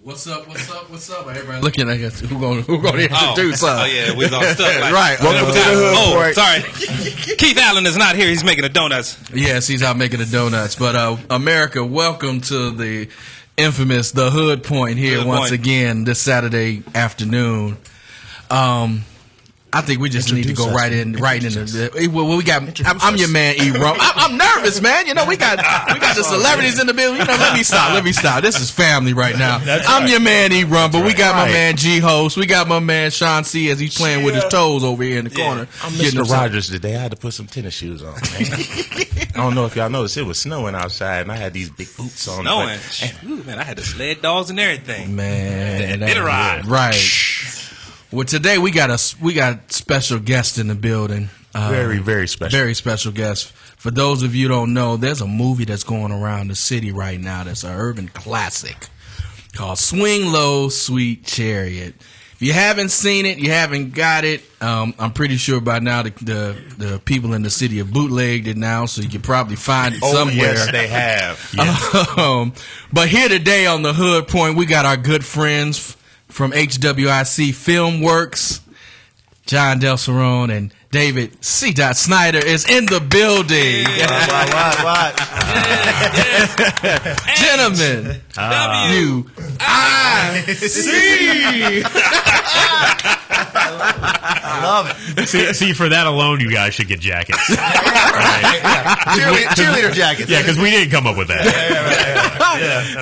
What's up? Everybody looking at us. Who gonna introduce us? Oh, yeah, we was all stuck. Like, right. Welcome to the hood. Sorry. Keith Allen is not here. He's making the donuts. Yes, he's out making the donuts. But America, welcome to the infamous The Hood Point here once again this Saturday afternoon. I think we just need to go right into well, we got. I'm your man, E. Rump. I'm nervous, man. You know, we got the celebrities in the building. You know, let me stop. This is family right now. I'm your man, E. Rump, but we got my man G Host. We got my man Sean C. as he's playing with his toes over here in the corner. I'm Mr. Rogers today. I had to put some tennis shoes on. Man. I don't know if y'all noticed, it was snowing outside, and I had these big boots on. Snowing, man. I had the sled dogs and everything. Man, did a ride. Right. Well, today we got special guests in the building. Very, very special. Very special guests. For those of you who don't know, there's a movie that's going around the city right now that's an urban classic called Swing Low, Sweet Chariot. If you haven't seen it, you haven't got it. I'm pretty sure by now the people in the city have bootlegged it now, so you can probably find it somewhere. Yes, they have. Yes. But here today on the Hood Point, we got our good friends from HWIC Filmworks, John Del Cerrone and David C. Snyder is in the building. What? Gentlemen, W-I-C. I love it. See, for that alone, you guys should get jackets. Cheerleader jackets. Yeah, because we didn't come up with that.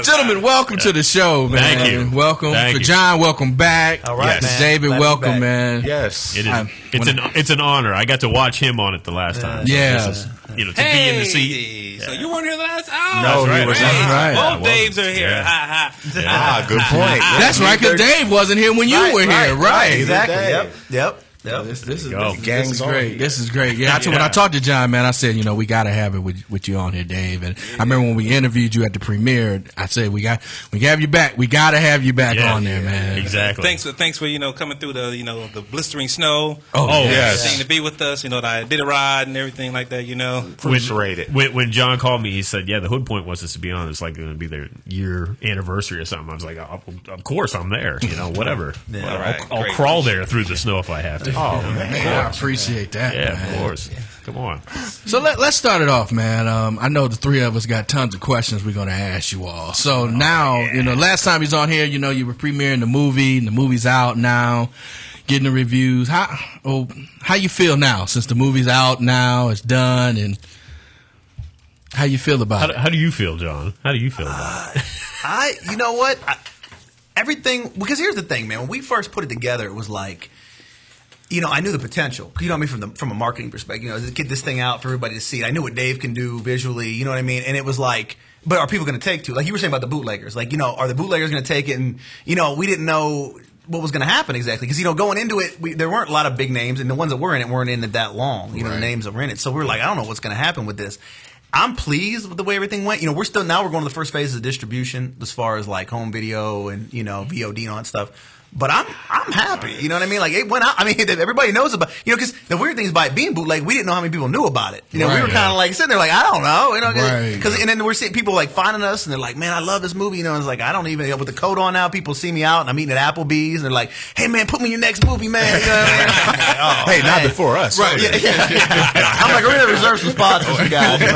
Gentlemen, welcome to the show, man. Thank you. Welcome. Thank For you. John, welcome back. All right, Yes. man. David, Glad to be welcome, back. man. Yes. It is. It's an honor. I got to watch him on it the last time. So Yeah. this is, to be in the seat. So you weren't here the last time? No, That's he right. was not. Right. Both Daves are here. Yeah. Ha, ha. Ah, good point. That's right, because Dave wasn't here when you were here, right? Exactly. Dave. Yep. This is Gang's on. great. This is great. Yeah, when I talked to John, man, I said, we got to have it with you on here, Dave. And I remember when we interviewed you at the premiere, I said we have you back. We got to have you back on there, man. Exactly. Thanks for coming through the the blistering snow. Oh, yes. Everything to be with us. That I did a ride and everything like that. Appreciate it. When John called me, he said, "Yeah, the Hood Point wants us to be on. It's like going to be their year anniversary or something." I was like, "Oh, "Of course, I'm there. Whatever. I'll crawl there through the snow if I have to." Oh, man. I appreciate that, Yeah, man. of course. Come on. So let's start it off, man. I know the three of us got tons of questions we're going to ask you all. So now, last time he's on here, you were premiering the movie, and the movie's out now, getting the reviews. How you feel now since the movie's out now, it's done, and how you feel about it? How do you feel, John? How do you feel about it? You know what? Everything, because here's the thing, man. When we first put it together, it was like, I knew the potential. You know what I mean? From a marketing perspective, get this thing out for everybody to see. I knew what Dave can do visually. You know what I mean? And it was like, but are people going to take to? Like you were saying about the bootleggers. Like, are the bootleggers going to take it? And we didn't know what was going to happen exactly because going into it, there weren't a lot of big names, and the ones that were in it weren't in it that long. The names that were in it. So we were like, I don't know what's going to happen with this. I'm pleased with the way everything went. We're still we're going to the first phase of distribution as far as like home video and VOD and all that stuff. But I'm happy. You know what I mean? Like it went out. I mean, everybody knows about. Because the weird thing is by it being bootleg, we didn't know how many people knew about it. We were kind of like sitting there like I don't know. Because and then we're seeing people like finding us and they're like, man, I love this movie. And it's like I don't even with the coat on now. People see me out and I'm eating at Applebee's and they're like, hey man, put me in your next movie, man. Hey, not before us. Right. Yeah. I'm like, we're gonna reserve some spots for you guys. Hold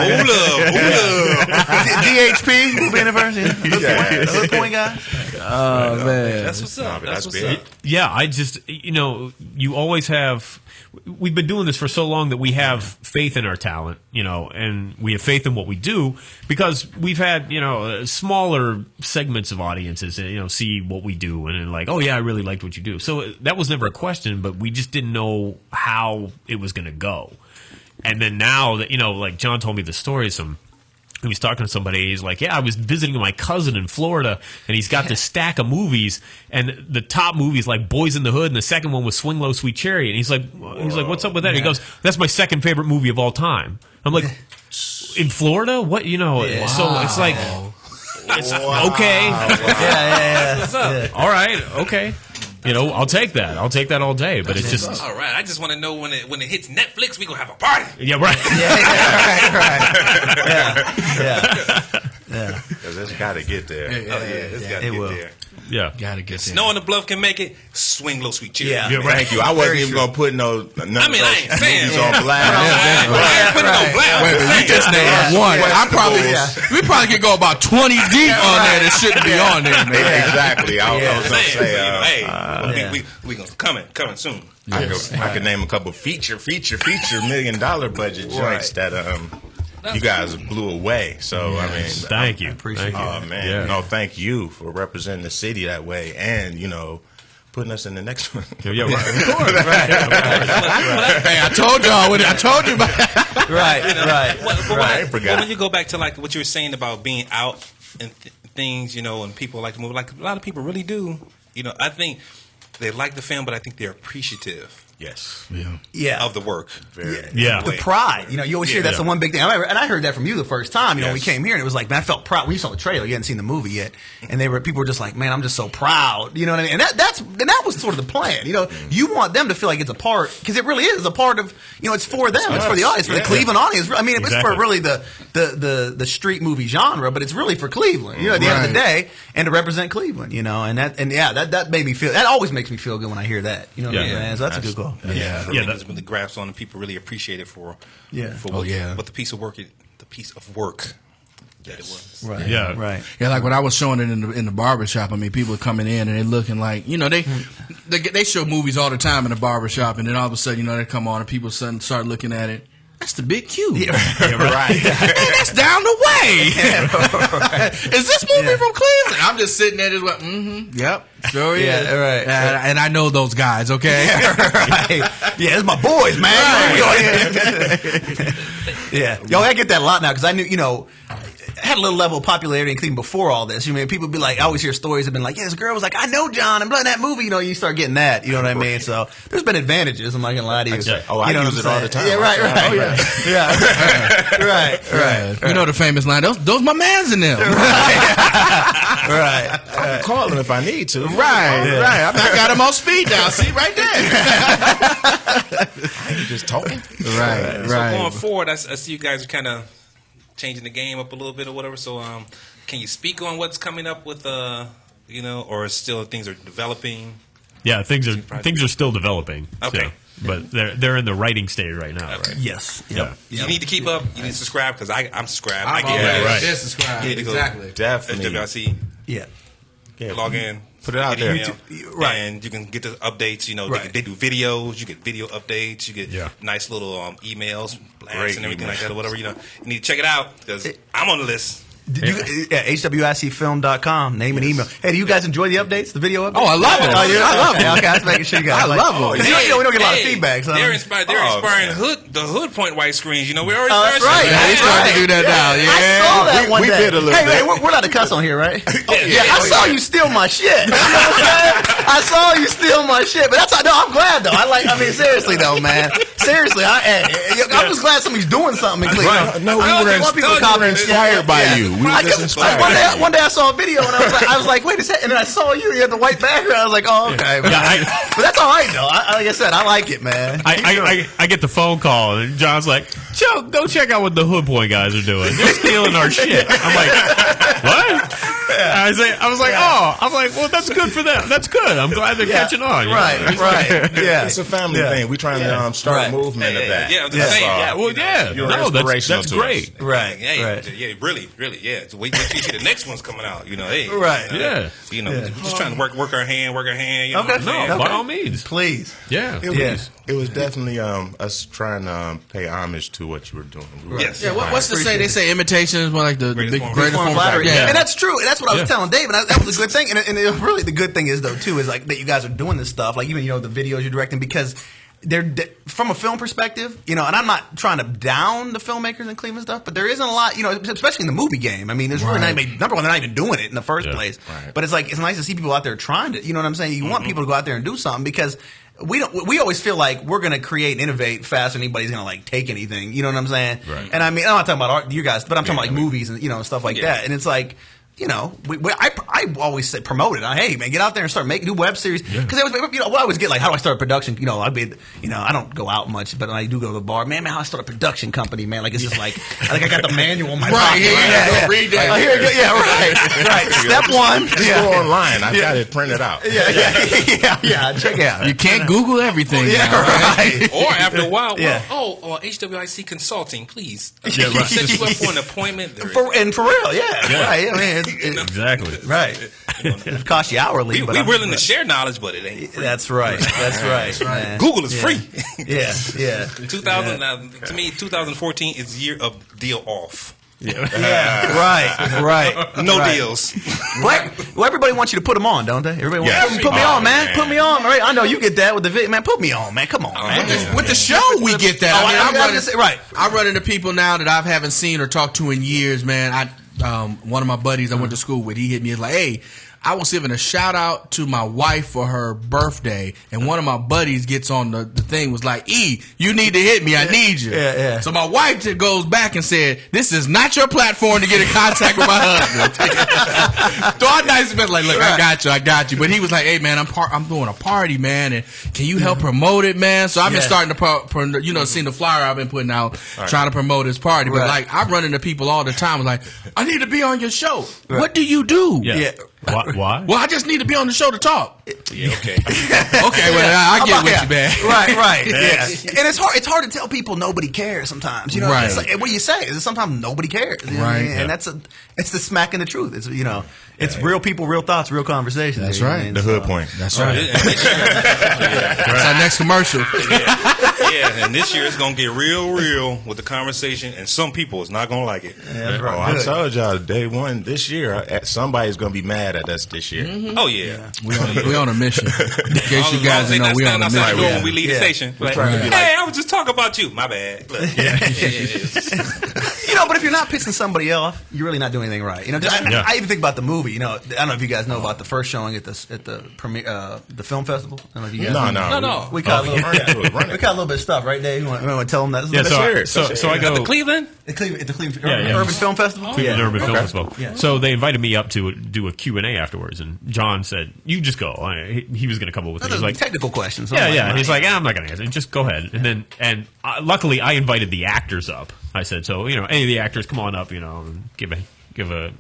up. DHP will be in the first. The Hood Point guy. Oh, man. That's what's up. That's what's big. up. Yeah, I just, you always have. We've been doing this for so long that we have faith in our talent, and we have faith in what we do because we've had, smaller segments of audiences, see what we do and then like, oh yeah, I really liked what you do. So that was never a question, but we just didn't know how it was going to go. And then now that, like John told me the story, he was talking to somebody. He's like, "Yeah, I was visiting my cousin in Florida, and he's got this stack of movies, and the top movie is like Boys in the Hood, and the second one was Swing Low, Sweet Chariot." And he's like, "What's up with that?" And he goes, "That's my second favorite movie of all time." I'm like, "In Florida? What? So it's like, it's okay, Yeah. What's up? Yeah. all right, okay." I'll take that. I'll take that all day. But it's just All right. I just want to know when it hits Netflix, we gonna have a party. yeah, right. Yeah. Because it's got to get there. It It's got to it get will. there. Yeah. Gotta get Snow on the Bluff can make it. Swing Low Sweet Cherry. Yeah. Thank you. I wasn't even gonna put none of I mean, I ain't those saying movies on blast. I ain't putting no blast. Wait, but you just named one. We probably could go about 20 deep on there that shouldn't be on there, man. Exactly. I was gonna say. We gonna coming soon. I could name a couple feature $1 million budget joints that you guys blew away. So I mean, Thank you. Appreciate oh man, Yeah. no, thank you for representing the city that way, and putting us in the next one. Yeah, right. Hey, I told y'all. I told you about that. Right. I forgot. When you go back to like what you were saying about being out and things, and people like to move, like a lot of people really do. I think they like the film, but I think they're appreciative. Yes. Yeah. Of the work. Yeah. The pride. You always hear that's Yeah. the one big thing. And I heard that from you the first time. When we Yes. came here, and it was like, man, I felt proud. When you saw the trailer, you hadn't seen the movie yet, and people were just like, man, I'm just so proud. You know what I mean? And that was sort of the plan. You want them to feel like it's a part, because it really is a part of. It's for them. It's for the audience, for the Cleveland audience. I mean, it's Exactly. for really the street movie genre, but it's really for Cleveland. At the end of the day, and to represent Cleveland. And that made me feel. That always makes me feel good when I hear that. You know what I mean? Man? So that's a good goal. Yeah, that's when the grasp on, and people really appreciate it for what the piece of work that it was. Right. Yeah. Right. Yeah, like when I was showing it in the barbershop, I mean, people are coming in and they're looking like, they show movies all the time in the barbershop, and then all of a sudden, they come on and people suddenly start looking at it. That's the Big Q. Yeah, Right. Hey, that's down the way. Is this movie from Cleveland? I'm just sitting there just like, yep, sure is. Yeah, right. And I know those guys, okay? Right. Yeah, it's my boys, man. Yeah. Yo, I get that a lot now because I knew, I had a little level of popularity in Cleveland before all this. People be like, I always hear stories have been like, yeah, this girl was like, I know John, I'm playing that movie. You start getting that. You know what I mean? So there's been advantages. I'm not gonna lie to you. I use it all the time. Yeah, right. Oh, yeah. Yeah. Right. The famous line, those my mans in them. Right. I can call them if I need to. Right. I got them on speed now. See, right there. I ain't just talking. Right. So going forward, I see you guys are kind of changing the game up a little bit or whatever. So, can you speak on what's coming up with, or still things are developing? Yeah, things are still developing. Okay. So, but they're in the writing stage right now. Okay. Right? Yes. Yeah. You need to keep up. You need to subscribe because I'm subscribed. I'm I get already it. right. subscribed. You need to go Exactly. Definitely. SWIC, Yeah. log in. Put it out get there. email, Right. And you can get the updates. Right. They do videos. You get video updates. You get Yeah. nice little emails, blasts, Great and everything like emails. that or whatever. You need to check it out because I'm on the list. HWICfilm.com, name and email. Hey, do you guys enjoy the updates, the video updates? Oh, I love it. Oh, yeah? I love it. Okay, I was making sure you guys. I love it. We don't get a lot of feedback. So They're inspiring the hood point white screens. We already Oh, that's started right. Yeah, they starting to do that now. I Yeah. saw that one we day. did a little hey, bit. we're allowed to cuss on here, right? Yeah, I saw you steal my shit. You know what I'm saying? I saw you steal my shit, but I'm glad though. Seriously though, man. Seriously, I'm just glad somebody's doing something in Cleveland. Right. No, we I don't were think more people inspired by Yeah. you. We were just inspired. One day I saw a video and I was like, wait a second, and then I saw you. You had the white background. I was like, oh, okay. Man. But that's all right though. Like I said, I like it, man. I get the phone call and John's like, Joe, go check out what the Hood Point guys are doing. They're stealing our shit. I'm like, what? I was like, well, that's good for them. That's good. I'm glad they're catching on. Right. Yeah. It's a family thing. We're trying to start a movement of that. Yeah, I'm just saying. Yeah, well, yeah. You're No, inspirational that's to great. us. Right. Yeah, really, yeah. So wait till you see the next one's coming out. Hey, Right. Yeah. we're just trying to work our hand. Okay. No, Okay. by all means. Please. Yeah. It was definitely us trying to pay homage to what you were doing. Yes. Yeah, what's the say? They say imitation is more like the Greatest big form of greatest form of Flattery. flattery. Yeah. And that's true. And that's what I was Yeah. telling Dave. And that was a good thing. And really the good thing is, though, too, is like that you guys are doing this stuff. Like even, the videos you're directing because they're from a film perspective, and I'm not trying to down the filmmakers in Cleveland stuff, but there isn't a lot, especially in the movie game. I mean, there's really not even, number one, they're not even doing it in the first place. Right. But it's like, it's nice to see people out there trying to, you know what I'm saying? You want people to go out there and do something because we always feel like we're going to create and innovate faster than anybody's going to like take anything. You know what I'm saying? Right. And I mean, I'm not talking about you guys, but I'm talking about like movies and, stuff like that. And it's like, I always say promote it. Hey, man, get out there and start making new web series. Because I always get like, how do I start a production? I don't go out much, but I do go to the bar. Man, how I start a production company, man. Like, it's just like I got the manual in my pocket. Yeah. Read that. Right. Step one. Just go online. I got it printed out. Yeah. Check it out. You can't Google everything. Right. Or after a while, HWIC Consulting, please. Set you up for an appointment. For real, right. I mean, Exactly. Right. It costs you hourly. We're willing to share knowledge, but it ain't free. That's right. Man. Google is free. Yeah. 2014 is year of deal off. Right. No deals. Well, everybody wants you to put them on, don't they? Everybody wants put me on, man. Put me on. Right? I know you get that with the video, man. Put me on, man. Come on, man. With the show, we get that. I run into people now that I haven't seen or talked to in years, man. One of my buddies I went to school with, he hit me. He's like, hey, I was giving a shout out to my wife for her birthday, and one of my buddies gets on the thing, was like, E, you need to hit me. I need you. Yeah. So my wife goes back and said, this is not your platform to get in contact with my husband. So I nice been like, look, I got you. But he was like, hey, man, I'm doing a party, man, and can you help promote it, man? So I've been starting to, seeing the flyer I've been putting out, trying to promote his party. But like, I run into people all the time, like, I need to be on your show. What do you do? Yeah. Why? Well, I just need to be on the show to talk. Yeah, okay. Well, I get with you, man. Right. Yeah. And it's hard to tell people nobody cares sometimes. You know, right. It's like, what you say is sometimes nobody cares. You know what I mean? And it's the smack in the truth. It's it's real people, real thoughts, real conversations. That's right. I mean? The hood point. That's right. That's our next commercial. And this year it's gonna get real with the conversation, and some people is not gonna like it. Yeah, that's right. I told y'all day one this year, somebody's gonna be mad at us this year. Mm-hmm. Oh yeah, we on a mission. In case you guys didn't know, we on a mission. When we leave the station, We're trying to be like, hey, I was just talking about you. My bad. Look. But if you're not pissing somebody off, you're really not doing anything right. I even think about the movie. I don't know if you guys know about the first showing at the premiere, the film festival. I don't know if you guys No. We caught a little bit of stuff, right, Dave? You want to tell them that? Yeah, so I go to Cleveland. At the Cleveland Urban Film Festival. Cleveland Urban Film Festival. Yeah. So they invited me up to do a Q&A afterwards, and John said, "You just go." He was going to come up with it. He was like, technical questions. Yeah. He's like, I'm not going to answer. Just go ahead. And luckily, I invited the actors up. I said, so any of the actors, come on up. And give a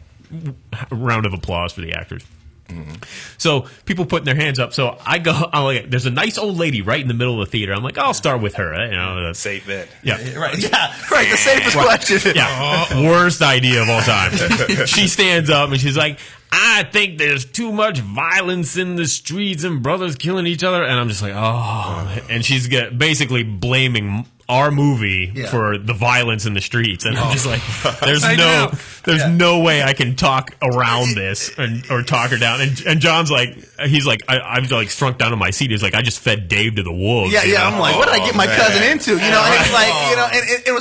round of applause for the actors. Mm-hmm. So people putting their hands up. So I'm like, there's a nice old lady right in the middle of the theater. I'm like, I'll start with her. Safe bet. Yeah. Right. Yeah. Right. The safest question. Yeah. Worst idea of all time. She stands up and she's like, I think there's too much violence in the streets and brothers killing each other. And I'm just like, and she's basically blaming our movie for the violence in the streets, and I'm just like, there's no way I can talk around this or talk her down. And John's like, he's like, I'm like shrunk down in my seat. He's like, I just fed Dave to the wolves. Yeah. I'm like, what did I get my cousin into? And it's like, and it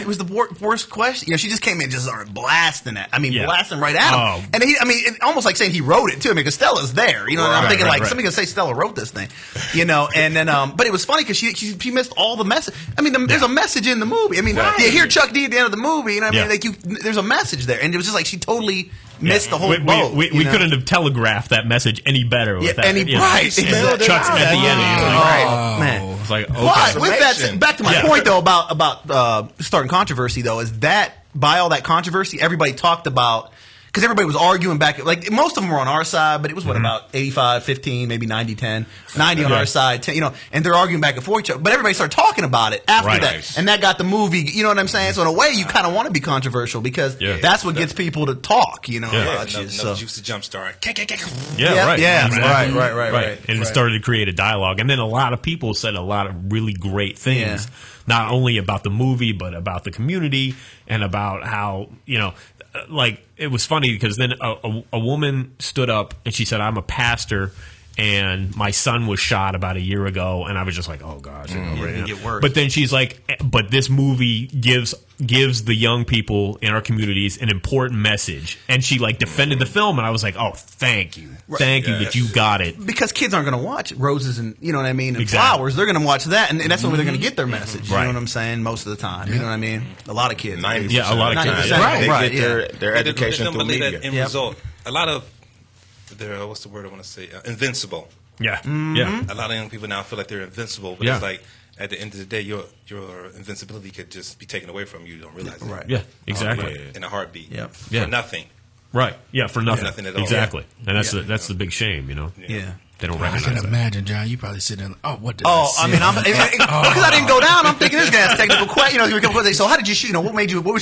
was the worst question. She just came in, just started blasting it. Blasting right at him. And it almost like saying he wrote it too. Because Stella's there. And I'm thinking somebody gonna say Stella wrote this thing. And then, but it was funny because she missed all the message. There's a message in the movie. You hear Chuck D at the end of the movie, and there's a message there, and it was just like she totally missed the whole boat. We couldn't have telegraphed that message any better. With that. Right. Chuck's at the end. Man. It's like, okay. But with that, back to my point though about starting controversy though, is that by all that controversy, everybody talked about. Because everybody was arguing back. Like, most of them were on our side, but it was, about 85-15, maybe 90-10. 90 on our side, 10, and they're arguing back and forth each other. But everybody started talking about it after that. And that got the movie, you know what I'm saying? So, in a way, you kind of want to be controversial because that's what gets people to talk, about you. No juice to jumpstart. Right. And it started to create a dialogue. And then a lot of people said a lot of really great things, not only about the movie, but about the community and about how, like, it was funny because then a woman stood up and she said, I'm a pastor and my son was shot about a year ago, and I was just like, oh gosh, It get worse. But then she's like, but this movie gives the young people in our communities an important message, and she like defended the film, and I was like, oh, thank you that you got it, because kids aren't going to watch roses and you know what I mean, and Exactly. flowers. They're going to watch that, and that's the way they're going to get their message. You Right. know what I'm saying? Most of the time, you know what I mean. A lot of kids. 90%. Yeah, a lot of kids. 90%. They Right, get their education They through don't believe media. that end result. A lot of what's the word I want to say? Invincible. yeah, Mm-hmm. yeah. A lot of young people now feel like they're invincible, but Yeah. it's like at the end of the day, your invincibility could just be taken away from you. You don't realize it. Right. Yeah, exactly. In a heartbeat. Yep. Yeah. For nothing. Right. Yeah, for nothing. Nothing at all. Exactly. And that's the big shame, you know. Yeah. They don't I can recognize that. imagine, John. You probably sitting there. Oh, what did Oh, I I mean, because I didn't go down. I'm thinking this guy has technical question. You know, so how did you shoot? You know, what made you? What was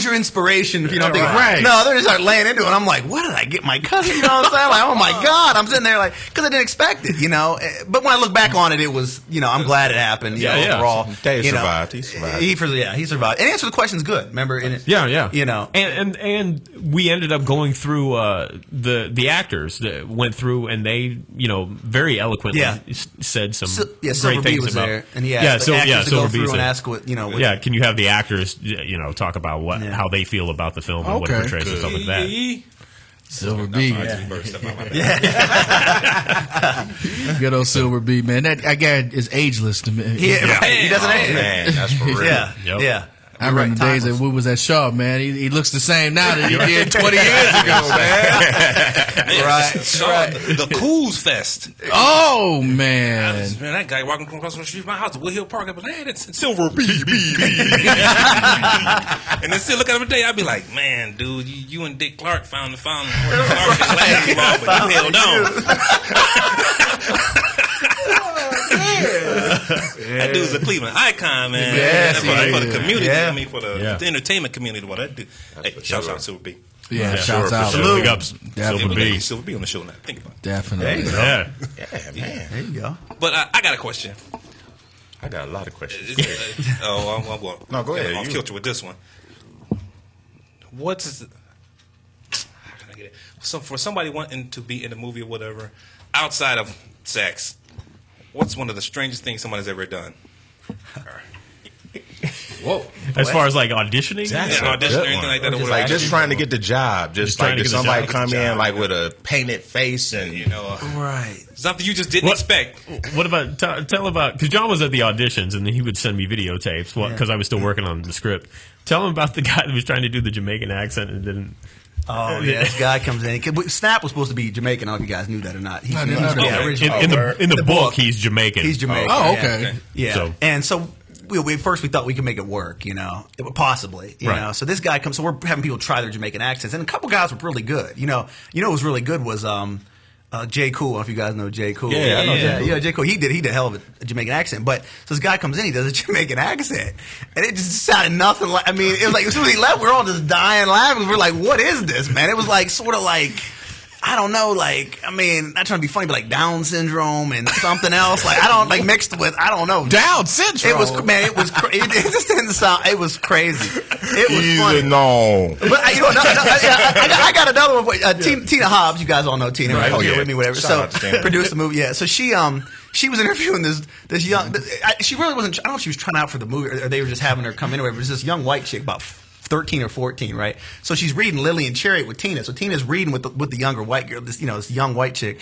your inspiration? You know, I'm thinking, Right. no, they're just start laying into it. I'm like, what did I get my cousin? You know what I'm saying? Like, oh my god, I'm sitting there like, because I didn't expect it. You know, but when I look back on it, it was, you know, I'm glad it happened. You know, overall, Dave you know, survived. He survived. He survived. And answer the question's good. Remember? Yeah. You know, and we ended up going through the actors that went through, and they, you know, very eloquently said some yeah, great Silver B things was about there, and he asked the actors to go Silver B through said- and ask what, you know. What, yeah, can you have the actors, you know, talk about how they feel about the film and what it Okay. portrays and stuff like that? Silver B. Yeah. Good old Silver B, man. That guy is ageless to me. right. He doesn't Oh, age. man, that's for real. Yeah, Yep. yeah. I remember the days that we was at Shaw, man. He looks the same now that he did 20 years ago, man. The Coos Fest. Oh, man. Man, that guy walking across the street from my house, Wood Hill Park, I'd be like, hey, that's Silver B. And then still look at him today, I'd be like, man, dude, you and Dick Clark found Clark last ball, but you held on. That dude's a Cleveland icon, man. Yes, for he the is. community, Yeah. I mean, for the entertainment community. What that dude. Hey, shout out to Silver B. Yeah, shouts sure, out. for sure. Big ups. Definitely. Silver B. Silver B on the show now. Think about it. Definitely. Yeah. Yeah, man. There you go. But I got a question. I got a lot of questions. I'm going. No, go ahead. I'm You- kilter with this one. How can I get it? So for somebody wanting to be in a movie or whatever, outside of sex, what's one of the strangest things someone has ever done? Whoa. As far as like auditioning, Yeah, audition or anything like that. Or Just, whatever. like just trying to get the job. Just trying like to if get the somebody job. come in like with a painted face and you know, Right. something you just didn't expect. What about tell about, because John was at the auditions and he would send me videotapes because I was still working on the script. Tell him about the guy that was trying to do the Jamaican accent and didn't. Oh yeah, this guy comes in. Snap was supposed to be Jamaican. I don't know if you guys knew that or not. I didn't know that. Yeah, original. In the book, he's Jamaican. He's Jamaican. Oh, yeah. okay. Yeah. So- And so we first we thought we could make it work, you know, possibly, you Right. know. So this guy comes. So we're having people try their Jamaican accents, and a couple guys were really good. You know what was really good was Jay Cool. I don't know if you guys know Jay Cool. Yeah, I know Jay Cool. Yeah, Jay Cool. He did a hell of a Jamaican accent. But so this guy comes in, he does a Jamaican accent, and it just sounded nothing like. I mean, it was like as soon as he left, we were all just dying laughing. We were like, "What is this, man?" It was like sort of like. I don't know, like, I mean, not trying to be funny, but like Down syndrome and something else. Like, I don't, like, mixed with, I don't know. Down syndrome. It was, man, it was, it just didn't sound, it was crazy. It was funny. No. But, you know, I got another one for you. Tina Hobbs, you guys all know Tina, right? Oh, Here yeah. with me, whatever. Shout So, out to Tina. produced the movie, yeah. So she was interviewing this young, she really wasn't, I don't know if she was trying out for the movie or they were just having her come in or whatever. It was this young white chick, about 13 or 14, right? So she's reading Lily and Chariot with Tina. So Tina's reading with the younger white girl, this young white chick.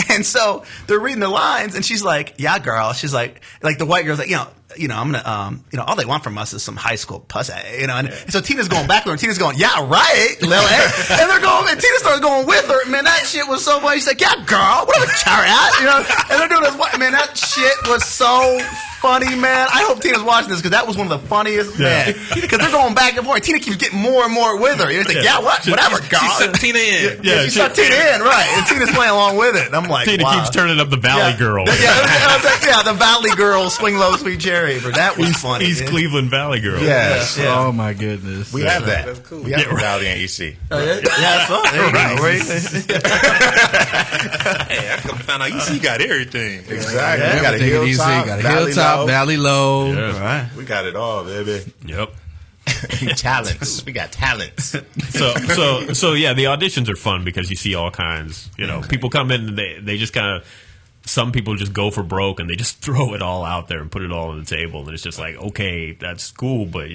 And so they're reading the lines, and she's like, "Yeah, girl." She's like the white girl's like, I'm gonna, all they want from us is some high school pussy, And so Tina's going back there, and Tina's going, "Yeah, right, Lily." And they're going, and Tina starts going with her. Man, that shit was so funny. She's like, "Yeah, girl, whatever, Chariot," And they're doing this. Man, that shit was so funny, man. I hope Tina's watching this because that was one of the funniest, man. Because they're going back and forth. And Tina keeps getting more and more with her. It's like, whatever, girl. She sucked Tina in. Yeah, she sucked Tina in, right? And Tina's playing along with it. And I'm like, Tina wow. keeps turning up the Valley Girl. Yeah, the Valley Girl, Swing Low, Sweet Cherry. But that was funny. East Cleveland Valley Girl. Yes. Yeah. Oh, my goodness. We have that. That's cool. We have the Valley and EC. Oh, yeah, that's fun. There you go. Where you think? Hey, I come to find out you got everything. Exactly. Yeah, We got a take it easy. hilltop, Got a valley hilltop, low. valley low. Yeah. Right. We got it all, baby. Yep. Talents. We got talents. So yeah, the auditions are fun because you see all kinds. You know, people come in and they just kind of. Some people just go for broke and they just throw it all out there and put it all on the table, and it's just like, okay, that's cool, but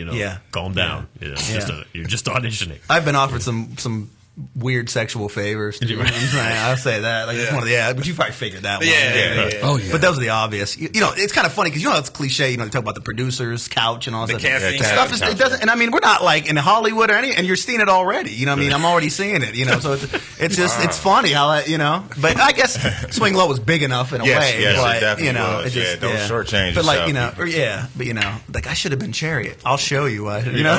calm down. You know, you're just auditioning. I've been offered some weird sexual favors. Too. I'll say that. Like it's one of the but you probably figured that one. Yeah. Oh yeah. But those are the obvious. You know, it's kind of funny because you know it's cliche. You know, they talk about the producer's couch and all that casting stuff. It doesn't. And I mean, we're not like in Hollywood or any. And you're seeing it already. You know, what I mean, I'm already seeing it. You know, so it's just it's funny how you know. But I guess Swing Low was big enough in a way. Yes, but, it definitely you know, was. it just, don't shortchange But like yourself. but you know, like I should have been Chariot. I'll show you what. You know.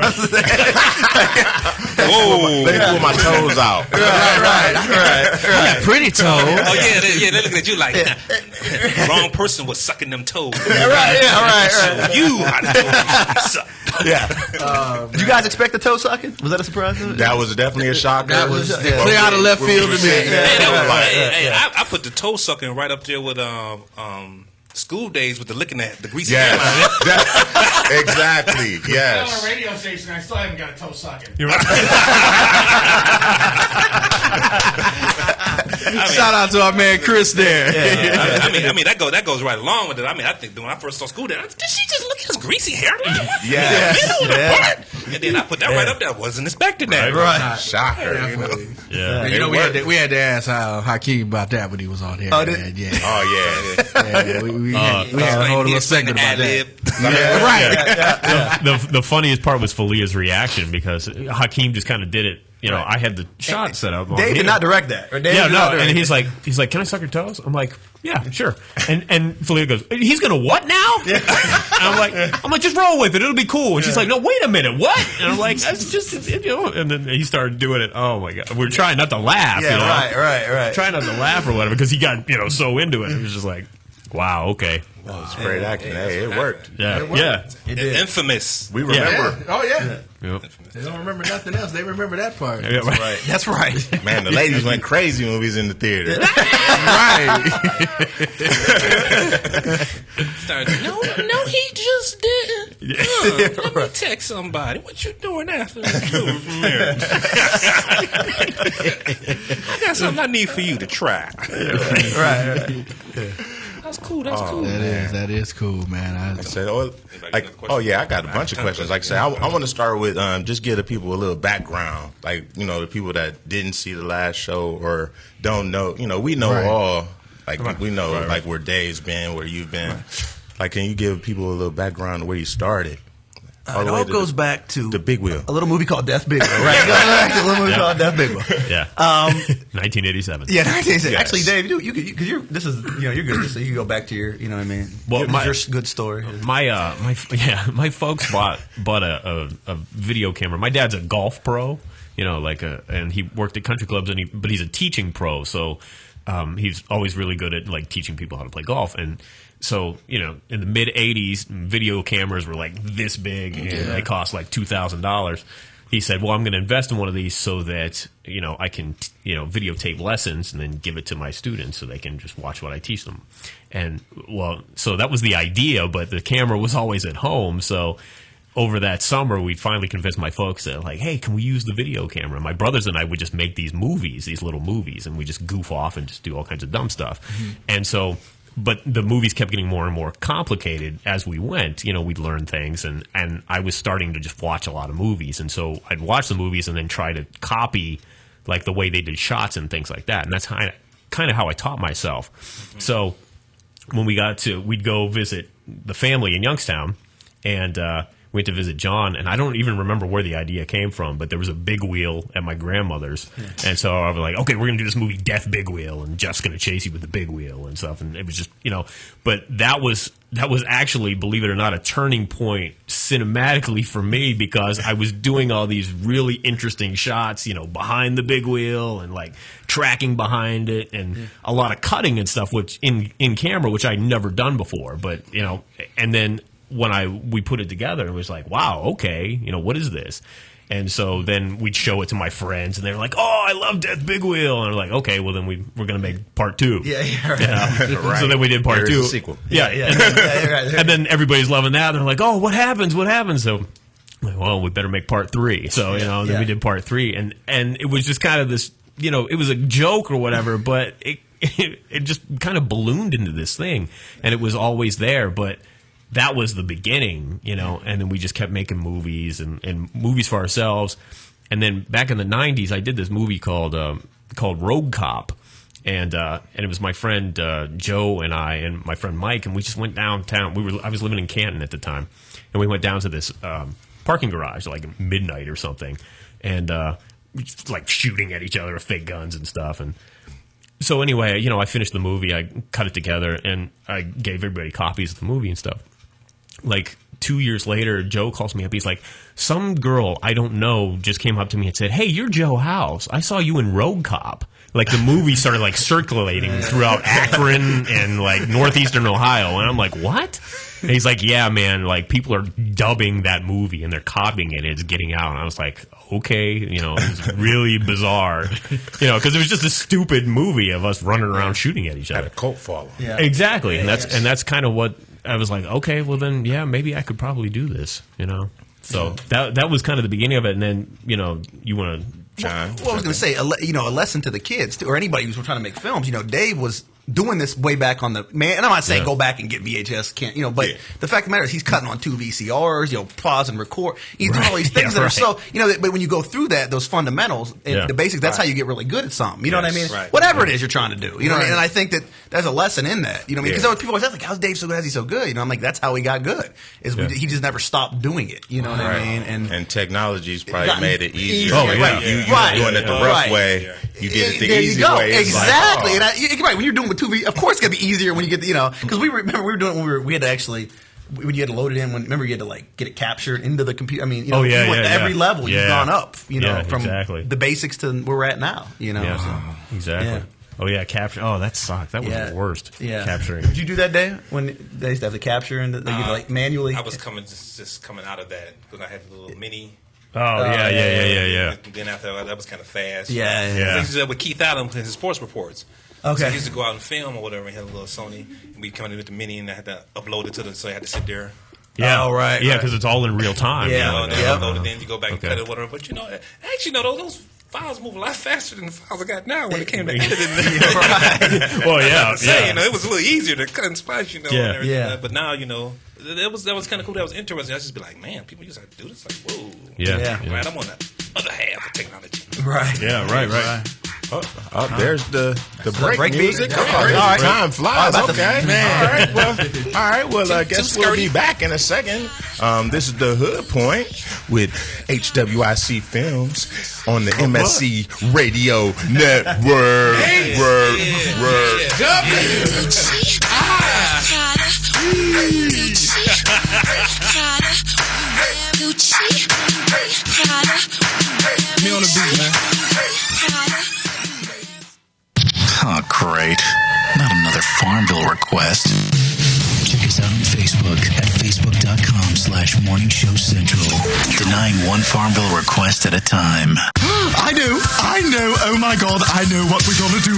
Whoa! Let me pull my toes out. Right. I got pretty toes. Oh yeah, they're looking at you like wrong person was sucking them toes. Right. You how to suck. Yeah. Did you guys expect the toe sucking? Was that a surprise? That was definitely a shocker. That was clear out of left field to me. I put the toe sucking right up there with School Days with the licking at the greasy hairline. Exactly. Yes. I'm on a radio station. I still haven't got a toe sucking. You're right. Shout out to our man Chris there. I mean that goes right along with it. I mean, I think when I first saw School Days, did she just look at his greasy hairline? And then I put that right up there. I wasn't expecting that. Right. Shocker. You know? Yeah. You know, we had to ask Hakeem about that when he was on here. Oh, man. Yeah. Oh yeah. We had a whole little segment about that. The funniest part was Falia's reaction because Hakeem just kind of did it. You know, I had the shot set up. Dave did not direct that. And he's like, can I suck your toes? I'm like, yeah, sure. And Falia goes, he's gonna what now? And I'm like, just roll with it. It'll be cool. And she's like, no, wait a minute, what? And I'm like, that's just And then he started doing it. Oh my god, we're trying not to laugh. Yeah, you know? right. Trying not to laugh or whatever because he got so into it. It was just like, wow, okay. That was great acting. Hey, it worked. Yeah. Infamous. We remember. Oh yeah. Yep. They don't remember nothing else. They remember that part. Yeah, right. That's right. Man, the ladies went crazy when we was in the theater. Right. No, he just didn't. Let me text somebody. What you doing after marriage? I got something I need for you to try. Right. That's cool. That's cool. That is cool, man. I said, I got a bunch of questions. Like I said, I want to start with just give the people a little background. Like, the people that didn't see the last show or don't know. We know all. Like, we know like where Dave's been, where you've been. Like, can you give people a little background of where you started? It all goes back to the Big Wheel. A little movie called Death Big Wheel, right? A little movie called Death Big Wheel. Yeah. 1987. Yeah, 1987. Yes. Actually, Dave, you could because you're good, so you can go back to your, you know what I mean. Well, your good story. My folks bought a video camera. My dad's a golf pro, and he worked at country clubs, but he's a teaching pro, so he's always really good at like teaching people how to play golf. And so, in the mid 80s, video cameras were like this big and they cost like $2,000. He said, well, I'm going to invest in one of these so that, I can, videotape lessons and then give it to my students so they can just watch what I teach them. And so that was the idea, but the camera was always at home. So over that summer, we finally convinced my folks that, like, hey, can we use the video camera? My brothers and I would just make these little movies, and we just goof off and just do all kinds of dumb stuff. Mm-hmm. And so, but the movies kept getting more and more complicated as we went. We'd learn things, and I was starting to just watch a lot of movies. And so I'd watch the movies and then try to copy, like, the way they did shots and things like that. And that's kind of how I taught myself. Mm-hmm. So when we'd go visit the family in Youngstown, and went to visit John, and I don't even remember where the idea came from, but there was a big wheel at my grandmother's, and so I was like, okay, we're going to do this movie Death Big Wheel, and Jeff's going to chase you with the big wheel and stuff, and it was just, but that was actually, believe it or not, a turning point cinematically for me, because I was doing all these really interesting shots, behind the big wheel, and like tracking behind it, and a lot of cutting and stuff, which in camera, which I'd never done before, but, and then when we put it together, it was like, wow, okay, what is this? And so then we'd show it to my friends, and they were like, oh, I love Death Big Wheel. And we're like, okay, well, then we're going to make part 2. Yeah, right. Right. So then we did part There's 2. a sequel. Yeah. And then everybody's loving that. They're like, oh, what happens? So Like, well, we better make part 3. So, then we did part 3. And it was just kind of this, it was a joke or whatever, but it just kind of ballooned into this thing. And it was always there, but that was the beginning, and then we just kept making movies and movies for ourselves. And then back in the 90s, I did this movie called Rogue Cop. And it was my friend Joe and I and my friend Mike, and we just went downtown. I was living in Canton at the time, and we went down to this parking garage like midnight or something, and just, like shooting at each other with fake guns and stuff. And so anyway, I finished the movie, I cut it together, and I gave everybody copies of the movie and stuff. Like 2 years later, Joe calls me up. He's like, some girl I don't know just came up to me and said, "Hey, you're Joe House. I saw you in Rogue Cop." Like the movie started like circulating throughout Akron and like northeastern Ohio, and I'm like, "What?" And he's like, "Yeah, man. Like people are dubbing that movie and they're copying it. It's getting out." And I was like, "Okay, it was really bizarre, because it was just a stupid movie of us running around shooting at each other." Had a cult following. Yeah. Exactly, and that's kind of what I was like. Okay, well then, yeah, maybe I could probably do this, So that was kind of the beginning of it, and then you want to. John, well, I was going to say, a lesson to the kids, too, or anybody who's trying to make films. Dave was doing this way back on and I'm not saying go back and get VHS, but the fact of the matter is he's cutting on 2 VCRs, pause and record. He's doing all these things that are so, but when you go through those fundamentals, the basics, that's how you get really good at something. You know what I mean? Right. Whatever it is you're trying to do, and I think that there's a lesson in that. Because people always ask, like, how's Dave so good? How's he so good? I'm like, that's how he got good. He just never stopped doing it. You know what I mean? And technology's probably made it easier. Oh, yeah. You're doing it the rough way. You did it the easy way. It's exactly. Like, when you're doing with 2 V, of course it's gonna be easier when you get because we remember we were doing when we had to actually. When you had to load it in, remember you had to like get it captured into the computer. I mean, you went to every level. You've gone up, from the basics to where we're at now. Exactly. Yeah. Oh yeah, capture. Oh, that sucked. That was the worst. Yeah, capturing. Did you do that, Dave? When they used to have the capture and like manually? I was just coming out of that because I had a little mini. Oh yeah. And then after that was kind of fast. Yeah. I used to do that with Keith Allen his sports reports. Okay. So he used to go out and film or whatever. He had a little Sony, and we'd come in with the mini, and I had to upload it so I had to sit there. Yeah. Oh, right. Yeah, because it's all in real time. Yeah. And then upload it, then you go back and cut it, or whatever. But actually, those files move a lot faster than the files I got now when it came to editing. Well, yeah. It was a little easier to cut and splice, and everything. Yeah. But now, that was kind of cool. That was interesting. I just be like, man, people used to do this. Like, whoa. Yeah. Right, I'm on the other half of technology. Right. Yeah. Right. Oh, there's the break music. All right. Time flies. Okay. Man. All right. Well, I guess we'll be back in a second. This is the Hood Point with HWIC Films on the MSC Radio Network. Me on the beat, man. Oh, great. Not another Farmville request. Check us out on Facebook at facebook.com/Morning Show Central. Denying one Farmville request at a time. I know. Oh my God, I know what we're gonna do.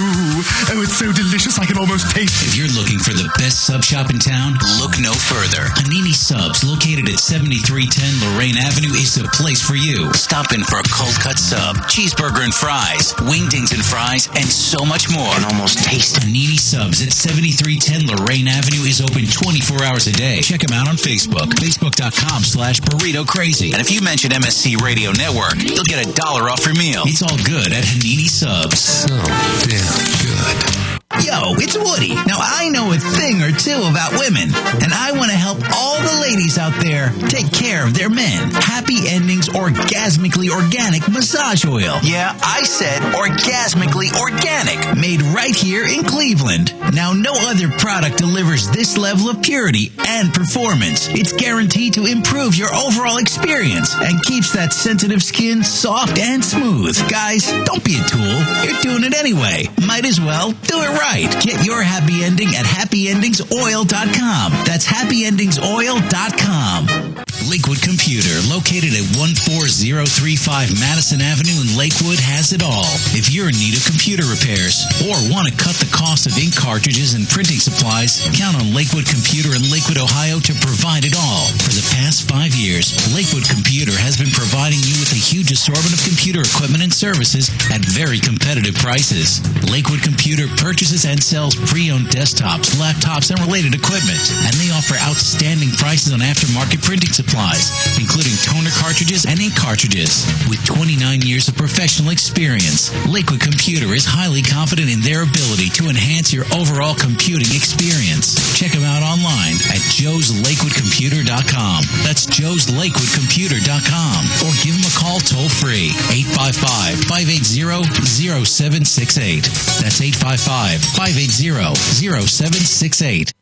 Oh, it's so delicious, I can almost taste it. If you're looking for the best sub shop in town, look no further. Hanini Subs, located at 7310 Lorraine Avenue, is the place for you. Stop in for a cold cut sub, cheeseburger and fries, wingdings and fries, and so much more. And almost taste Hanini Subs at 7310 Lorraine Avenue is open 24 hours a day. Check them out on Facebook, facebook.com/Burrito Crazy. And if you mention MSC Radio Network, you'll get $1 off your meal. It's all good at Hanini Subs. So damn good. Yo, it's Woody. Now, I know a thing or two about women, and I want to help all the ladies out there take care of their men. Happy Endings Orgasmically Organic Massage Oil. Yeah, I said orgasmically organic, made right here in Cleveland. Now, no other product delivers this level of purity and performance. It's guaranteed to improve your overall experience and keeps that sensitive skin soft and smooth. Guys, don't be a tool. You're doing it anyway. Might as well do it right. Get your happy ending at happyendingsoil.com. That's happyendingsoil.com. Lakewood Computer, located at 14035 Madison Avenue in Lakewood, has it all. If you're in need of computer repairs or want to cut the cost of ink cartridges and printing supplies, count on Lakewood Computer in Lakewood, Ohio to provide it all. For the past 5 years, Lakewood Computer has been providing you with a huge assortment of computer equipment and services at very competitive prices. Lakewood Computer purchases and sells pre-owned desktops, laptops, and related equipment, and they offer outstanding prices on aftermarket printing supplies, including toner cartridges and ink cartridges. With 29 years of professional experience, Lakewood Computer is highly confident in their ability to enhance your overall computing experience. Check them out online at joeslakewoodcomputer.com. That's joeslakewoodcomputer.com. Or give them a call toll-free, 855-580-0768. That's 855-580-0768.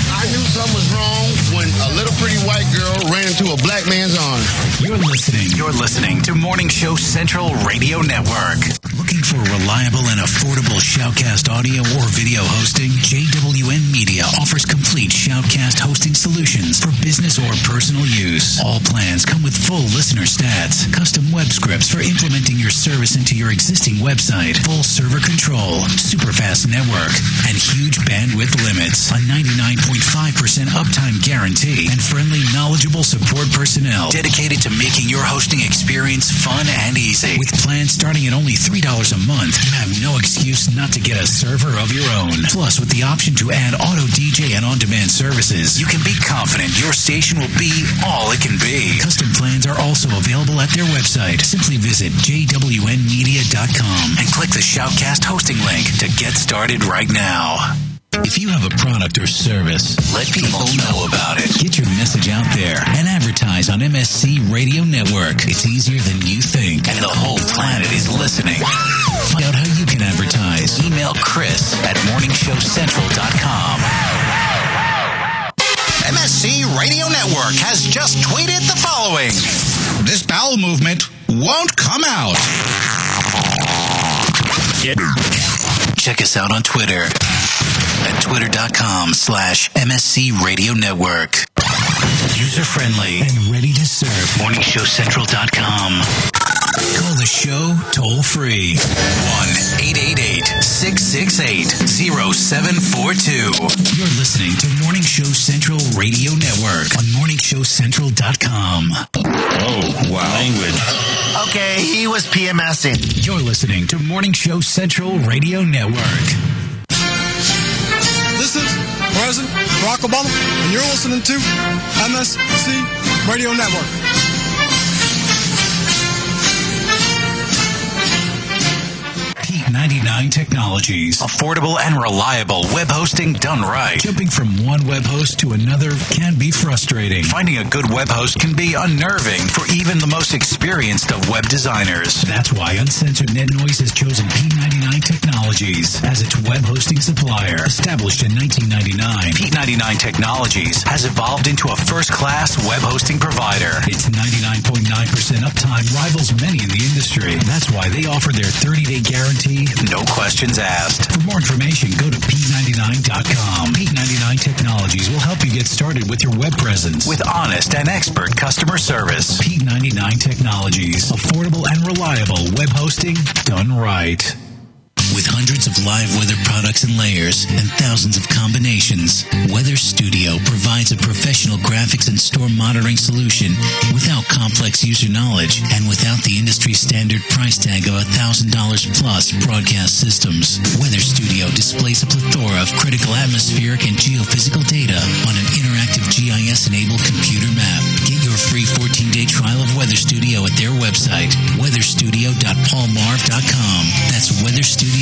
I knew something was wrong when a little pretty white girl ran into a black man's arms. You're listening to Morning Show Central Radio Network. Looking for reliable and affordable Shoutcast audio or video hosting? JWN Media offers complete Shoutcast hosting solutions for business or personal use. All plans come with full listener stats, custom web scripts for implementing your service into your existing website, full server control, super fast network, and huge bandwidth limits. A 99.5% uptime guarantee and friendly, knowledgeable support personnel dedicated to making your hosting experience fun and easy. With plans starting at only $3 a month, you have no excuse not to get a server of your own. Plus, with the option to add auto DJ and on-demand services, you can be confident your station will be all it can be. Custom plans are also available at their website. Simply visit jwnmedia.com and click the Shoutcast hosting link to get started right now. If you have a product or service, let people know about it. Get your message out there and advertise on MSC Radio Network. It's easier than you think, and the whole planet is listening. Find out how you can advertise. Email Chris at morningshowcentral.com. MSC Radio Network has just tweeted the following. This bowel movement won't come out. Check us out on Twitter at twitter.com/MSC Radio Network. User-friendly and ready to serve. MorningshowCentral.com. Call the show toll-free. 1-888-668-0742. You're listening to Morning Show Central Radio Network on MorningshowCentral.com. Oh, wow. Language. Okay, he was PMSing. You're listening to Morning Show Central Radio Network. This is President Barack Obama, and you're listening to MSC Radio Network. Pete 99 Technologies. Affordable and reliable web hosting done right. Jumping from one web host to another can be frustrating. Finding a good web host can be unnerving for even the most experienced of web designers. That's why Uncensored Net Noise has chosen P99 Technologies as its web hosting supplier. Established in 1999, P99 Technologies has evolved into a first-class web hosting provider. Its 99.9% uptime rivals many in the industry. That's why they offer their 30-day guarantee, no questions asked. For more information, go to P99.com. P99 Technologies will help you get started with your web presence with honest and expert customer service. P99 Technologies. Affordable and reliable web hosting done right. With hundreds of live weather products and layers and thousands of combinations, Weather Studio provides a professional graphics and storm monitoring solution without complex user knowledge and without the industry standard price tag of $1,000 plus broadcast systems. Weather Studio displays a plethora of critical atmospheric and geophysical data on an interactive GIS-enabled computer map. Get your free 14-day trial of Weather Studio at their website, weatherstudio.paulmarv.com. That's weatherstudio.paulmarv.com.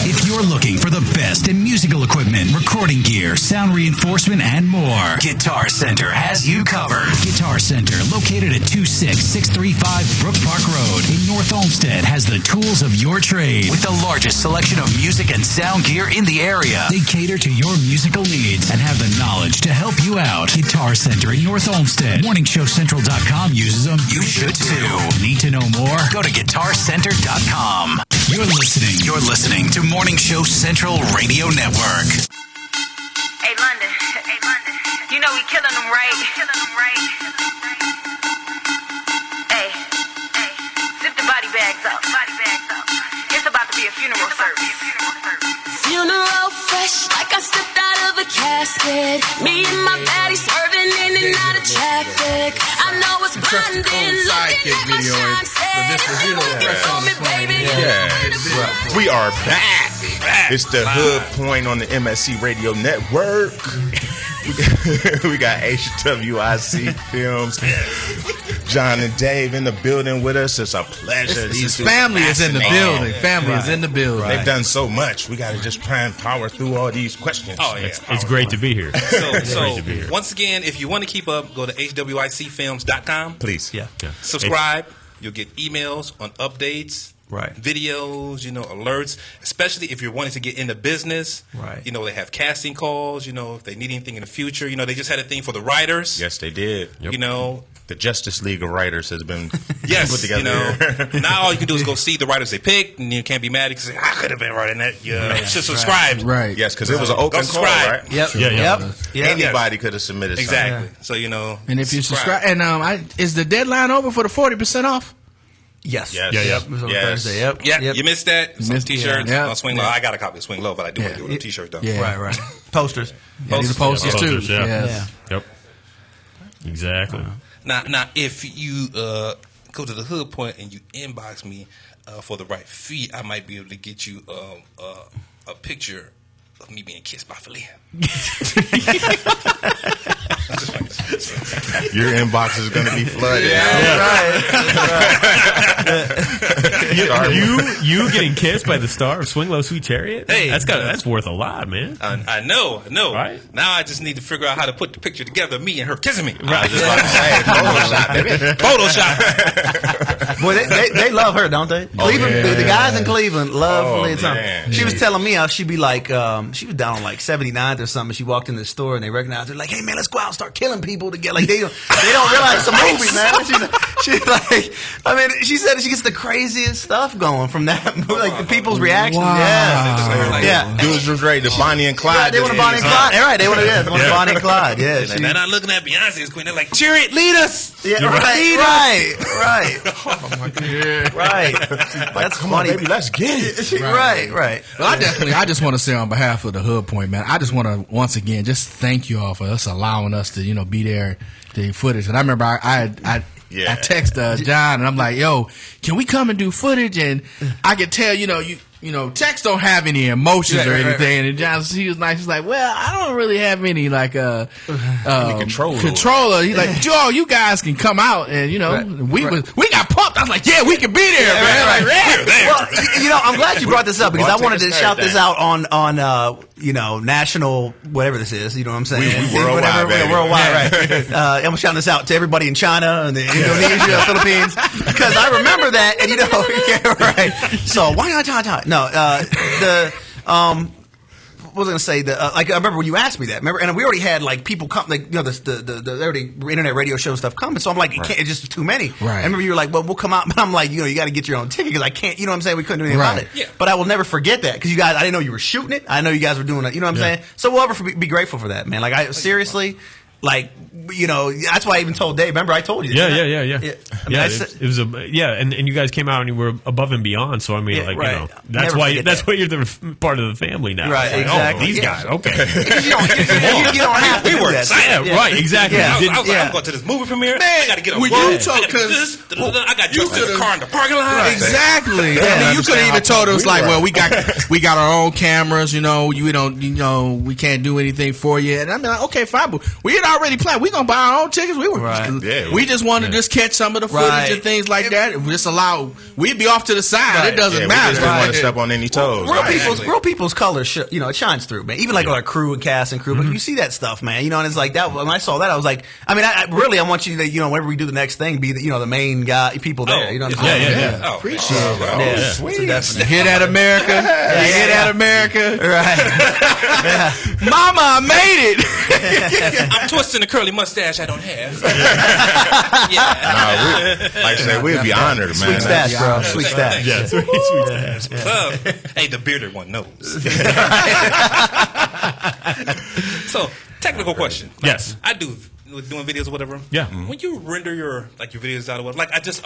If you're looking for the best in musical equipment, recording gear, sound reinforcement, and more, Guitar Center has you covered. Guitar Center, located at 26635 Brook Park Road in North Olmsted, has the tools of your trade with the largest selection of music and sound gear in the area. They cater to your musical needs and have the knowledge to help you out. Guitar Center in North Olmsted. MorningshowCentral.com uses them. You should too. Need to know more? Go to GuitarCenter.com. You're listening to Morning Show Central Radio Network. Hey, London. You know we killing them, right? Hey, zip the body bags up. It's about to be a funeral service. Funeral fresh, like I stepped out of a casket. Me and my baddie swerving in and out of traffic. I know it's blinding, looking at my shine set. We are back. It's the Hood Point on the MSC Radio Network. We got HWIC Films. John and Dave in the building with us. It's a pleasure. His family is in the building. Family is in the building. They've done so much. We got to just try and power through all these questions. Oh, yeah. It's great to be here. So once again, if you want to keep up, go to hwicfilms.com. Please. Yeah. Subscribe. You'll get emails on updates. Right. Videos, alerts, especially if you're wanting to get into business. Right. They have casting calls, if they need anything in the future. They just had a thing for the writers. Yes, they did. Yep. The Justice League of Writers has been put together. Now all you can do is go see the writers they picked, and you can't be mad because I could have been writing that. Just subscribe. Right. Yes, because it was an open call, right? Yep. Anybody could have submitted exactly. something. So And if you subscribe, and is the deadline over for the 40% off? Yes. Yes. It was on Thursday. Yep. you missed that. Some T-shirts on Swing Low. Yeah. I got a copy of Swing Low, but I do want to do it on T-shirt though. Yeah. Right. Posters. These are posters too. Yeah. Yes. Yep. Exactly. Now, if you go to the Hood Point and you inbox me for the right fee, I might be able to get you a picture of me being kissed by Philea. Your inbox is going to be flooded. You getting kissed by the star of Swing Low Sweet Chariot? Hey, that's worth a lot, man. I know. Right? Now I just need to figure out how to put the picture together of me and her kissing me. I was just about to say, Photoshop, baby. Photoshop. Boy, they love her, don't they? Cleveland, the guys in Cleveland love Philea Thompson. She was telling me how she'd be like, she was down on like 79th or something. She walked in the store and they recognized her, like, hey man, let's go out and start killing people together. Like they don't realize it's a movie, man. She's like, I mean, she said she gets the craziest stuff going from that movie, like the people's reactions. Wow. Yeah. Dudes was ready to Bonnie and Clyde. Yeah, they want to Bonnie and Clyde. Right, they want to Bonnie and Clyde. Yeah, They're not looking at Beyonce as queen. They're like, Chariot, lead us. Yeah, right. Oh my God. Right. That's Come funny. on, baby, let's get it. Right. Well, I just want to say on behalf of the Hood Point, man, I just want to once again just thank you all for us allowing us to be there, the footage. And I remember I texted John and I'm like, yo, can we come and do footage? And I could tell, Tex don't have any emotions or anything. Right. And John, he was nice. He's like, well, I don't really have any controller. He's like, Joe, you guys can come out and we got pumped. I was like, yeah, we can be there, man. Right. Well, I'm glad you brought this up because I wanted to shout this out on national whatever this is. You know what I'm saying? We worldwide, baby. Worldwide, right? I'm shouting this out to everybody in China and the Indonesia, Philippines, because I remember that, and right. So why not? No, what was I going to say? I remember when you asked me that. Remember, and we already had like people come, like the already internet radio show stuff coming. So I'm like, it's just too many. Right. I remember you were like, well, we'll come out, but I'm like, you got to get your own ticket because I can't. You know what I'm saying? We couldn't do anything about it. Yeah. But I will never forget that because you guys, I didn't know you were shooting it. I know you guys were doing it. You know what I'm saying? So we'll ever be grateful for that, man. Like I seriously. Like, that's why I even told Dave. Remember, I told you. Yeah. It was and you guys came out and you were above and beyond. So I mean, that's why you're the part of the family now. Right, like, exactly. These guys, okay. you don't have to. We were excited. Yeah, right, exactly. I was like, I'm going to this movie premiere. Man, I got to get a we book. do talk because I got used to the car in the parking lot. Right. Exactly. I mean, you could have even told us like, well, we got our own cameras. We don't. We can't do anything for you. And I'm like, okay, fine, but we had already planned. We gonna buy our own tickets. We just wanted to just catch some of the footage and things like that. And just we'd be off to the side. It doesn't matter. We just didn't want to step on any toes. Real people's colors, it shines through, man. Even like our crew and cast and crew, but you see that stuff, man. And it's like that. When I saw that, I was like, I mean, I want you to, whenever we do the next thing, be the main guy, people there. You know what I'm saying? Yeah. Appreciate it. Yeah, sweet. Hear that, America? Hear that, America? Right. Mama, I made it. I'm twisting the curly mustache I don't have. Like I said, we'd be honored, man. Sweet stash, bro. Sweet stash. Yeah, sweet stash. Hey, the bearded one knows. So, technical question. Yes. I do doing videos or whatever. Yeah. When you render your videos out of what? Like I just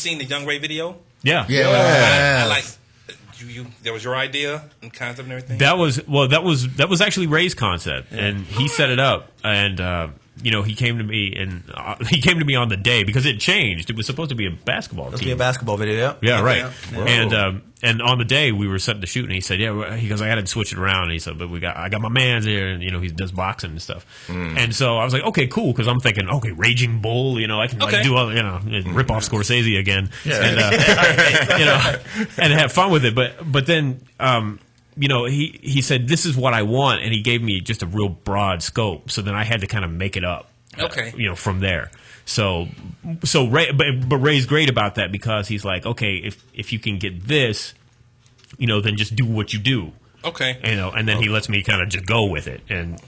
seen the Young Ray video. Yeah. I like. That was your idea and concept and everything. That was actually Ray's concept, and he set it up, and he came to me on the day because it changed. It was supposed to be a basketball team. Be a basketball video. Yeah, right. Yeah. And on the day we were setting to shoot, and he said, "Yeah." He goes, "I got to switch it around." And he said, "But I got my man's here, and he does boxing and stuff." And so I was like, "Okay, cool," because I'm thinking, "Okay, Raging Bull, I can do all, rip off Scorsese again, and and have fun with it." But then. He said, "This is what I want," and he gave me just a real broad scope. So then I had to kind of make it up, from there. So Ray, but Ray's great about that because he's like, okay, if you can get this, then just do what you do. Okay. And then he lets me kind of just go with it and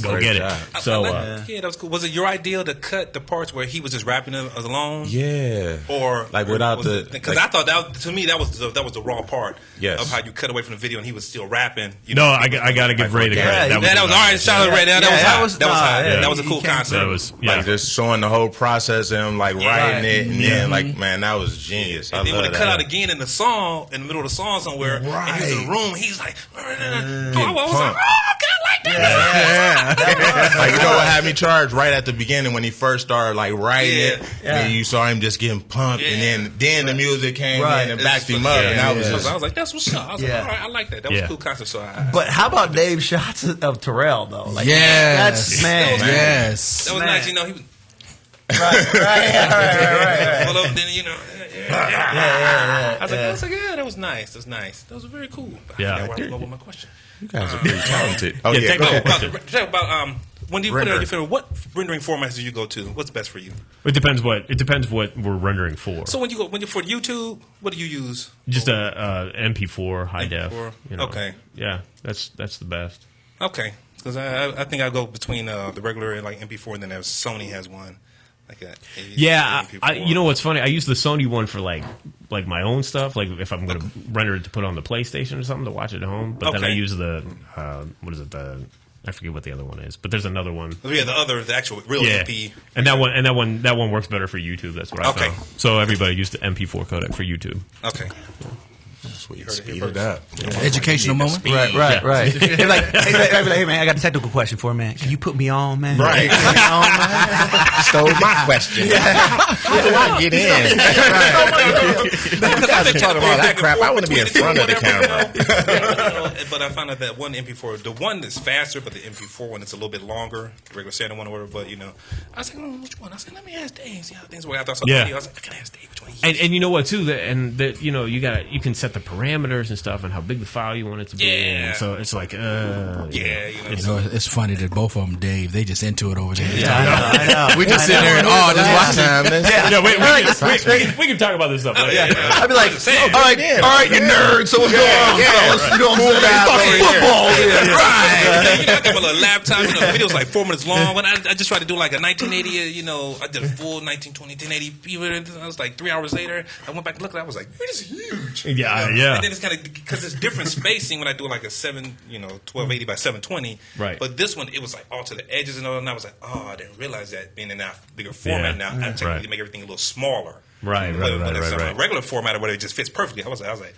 go get it. So that was cool. Was it your idea to cut the parts where he was just rapping alone? Yeah. Or like without because I thought that to me that was the raw part of how you cut away from the video and he was still rapping. I got to give Ray the credit. That was all right. Shout out Ray. That was a cool concept. That was like just showing the whole process and him like writing it and then man, that was genius. And then when it cut out again in the song, in the middle of the song somewhere, and he was in the room, he's like. I was like, I like that. Like what had me charged right at the beginning when he first started writing it. And you saw him just getting pumped, and then the music came in and backed him up, and I was like, that's what's up. I was like, all right, I like that. That was a cool concept. So but how about Dave's shots of Terrell though? Like, yes, man, yes, that was nice. He was. Right. Well, then I was like, that was nice. That was nice. That was very cool. I forgot with my question. You guys are pretty talented. Go ahead. About when do you put it on your film? What rendering formats do you go to? What's best for you? It depends what we're rendering for. So when you for YouTube, what do you use? Just a MP4 high def. Okay. Yeah, that's the best. Okay, because I think I go between the regular and MP4, and then Sony has one. You know what's funny? I use the Sony one for like my own stuff. Like if I'm going to render it to put on the PlayStation or something to watch it at home. But then I use the I forget what the other one is. But there's another one. Oh, yeah, the actual real MP. And that one works better for YouTube. That's what I found. So everybody used the MP4 codec for YouTube. Okay. Sweet. Speed it up. Educational moment. Right. Hey man, I got a technical question for you, man. Can you put me on, man? Right. Stole my question. How do I get in? You guys are talking about that crap. I want to be in front of the camera. But I found out that one MP4, the one that's faster, but the MP4 one is a little bit longer, the regular standard one or whatever. But I was like, which one? I was like, let me ask Dave, see how things work. After I saw the video, I was like, I can ask Dave which one he uses. And you know what too? You can set the parameters and stuff and how big the file you want it to be. Yeah. So it's like, it's funny that both of them, Dave, they just into it over there. Yeah, I know. We just sit there and just watch time. We can talk about this stuff. I'd be like, all right, you nerd. So what's going on? You know what I'm saying? Football. Right. I got my little laptop. The video's like 4 minutes long. When I just tried to do like a 1980. I did a full 1920, 1080p. I was like 3 hours later. I went back and looked at it. I was like, it is huge. Yeah. And then it's kind of because it's different spacing when I do like a 1280 by 720. Right. But this one, it was like all to the edges and all. And I was like, I didn't realize that being in that bigger format now, I technically make everything a little smaller. Right. When it's a regular format or whatever, it just fits perfectly. I was like.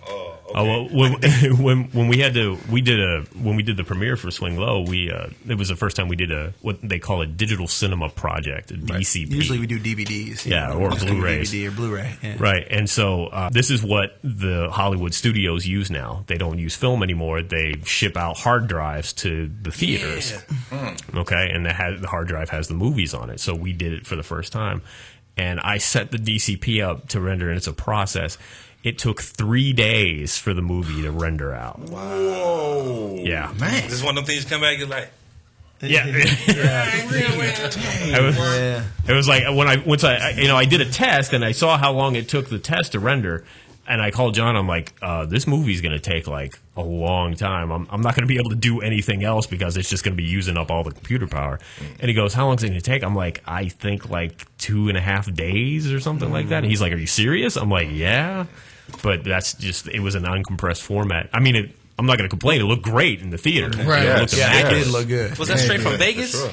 Oh, okay. Oh well, when we did the premiere for Swing Low, it was the first time we did what they call a digital cinema project, a DCP. Usually we do DVDs, or Blu-rays, DVD or Blu-ray, right? And so this is what the Hollywood studios use now. They don't use film anymore. They ship out hard drives to the theaters. Yeah. Okay, and the hard drive has the movies on it. So we did it for the first time, and I set the DCP up to render, and it's a process. It took 3 days for the movie to render out. Whoa. Yeah. Man. This is one of them things you come back and you're like... Yeah. It was like once I did a test and I saw how long it took the test to render, and I called John. I'm like, this movie's going to take like a long time. I'm not going to be able to do anything else because it's just going to be using up all the computer power. And he goes, how long is it going to take? I'm like, I think like 2.5 days or something like that. And he's like, are you serious? I'm like, yeah. But that's just, it was an uncompressed format. I mean, I'm not going to complain. It looked great in the theater. Right. It looked It immaculate. did look good. Was that straight from Vegas? Sure.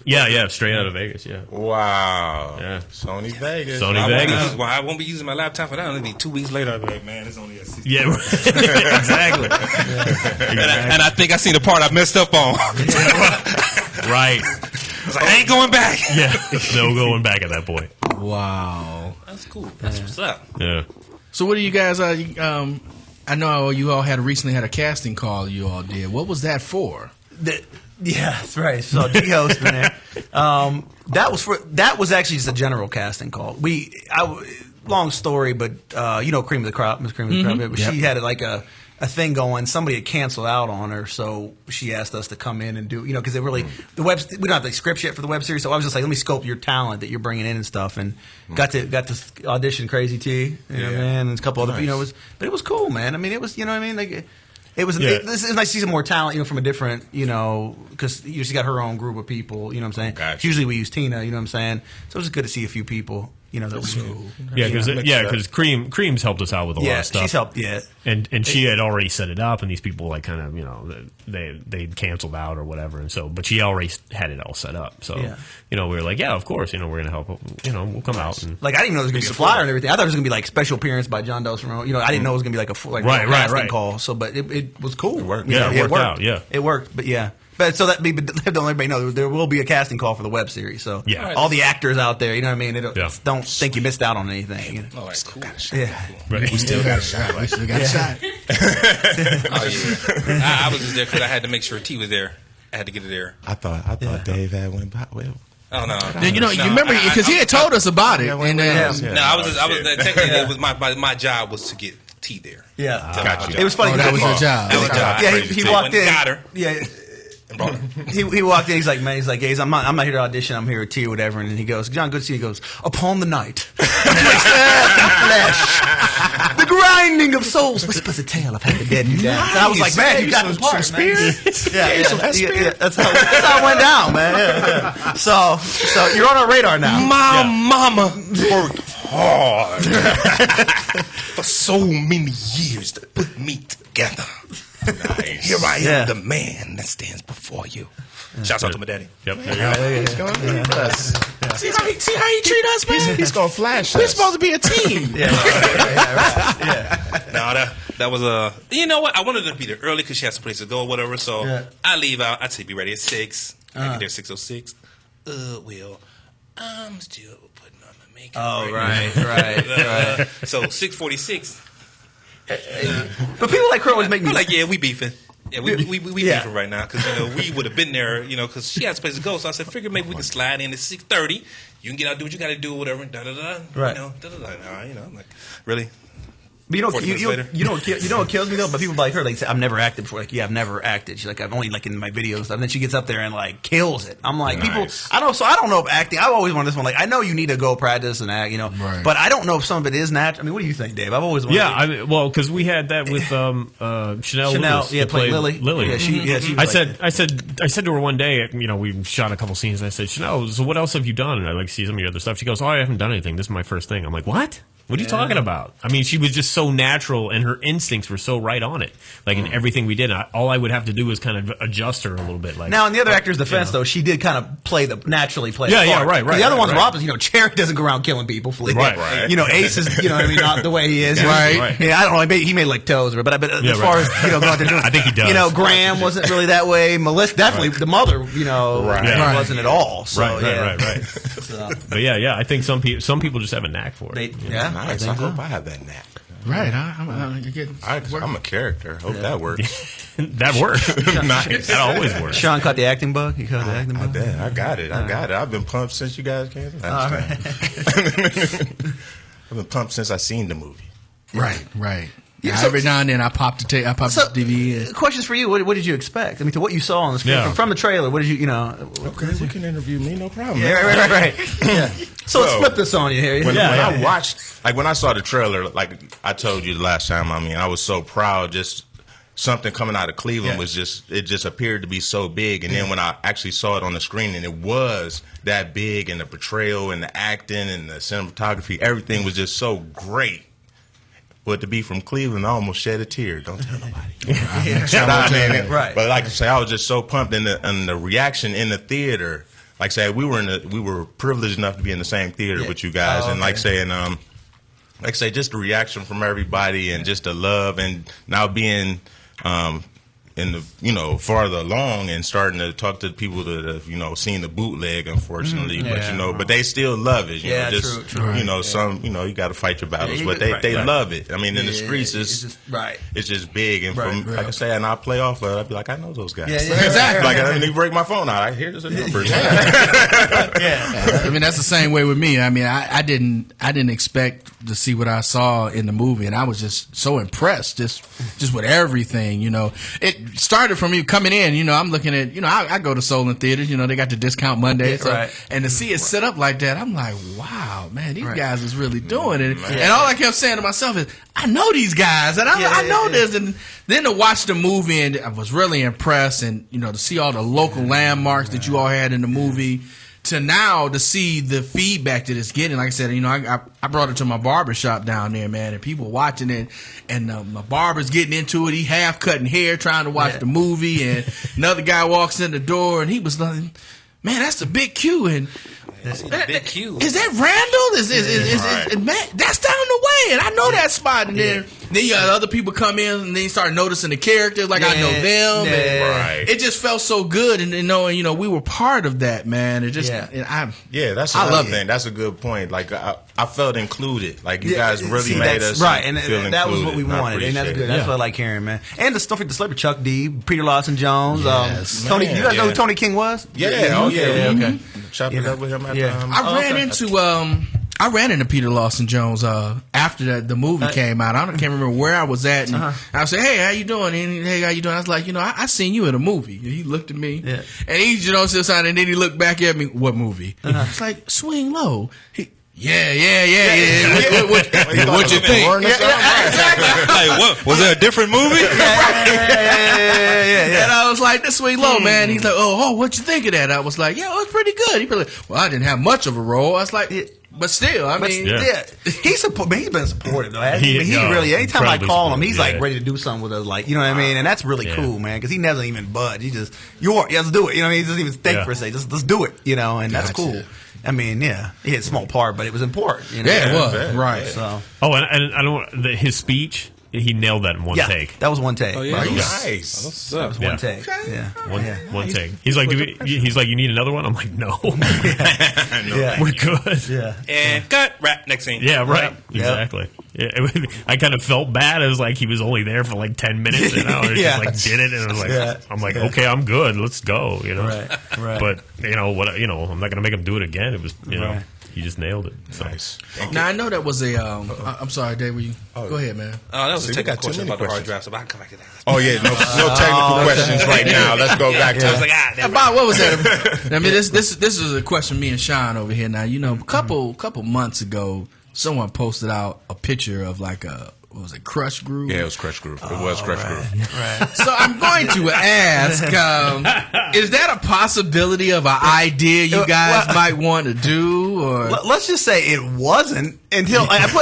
Yeah, straight out of Vegas. Yeah. Wow. Yeah. Sony Vegas. Sony Vegas. I won't be using my laptop for that. It'll be 2 weeks later. I'll be like, man, it's only a 60. Yeah, exactly. And I think I seen the part I messed up on. Right. I was like, I ain't going back. Yeah. No going back at that point. Wow. That's cool. That's what's up. Yeah. So what do you guys? I know you all recently had a casting call. You all did. What was that for? Yeah, that's right. So G-Host in there. That was actually just a general casting call. Long story, but Cream of the Crop, Miss Cream of the Crop. But she had like a thing going. Somebody had canceled out on her, so she asked us to come in and do because we don't have the script yet for the web series. So I was just like, let me scope your talent that you're bringing in and stuff, and got to audition Crazy T, man, and a couple other but it was cool, man. I mean, it was like. It was. This is nice to see some more talent, from a different, because she's got her own group of people. You know what I'm saying? Gotcha. Usually we use Tina. You know what I'm saying? So it was good to see a few people. That we knew. Because Cream's helped us out with a lot of stuff. She's helped. Yeah, and she had already set it up, and these people kind of they canceled out or whatever, and so but she already had it all set up. So we were like, yeah, of course, we're gonna help. We'll come out and I didn't even know there was gonna be a flyer and everything. I thought it was gonna be like special appearance by John Dos Ramon. I didn't know it was gonna be like a casting call. So, but it was cool. It worked. It worked out. Yeah, it worked. But yeah. But so don't everybody know there will be a casting call for the web series. So all the actors out there, you know what I mean? Don't think you missed out on anything. Oh, that's cool. Yeah, right. We still got a shot. We still got a shot. Oh yeah. I was just there because I had to make sure T was there. I had to get it there. I thought Dave had went by. Well, oh no. You remember because he had told us about it. No, I was technically it was my job was to get T there. Yeah, gotcha. It was funny. That was your job. Yeah, he walked in. Got her. Yeah. He walked in. He's like, I'm not here to audition. I'm here with T or whatever. And he goes, John, good to see you. He goes, upon the night, flesh, the grinding of souls whispers a tale of how the dead and down. And I was like, man, you got the part, man. Yeah, that's how it went down, man. Yeah. So you're on our radar now. My mama worked hard for so many years to put me together. Nice. Here I am, the man that stands before you. Shouts out to my daddy. Yep. He's going to leave us. See how he treat us, man? He's going to flash us. We're supposed to be a team. No, that was you know what? I wanted to be there early because she had some place to go or whatever. So I leave out. I'd say be ready at 6. I get there 6:06. Well, I'm still putting on my makeup. Oh, right. So 6:46. But people like her always make me like, yeah, we beefing. Yeah, we beefing right now because we would have been there, because she has a place to go. So I said, figure maybe we can slide in at 6:30. You can get out, do what you got to do, whatever. Right. I'm like, really. But you know what kills me though? But people like her, like say, I've never acted before. Like, yeah, I've never acted. She's like, I've only in my videos and stuff. And then she gets up there and kills it. I'm like, people, I don't know if acting. I always wanted this one. Like, I know you need to go practice and act, right. But I don't know if some of it is natural. I mean, what do you think, Dave? I've always wanted. Yeah, because we had that with Chanel Lewis, played Lily. Yeah, I said to her one day, we shot a couple scenes. And I said, Chanel, so what else have you done? And I like to see some of your other stuff. She goes, oh, I haven't done anything. This is my first thing. I'm like, what? What are you talking about? I mean, she was just so natural, and her instincts were so right on it. Like in everything we did, all I would have to do was kind of adjust her a little bit. Like now, in the other actor's defense, though, she did kind of naturally play. Yeah, right. The other ones were opposite. Cherry doesn't go around killing people. Right. Ace is, not the way he is. Right. Yeah, I don't know. He made like toes, but as far as going out there doing, I think he does. Graham wasn't really that way. Melissa, definitely the mother. Wasn't at all. So, right. But yeah, I think some people just have a knack for it. Nice. I hope I have that knack. Right. I'm a character. Hope that works. That works. Nice. That always works. Sean caught the acting bug. He caught the acting bug. I did. I got it. I've been pumped since you guys came. I've been pumped since I seen the movie. Right. Yeah, every now and then I pop the DVD in. Questions for you. What did you expect? I mean, to what you saw on the screen from the trailer. What did you Okay, you can interview me, no problem. Yeah, right. Yeah. So let's flip this on you here. When I watched, when I saw the trailer, like I told you the last time, I was so proud. Just something coming out of Cleveland was it just appeared to be so big. And then when I actually saw it on the screen, and it was that big, and the portrayal, and the acting, and the cinematography, everything was just so great. But to be from Cleveland, I almost shed a tear. Don't tell nobody. Right. But like I say, I was just so pumped, and the reaction in the theater. Like I say, we were privileged enough to be in the same theater with you guys, and like I say, just the reaction from everybody, and just the love, and now being in the farther along and starting to talk to people that have seen the bootleg, unfortunately, but they still love it. True. Some you got to fight your battles, but they love it. I mean, in the streets, it's just big, and from like I say, and I play off of it, I'd be like, I know those guys, exactly. Like I didn't break my phone out. I hear there's a number. I mean, that's the same way with me. I mean, I didn't expect to see what I saw in the movie, and I was just so impressed, just with everything. It started from you coming in. I'm looking at, I go to Solon Theaters. They got the discount Monday, and to see it set up like that, I'm like, wow, man, these guys is really doing it. And all I kept saying to myself is, I know these guys, and I know this. And then to watch the movie, and I was really impressed, and to see all the local landmarks that you all had in the movie. To now to see the feedback that it's getting. Like I said, I brought it to my barber shop down there, man, and people watching it, and my barber's getting into it. He half cutting hair trying to watch the movie, and another guy walks in the door, and he was like, man, that's the Big Q, and Big Q. Is that Randall? Is man, that's down the way, and I know that spot. And then you got other people come in, and then you start noticing the characters, like I know them. And it just felt so good, and knowing we were part of that, man. It just that's another thing. That's a good point. Like I felt included. Like you guys really made us and feel that included. Was what we wanted, and that's good. That's what I like hearing, man. And the stuff with the celebrity Chuck D, Peter Lawson Jones, Tony. You guys know who Tony King was? Okay. Chopped it up with him. I ran into Peter Lawson Jones after the movie came out. I can't remember where I was at, and I said, "Hey, how you doing?" And hey, how you doing? I was like, I seen you in a movie. And he looked at me, and he said, and then he looked back at me. What movie? It's like Swing Low. Yeah. What you think? Exactly. Like, what? Was it a different movie? And I was like, "This Swing Low, man." He's like, "Oh, what you think of that?" I was like, "Yeah, it was pretty good." He was like, "Well, I didn't have much of a role." I was like, "But still, I mean, he's been supportive though. He really. Anytime I call him, he's like ready to do something with us, like what I mean. And that's really cool, man, because he never even budge. He just, let's do it. He doesn't even think for a second. Just let's do it. And that's cool. I mean, he had a small part, but it was important. Yeah, it was right. So, and I don't his speech. He nailed that in one take. That was one take. Oh, yeah. Nice. That was one take. Yeah. One take. He's like, you need another one? I'm like, no. We're good. Yeah. And cut. Rap. Next scene. Yeah, right. Exactly. Yeah. I kind of felt bad. It was like he was only there for like 10 minutes. Just like did it, and I was like, I'm like, okay, I'm good. Let's go. Right. But I'm not gonna make him do it again. It was He just nailed it. So. Nice. Now I know that was a. I'm sorry, Dave. Were you? Go ahead, man. That was a technical question about the hard drive. So I can come back to that. Oh yeah, no technical questions right now. Let's go back to. I was like, Bob, what was that? I mean, this is a question me and Sean over here. Now, a couple months ago, someone posted out a picture of like a. What was it, Crush Groove? Yeah, it was Crush Groove. It was Crush Groove. Right. So I'm going to ask, is that a possibility of an idea you guys might want to do? Or let's just say it wasn't until if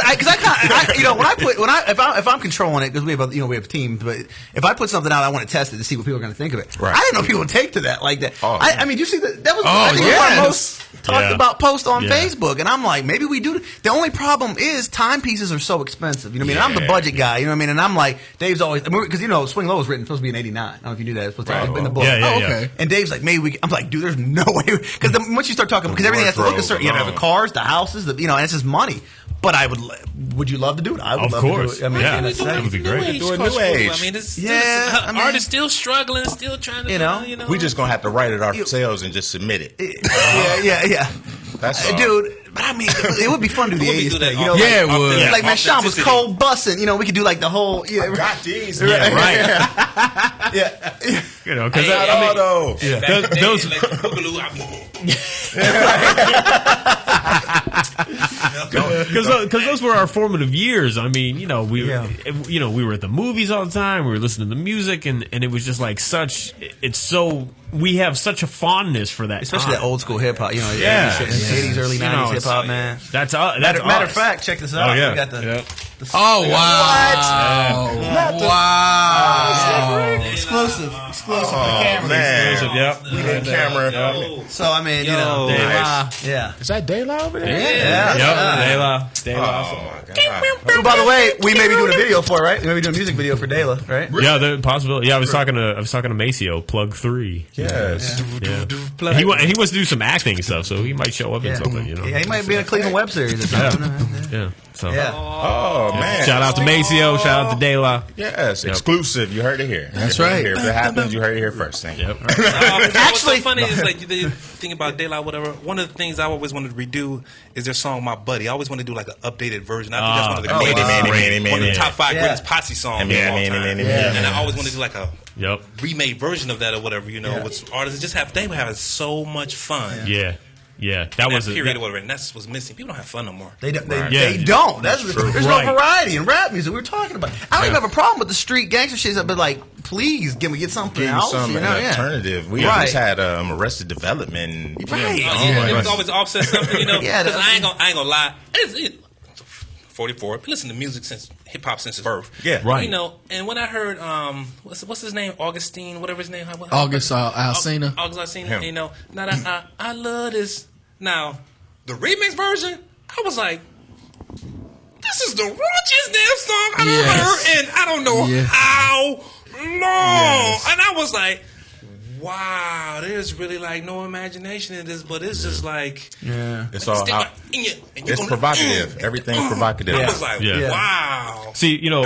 I'm controlling it, because we have teams, but if I put something out, I want to test it to see what people are going to think of it. Right. I didn't know people would take to that like that. Oh, I mean, you see that was I think it was one of the most talked about post on Facebook, and I'm like, maybe we do. The only problem is timepieces are so expensive. You know what I mean? I'm the budget guy. You know what I mean? And I'm like, Dave's always because Swing Low was supposed to be in '89. I don't know if you knew that. It's supposed to be in the book. Okay. And Dave's like, maybe I'm like, dude, there's no way because once you start talking, because everything has to look a certain. You have the cars, the houses, and it's just money. But would you love to do it? I would love to do it. I mean, that would be great. Do a new age. I mean, art is still struggling, still trying to, We just gonna have to write it ourselves and just submit it. Yeah. That's all. Dude. But I mean, it would be fun to do the 80s thing. It would. Like, man, Sean was cold bussing. We could do like the whole. I got these. Yeah, right. Yeah. Because those. Because those were our formative years. I mean, we were at the movies all the time. We were listening to the music, and it was just like we have such a fondness for that, especially time. that old school hip hop. 80s, early 90s hip hip hop, man. That's matter of fact, check this out. Oh, yeah. We got the Oh wow! What? Wow! Exclusive for camera. Man. Exclusive, yep. We did camera. So I mean, you know, Nice. yeah. Is that De La over there? Yeah. Yep. De La. Oh my God. Who, by the way, we may be doing a video for, right? We may be doing a music video for De La, right? Yeah, the possibility. Yeah, I was talking to Maceo, plug 3. Yes. Yeah. He wants to do some acting stuff, so he might show up in something. You know. Yeah, he might be in a Cleveland web series or something. Yeah. So. Yeah. Oh man! Shout out to Maceo. Shout out to De La. Yes, exclusive. You heard it here. That's right. If it happens, you heard it here first. Thank you. Yep. What's so funny is like the thing about De La, whatever. One of the things I always wanted to redo is their song "My Buddy." I always want to do like an updated version. I think that's one of the one of the top 5 greatest posse songs of all time. And I always want to do like a remade version of that or whatever. You know, with artists just they were having so much fun. Yeah, that was a period or whatever, and that's what's missing. People don't have fun no more. They don't. They don't. That's there's no variety in rap music. We were talking about. I don't even have a problem with the street gangster shit, but like, please get something else. Some alternative. We just had Arrested Development. Right. It was always offset something, you know. Because I ain't gonna lie. It's 44. I've listened to music since hip hop since its birth. Yeah, right. You know, and when I heard what's his name, Augustine, whatever his name, August Alsina. August Alsina. You know, now I love this. Now the remix version, I was like, this is the raunchiest damn song I've ever heard, and I don't know how long. And I was like, wow, there's really like no imagination in this, but it's just like it's all how it's provocative. Everything's provocative. I was like, wow. See, you know,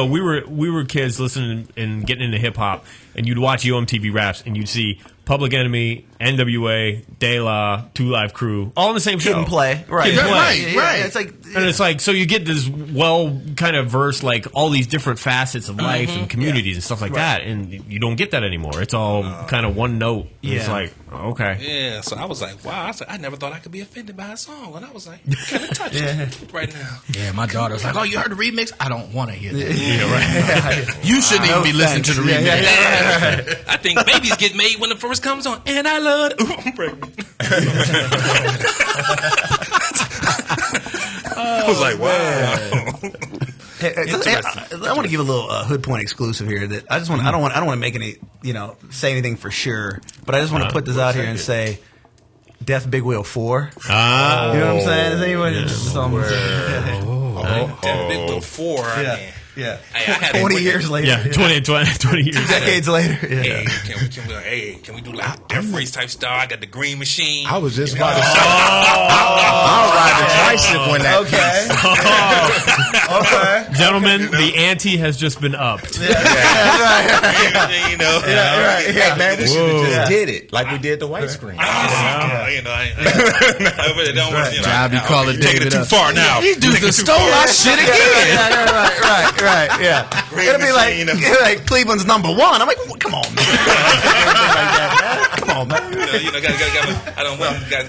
we were kids listening and getting into hip hop, and you'd watch UMTV Raps, and you'd see Public Enemy, NWA, De La, 2 Live Crew, all in the same show. Kid and Play, right? Right. It's like, and it's like, so you get this kind of verse, like all these different facets of life and communities and stuff like that, and you don't get that anymore. It's all kind of one note. It's like, okay. Yeah, so I was like, wow. I never thought I could be offended by a song, and I was like, kind of touched right now. Yeah, my daughter's like, oh, you heard the remix? I don't want to hear that. Right. You shouldn't even be listening to the remix. I think babies get made when the first comes on, and I love it. I'm pregnant. I was like, wow. I want to give a little Hood Point exclusive here. That I just want. I don't want to make any. Say anything for sure. But I just want to put this out here and say, Death Big Wheel 4. You know what I'm saying? Is anyone? Death Big Wheel 4. Yeah. Hey, 20 years later. Yeah, 20 years. 2 decades later. Hey, can we do like Death Race type style? I got the Green Machine. I was just about to say. I'll ride the tricycle when that. Okay. Gentlemen, the ante has just been upped. Hey, man, we should have just did it like we did the white screen. I really don't want to. I be calling taking it too far now. These dudes stole our shit again. Right. It'll be like Cleveland's number 1. I'm like, come on, man. Come on, man.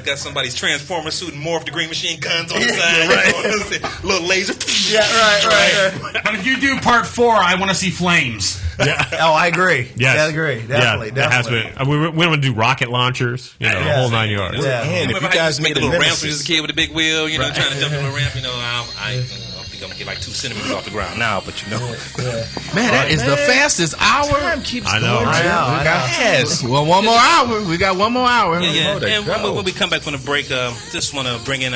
Got somebody's Transformer suit and morph the Green Machine guns on the side. Little laser. Yeah, right. But if you do part 4, I want to see flames. Yeah. Oh, I agree. Yes. I agree. Definitely. That has been. We want to do rocket launchers. The whole 9 yards. Yeah. And if you guys make made a little ramp Nemesis, as a kid with a big wheel, trying to jump on a ramp, I think I'm gonna get like 2 centimeters off the ground now, but Man, that is the fastest hour. Time keeps I know. going. Yes. Well, one more hour. We got one more hour. Yeah. And when we come back from the break, just want to bring in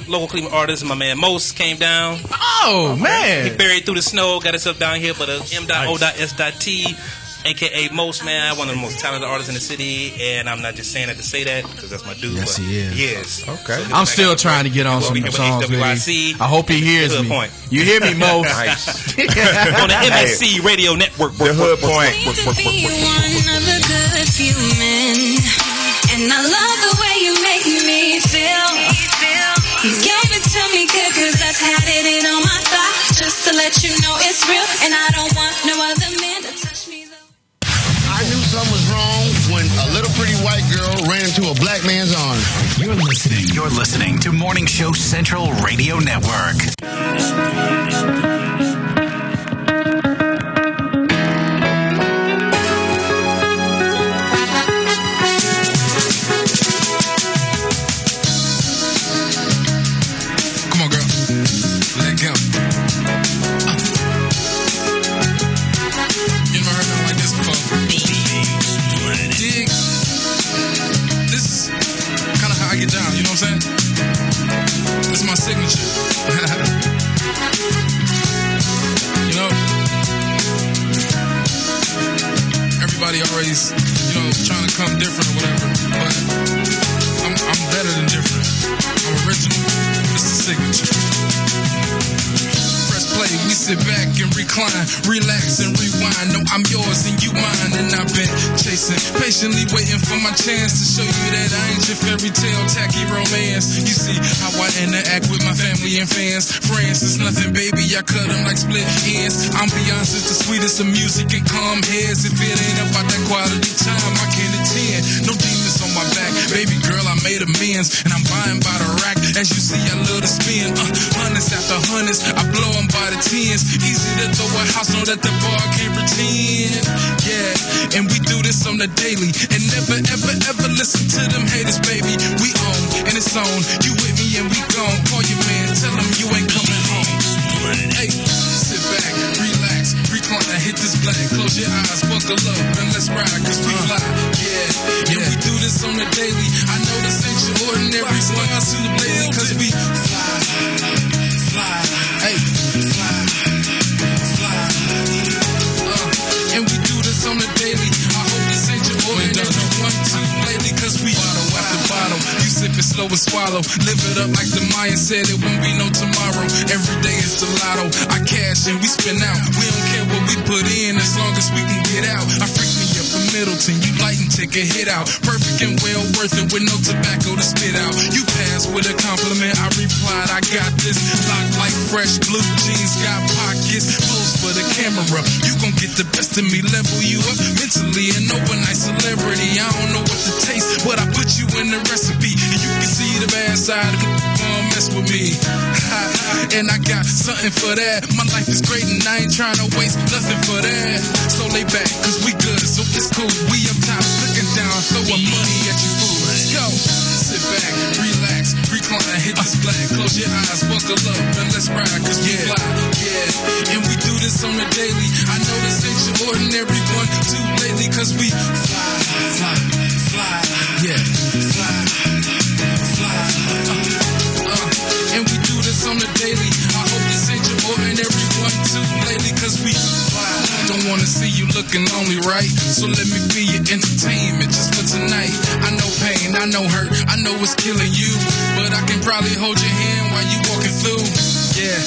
local Cleveland artist. My man Most came down. Oh, man. He buried through the snow, got himself down here, but M.O.S.T. AKA Most, man, one of the most talented artists in the city, and I'm not just saying that to say that because that's my dude. Yes, but he is. He is. Okay. I'm still trying to get on some songs with him. I hope he hears me. You hear me, Mo? On the MSC Radio Network. The Hood Point. Be one of a good few men, and I love the way you make me feel. You gave it to me good, cause I tatted it on my thigh, just to let you know it's real, and I don't want no other man to touch me. I knew something was wrong when a little pretty white girl ran into a black man's arms. You're listening to Morning Show Central Radio Network. everybody always, trying to come different or whatever. But I'm better than different. I'm original. This is signature. Press play, we sit back and recline, relax and rewind. No, I'm yours and you mine, and I've been chasing, patiently waiting for my chance to show you that I ain't your fairy tale, tacky romance. You see how I interact with my family and fans. Friends is nothing, baby, I cut them like split ends. Ambiance is the sweetest of music and calm heads. If it ain't about that quality time, I can't attend. No demons on my back, baby girl, I made amends, and I'm buying by the rack. As you see, I love to spin, hundreds after hundreds, I blow them by the tens. Easy to throw a house, know that the bar can't pretend. Yeah, and we do this on the daily, and never ever ever listen to them haters, baby. We own, and it's on. You with me and we gone. Call your man, tell him you ain't coming home. Hey, sit back, relax, recline, hit this black. Close your eyes, buckle up, and let's ride, cause we fly. Yeah, and we do this on the daily. I know this ain't your ordinary one, too lately, cause we fly, fly, hey, fly, fly. And we do this on the daily. I hope this ain't your ordinary one, too lately, cause we bottle after bottle. You sip it slow and swallow. Live it up like the Mayan said, it won't be no tomorrow. Every day is the lotto. I cash and we spin out. We don't care what we put in as long as we can get out. I freak me up in Middleton. You light and take a hit out. Perfect and well worth it with no tobacco to spit out. You pass with a compliment. I replied, I got this. Locked like fresh blue jeans. Got pockets. Pose for the camera. You gon' get the best of me. Level you up mentally. An overnight celebrity. I don't know what to taste, but I put you in the recipe. And you can see the bad side of it. Mess with me. And I got something for that. My life is great and I ain't trying to waste nothing for that. So lay back, cause we good, so it's cool. We up top, looking down, throwing money at you fools. Let's go. Sit back, relax, recline, hit this black. Close your eyes, buckle up, and let's ride, cause we fly. Yeah, and we do this on the daily. I know this ain't your ordinary one, too lately, cause we fly, fly, fly. Yeah, fly, fly. And we do this on the daily. I hope this ain't your ordinary one, too lately, cause we fly. Don't wanna see you looking lonely, right? So let me be your entertainment just for tonight. I know pain, I know hurt, I know it's killing you, but I can probably hold your hand while you walking through. Yeah,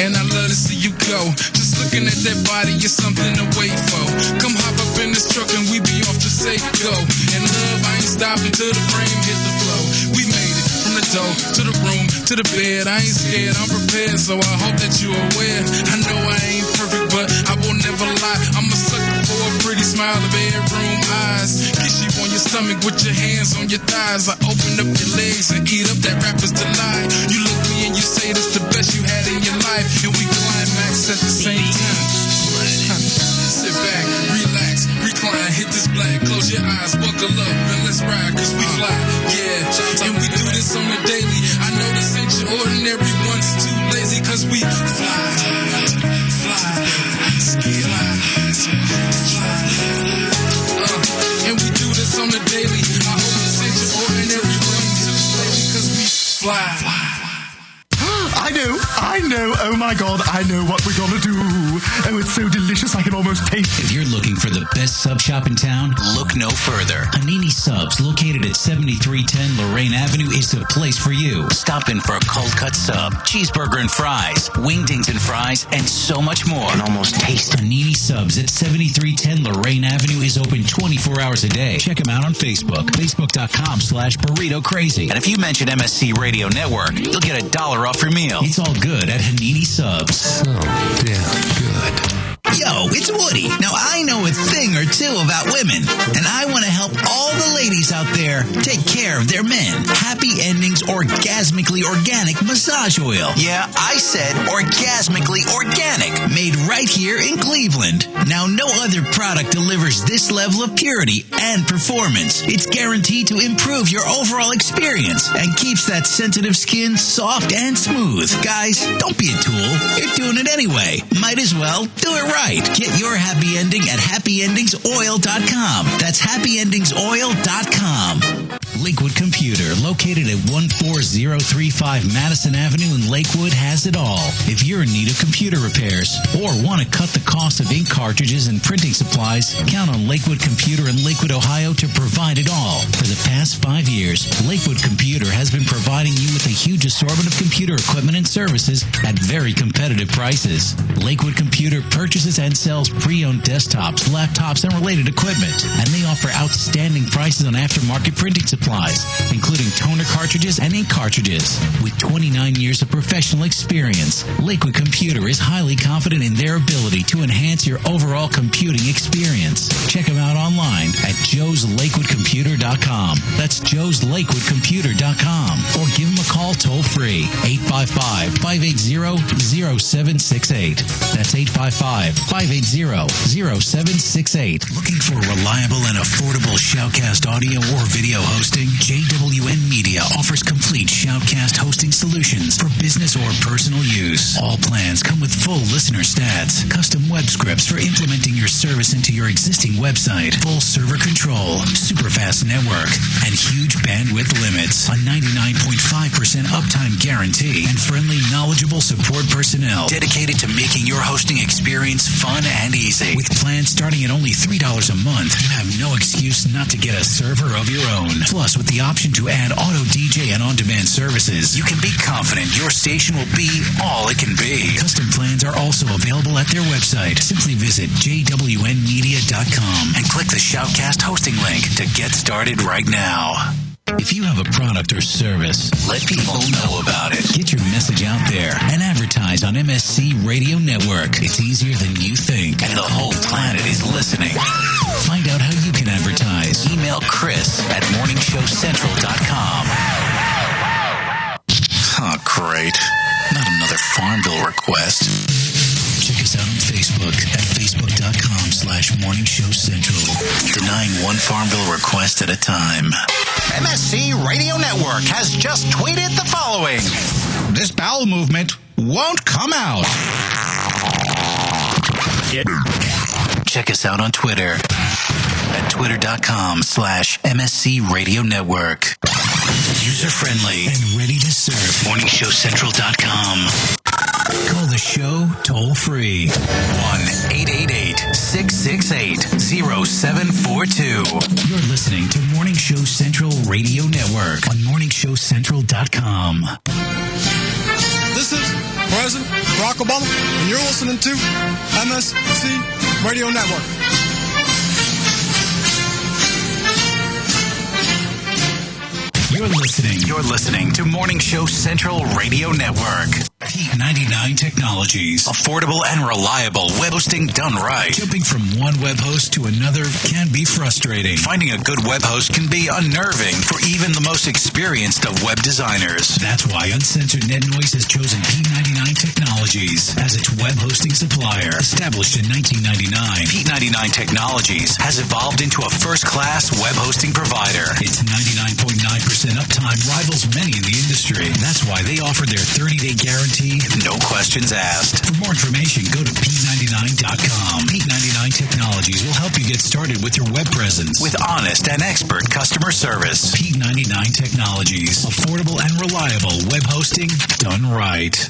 and I love to see you go. Just looking at that body is something to wait for. Come hop up in this truck and we be off to say go. And love, I ain't stopping till the frame hit the flow. We made it from the door to the room to the bed. I ain't scared, I'm prepared, so I hope that you're aware. I know I ain't perfect, but I will never lie. I'm a sucker for a pretty smile, the bedroom eyes. Kiss you on your stomach with your hands on your thighs. I open up your legs and eat up that rapper's delight. You look me and you say this the best you had in your life, and we climax at the same time. Sit back, relax, recline, hit this black. Close your eyes, buckle up, and let's ride, cause we fly. Yeah, and we do this on the daily. I know this ain't your ordinary ones, too lazy, cause we fly, fly, fly. And we do this on the daily. I hope this ain't your ordinary ones, too lazy, cause we fly. I know, oh my God, I know what we're gonna do. Oh, it's so delicious, I can almost taste it. If you're looking for the best sub shop in town, look no further. Hanini Subs, located at 7310 Lorraine Avenue, is the place for you. Stop in for a cold cut sub, cheeseburger and fries, wingdings and fries, and so much more. I can almost taste it. Hanini Subs at 7310 Lorraine Avenue is open 24 hours a day. Check them out on Facebook, facebook.com/burrito crazy. And if you mention MSC Radio Network, you'll get $1 off your meal. It's all good at Hanini Subs. So damn good. Yo, it's Woody. Now, I know a thing or two about women, and I want to help all the ladies out there take care of their men. Happy Endings Orgasmically Organic Massage Oil. Yeah, I said orgasmically organic. Made right here in Cleveland. Now, no other product delivers this level of purity and performance. It's guaranteed to improve your overall experience and keeps that sensitive skin soft and smooth. Guys, don't be a tool. You're doing it anyway. Might as well do it right. Get your happy ending at happyendingsoil.com. That's happyendingsoil.com. Lakewood Computer, located at 14035 Madison Avenue in Lakewood, has it all. If you're in need of computer repairs or want to cut the cost of ink cartridges and printing supplies, count on Lakewood Computer in Lakewood, Ohio to provide it all. For the past 5 years, Lakewood Computer has been providing you with a huge assortment of computer equipment and services at very competitive prices. Lakewood Computer purchases and sells pre-owned desktops, laptops, and related equipment, and they offer outstanding prices on aftermarket printing supplies, including toner cartridges and ink cartridges. With 29 years of professional experience, Lakewood Computer is highly confident in their ability to enhance your overall computing experience. Check them out online at joeslakewoodcomputer.com. That's joeslakewoodcomputer.com. Or give them a call toll-free, 855-580-0768. That's 855-580-0768. Looking for reliable and affordable Shoutcast audio or video hosting? JWN Media offers complete Shoutcast hosting solutions for business or personal use. All plans come with full listener stats, custom web scripts for implementing your service into your existing website, full server control, super fast network, and huge bandwidth limits, a 99.5% uptime guarantee, and friendly, knowledgeable support personnel dedicated to making your hosting experience fun and easy. With plans starting at only $3 a month, you have no excuse not to get a server of your own. Plus, with the option to add auto DJ and on-demand services, you can be confident your station will be all it can be. Custom plans are also available at their website. Simply visit jwnmedia.com and click the Shoutcast hosting link to get started right now. If you have a product or service, let people know about it. Get your message out there and advertise on MSC Radio Network. It's easier than you think, and the whole planet is listening. Find out how you can advertise. Email Chris at morningshowcentral.com. Oh, great. Not another Farmville request. Check us out on Facebook at facebook.com/morningshowcentral. Denying one Farmville request at a time. MSC Radio Network has just tweeted the following. This bowel movement won't come out. Check us out on Twitter at twitter.com/MSC Radio Network. User-friendly and ready to serve. morningshowcentral.com. Call the show toll-free. 1-888-668-0742. You're listening to Morning Show Central Radio Network on morningshowcentral.com. This is President Barack Obama, and you're listening to MSC Radio Network. You're listening to Morning Show Central Radio Network. Heat 99 Technologies. Affordable and reliable web hosting done right. Jumping from one web host to another can be frustrating. Finding a good web host can be unnerving for even the most experienced of web designers. That's why Uncensored Net Noise has chosen P99 Technologies as its web hosting supplier. Established in 1999, P99 Technologies has evolved into a first-class web hosting provider. Its 99.9% uptime rivals many in the industry. That's why they offer their 30-day guarantee, no questions asked. For more information, go to P99.com. P99 Technologies will help you get started with your web presence with honest and expert customer service. P99 Technologies. Affordable and reliable web hosting done right.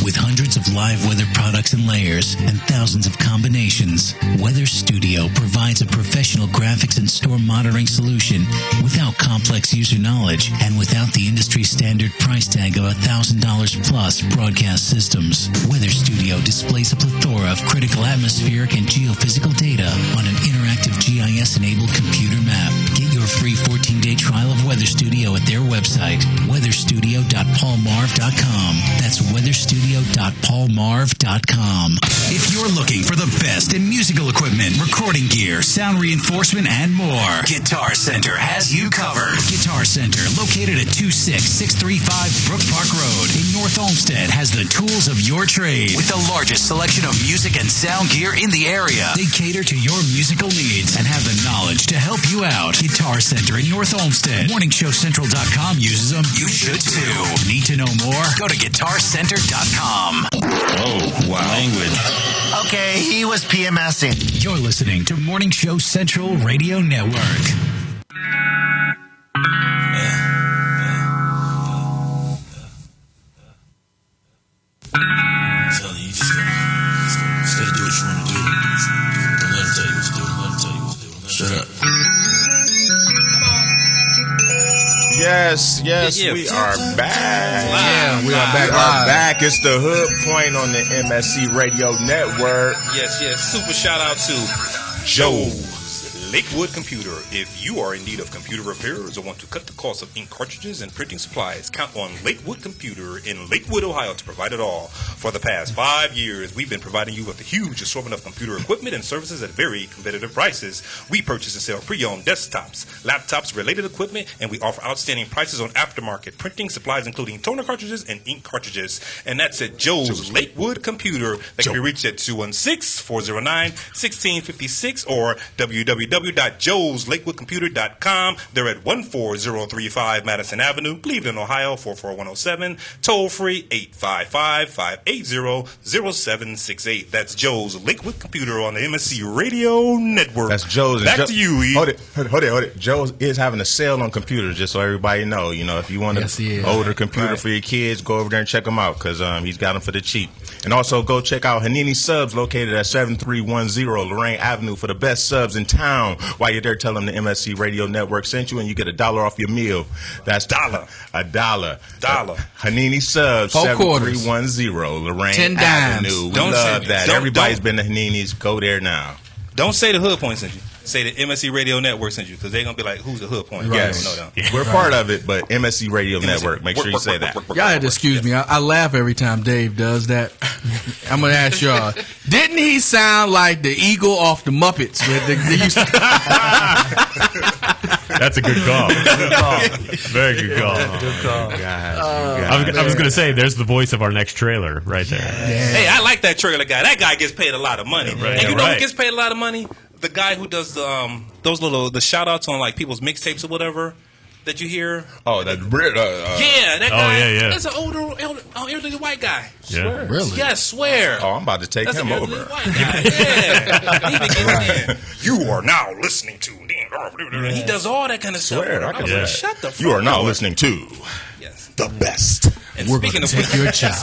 With hundreds of live weather products and layers and thousands of combinations, Weather Studio provides a professional graphics and storm monitoring solution without complex user knowledge and without the industry standard price tag of $1,000 plus broadcast systems. Weather Studio displays a plethora of critical atmospheric and geophysical data on an interactive GIS-enabled computer map. Get your free 14-day trial of Weather Studio at their website, weatherstudio.paulmarv.com. That's weatherstudio.paulmarv.com. If you're looking for the best in musical equipment, recording gear, sound reinforcement, and more, Guitar Center has you covered. Guitar Center, located at 26635 Brook Park Road in North Olmsted, has the tools of your trade with the largest selection of music and sound gear in the area. They cater to your musical needs and have the knowledge to help you out. Guitar Center in North Olmsted. MorningshowCentral.com uses them. You should too. Need to know more? Go to GuitarCenter.com. Oh, wow. Language. Okay, he was PMSing. You're listening to Morning Show Central Radio Network. Yes, we are back. Yeah, we are back We are live. back. It's the Hood Point on the MSC Radio Network. Yes. Super shout out to Joe's Lakewood Computer. If you are in need of computer repairs or want to cut the cost of ink cartridges and printing supplies, count on Lakewood Computer in Lakewood, Ohio to provide it all. For the past 5 years, we've been providing you with a huge assortment of computer equipment and services at very competitive prices. We purchase and sell pre-owned desktops, laptops, related equipment, and we offer outstanding prices on aftermarket printing supplies, including toner cartridges and ink cartridges. And that's at Joe's Lakewood Computer. That can be reached at 216-409-1656 or www.joeslakewoodcomputer.com. They're at 14035 Madison Avenue, Cleveland, Ohio, 44107. Toll free 855-580-0768. That's Joe's Lakewood Computer on the MSC Radio Network. That's Joe's. Back to you, E. Hold it. Joe's is having a sale on computers, just so everybody know. You know, if you want an older computer for your kids, go over there and check him out, because he's got them for the cheap. And also go check out Hanini Subs, located at 7310 Lorraine Avenue, for the best subs in town. While you're there, tell them the MSC Radio Network sent you, and you get $1 off your meal. That's $1. Hanini Subs, 7310 Lorraine 10 Avenue. We Don't love say- that. don't- Everybody's don't- been to Hanini's. Go there now. Don't say the Hood Point sent you. Say the MSC Radio Network sent you, because they're going to be like, who's the Hood Point? Yes. They don't know them. We're part of it, but MSC Radio Network. Make sure you say that. Y'all had to excuse me. I laugh every time Dave does that. I'm going to ask y'all. Didn't he sound like the eagle off the Muppets? They used to... That's a good call. Very good call. I was going to say, there's the voice of our next trailer right there. Hey, I like that trailer guy. That guy gets paid a lot of money. Right. And you know Right. who gets paid a lot of money? The guy who does the shout outs on like people's mixtapes or whatever that you hear. Oh, that Yeah, that guy. yeah. That's an elderly white guy. Yeah. Really? Yes, swear. Oh, I'm about to take That's him an elderly over. white guy. Yeah. He be getting in. You are now listening to. He does all that kind of stuff. Swear, I I can was do like, that. shut the fuck You are now up. listening to Yes. the best. And We're speaking gonna of take your child.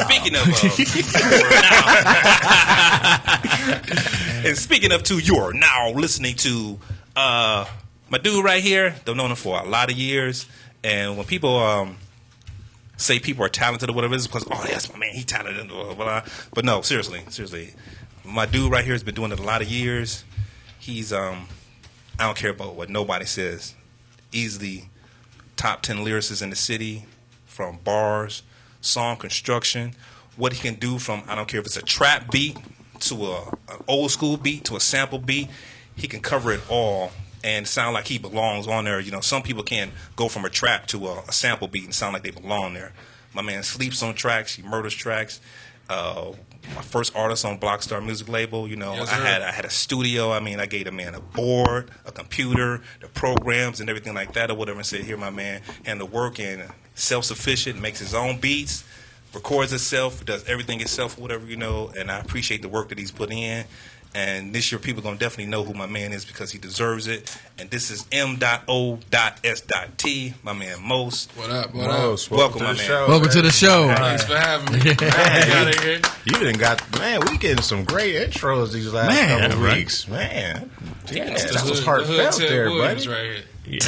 Speaking of you are now listening to my dude right here. I've known him for a lot of years, and when people say people are talented or whatever, it's because that's my man, he talented, blah, blah. But no, seriously, my dude right here has been doing it a lot of years. He's I don't care about what nobody says. Easily top 10 lyricists in the city, from bars, song construction, what he can do from, I don't care if it's a trap beat to an old school beat to a sample beat, he can cover it all and sound like he belongs on there. You know, some people can go from a trap to a sample beat and sound like they belong there. My man sleeps on tracks, he murders tracks. My first artist on Blockstar Music Label, you know, Yes, I sir. had a studio. I mean, I gave the man a board, a computer, the programs, and everything like that or whatever, and said, here, my man, handle work, and self-sufficient, makes his own beats, records himself, does everything himself, whatever, you know, and I appreciate the work that he's put in. And this year, people are going to definitely know who my man is because he deserves it. And this is M.O.S.T. My man, Mos. What up? Most Welcome, to my the man. show. Welcome to the show. Thanks for having me. Outta here. You done got, man, we getting some great intros these last couple right. weeks. Man, yeah, That's that was the heartfelt Ted there, Williams buddy. right here. Yeah.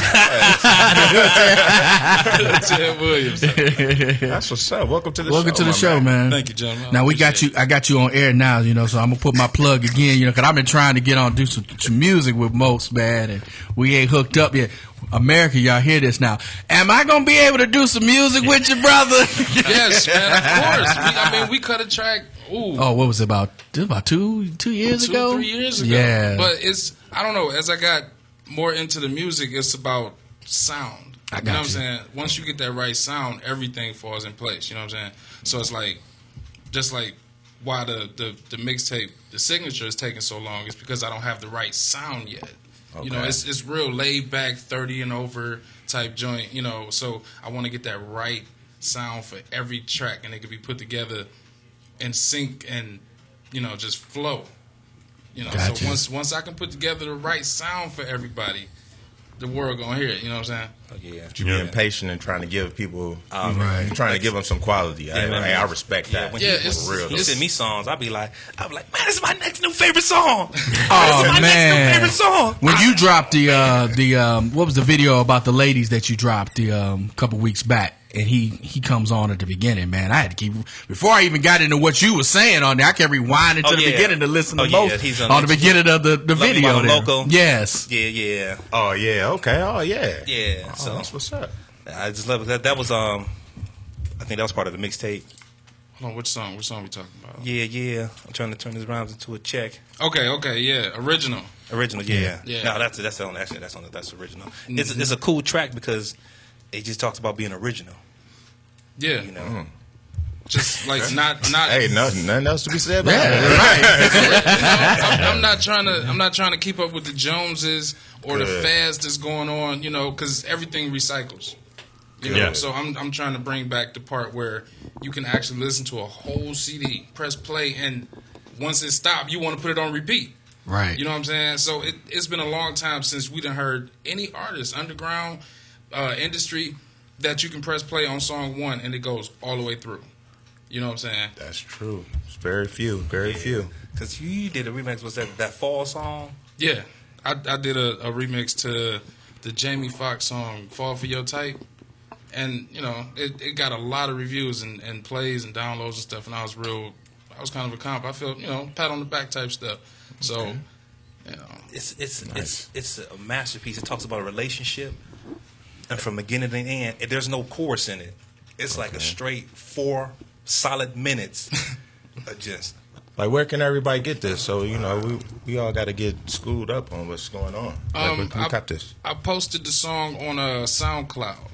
Ted Williams. That's what's up. Welcome to the show. Welcome to the my show, man. Thank you, gentlemen. Now we got you. I got you on air now, you know. So I'm gonna put my plug again, you know, because I've been trying to get on do some music with Most, man, and we ain't hooked up yet. America, y'all hear this now? Am I gonna be able to do some music with you, brother? Yes, man. Of course. We cut a track. Ooh, Oh, what was it about? It was about two years ago. 3 years ago. Yeah, But I don't know. As I got more into the music, it's about sound. I got you know what I'm you. saying? Once you get that right sound, everything falls in place. You know what I'm saying? So it's like, just like why the mixtape, the signature is taking so long, is because I don't have the right sound yet. You know, it's real laid back, 30 and over type joint. You know, so I want to get that right sound for every track, and it can be put together in sync and, you know, just flow. You know, Gotcha. so once I can put together the right sound for everybody, the world gonna hear it. You know what I'm saying? Oh, yeah. You being patient and trying to give people, Right. trying to give them some quality. I respect that. When it's real. he send me songs, I'll be like, man, this is my next new favorite song. Oh this is my next new favorite song. When you dropped the what was the video about the ladies that you dropped the couple weeks back, and he comes on at the beginning, man. I had to keep before I even got into what you were saying on there. I kept rewinding to the beginning to listen to both on the beginning of the video. There. Yes. Yeah. Oh yeah. Okay. Oh yeah. Yeah. Oh, So that's what's up. I just love it. That was I think that was part of the mixtape. Hold on, which song we talking about? Yeah. I'm trying to turn these rhymes into a check. Okay, yeah. Original, yeah. Yeah. No, that's original. It's a cool track because it just talks about being original. Yeah. You know. Just like not. Hey, nothing else to be said about I'm not trying to keep up with the Joneses or the fads that's going on. You know, because everything recycles. You know, so I'm trying to bring back the part where you can actually listen to a whole CD, press play, and once it stops, you want to put it on repeat. Right. You know what I'm saying? So it's been a long time since we done heard any artist, underground, industry, that you can press play on song 1 and it goes all the way through. You know what I'm saying? That's true. It's very few. Few. Because you did a remix. Was that fall song? Yeah. I did a remix to the Jamie Foxx song, Fall For Your Type. And, you know, it got a lot of reviews and plays and downloads and stuff. And I was kind of a comp. I felt, you know, pat on the back type stuff. So, you know. It's a masterpiece. It talks about a relationship. And from beginning to end, there's no chorus in it. It's like a straight 4 solid minutes of just. Like, where can everybody get this? So, you know, we all got to get schooled up on what's going on. Like, who got this? I posted the song on SoundCloud.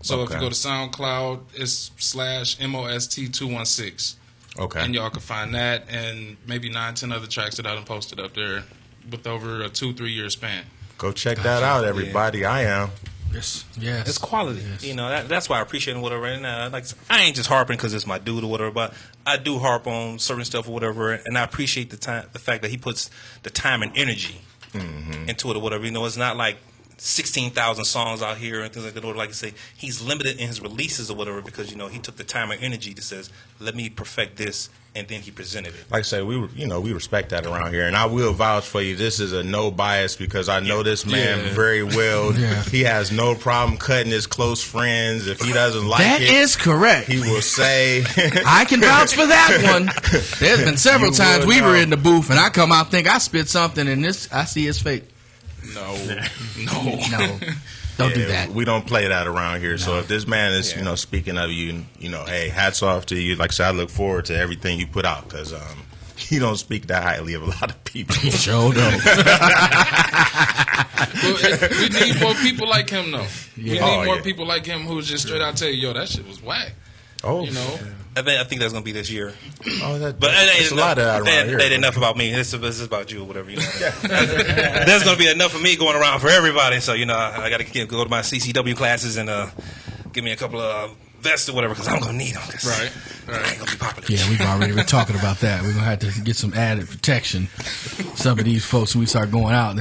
So if you go to SoundCloud, it's /MOST216. Okay. And y'all can find that and maybe 9-10 other tracks that I done posted up there with over a 2-3 year span. Go check that out, everybody. Yeah. I am. Yes. It's quality. Yes. You know, that's why I appreciate it, whatever. And I ain't just harping because it's my dude or whatever, but I do harp on certain stuff or whatever, and I appreciate the fact that he puts the time and energy into it or whatever. You know, it's not like 16,000 songs out here and things like that. Or like I say, he's limited in his releases or whatever because, you know, he took the time and energy to says, let me perfect this, and then he presented it. Like I say, we respect that around here, and I will vouch for you. This is a no bias because I know this man very well. Yeah. He has no problem cutting his close friends if he doesn't like that it. That is correct. He will say, I can vouch for that one. There's been several times we were in the booth, and I come out think I spit something, and I see his fake. No. Don't do that. We don't play that around here. No. So if this man is, speaking of you, hey, hats off to you. Like I said, I look forward to everything you put out because you don't speak that highly of a lot of people. Sure don't. We need more people like him, though. Yeah. We need more people like him who's just straight out tell you, yo, that shit was whack. Oh, you know. I think that's gonna be this year. Oh, but it's a lot of that around here. That ain't enough about me. This is about you or whatever. You know, there's gonna be enough of me going around for everybody. So I got to go to my CCW classes and give me a couple of vests or whatever because I'm gonna need them. Right. I ain't gonna be popular. Yeah, we've already been talking about that. We're gonna have to get some added protection. Some of these folks when we start going out,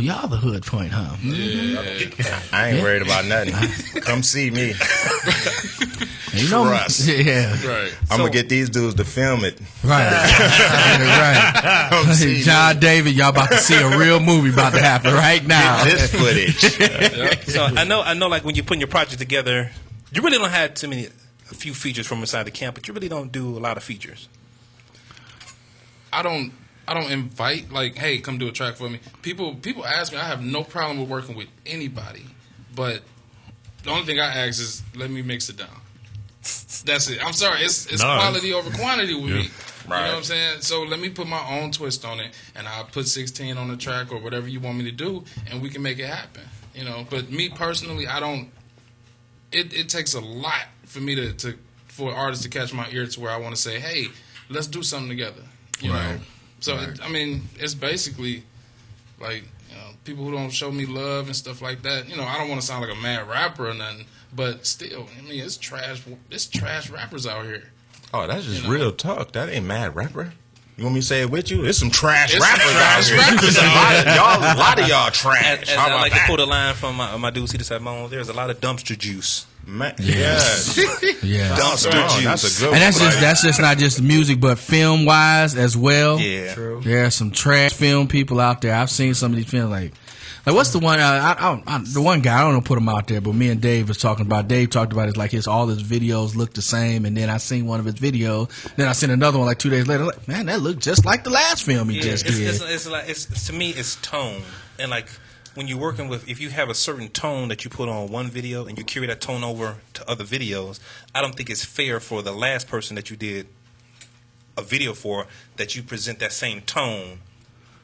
y'all the hood point, huh? Yeah. I ain't worried about nothing. Come see me. Trust. Yeah. Right. I'm going to get these dudes to film it. Right. Right. John David, y'all about to see a real movie about to happen right now. Get this footage. So I know like when you're putting your project together, you really don't have a few features from inside the camp, but you really don't do a lot of features. I don't invite like, hey, come do a track for me. People ask me. I have no problem with working with anybody, but the only thing I ask is let me mix it down. That's it. I'm sorry. It's quality over quantity with me. Right. You know what I'm saying? So let me put my own twist on it, and I'll put 16 on the track or whatever you want me to do, and we can make it happen. You know. But me personally, I don't. It takes a lot for me for artists to catch my ear to where I want to say, hey, let's do something together. You know. So it's basically like people who don't show me love and stuff like that. You know, I don't want to sound like a mad rapper or nothing, but still, it's trash. It's trash rappers out here. Oh, that's just real talk. That ain't mad rapper. You want me to say it with you? It's some trash rappers out here. A lot of y'all trash. And I like to quote a line from my dude, C. Simone. There's a lot of dumpster juice. Man, yes. Yeah. Dumpster juice. That's a good and one. that's just not just music, but film wise as well. Yeah. True. There's some trash film people out there. I've seen some of these films like what's the one? The one guy, I don't know, put him out there, but me and Dave was talking about. Dave talked about it like all his videos look the same, and then I seen one of his videos. Then I seen another one like 2 days later. Like, man, that looked just like the last film he just did. It's to me, it's tone, and like when you're working with, if you have a certain tone that you put on one video and you carry that tone over to other videos, I don't think it's fair for the last person that you did a video for that you present that same tone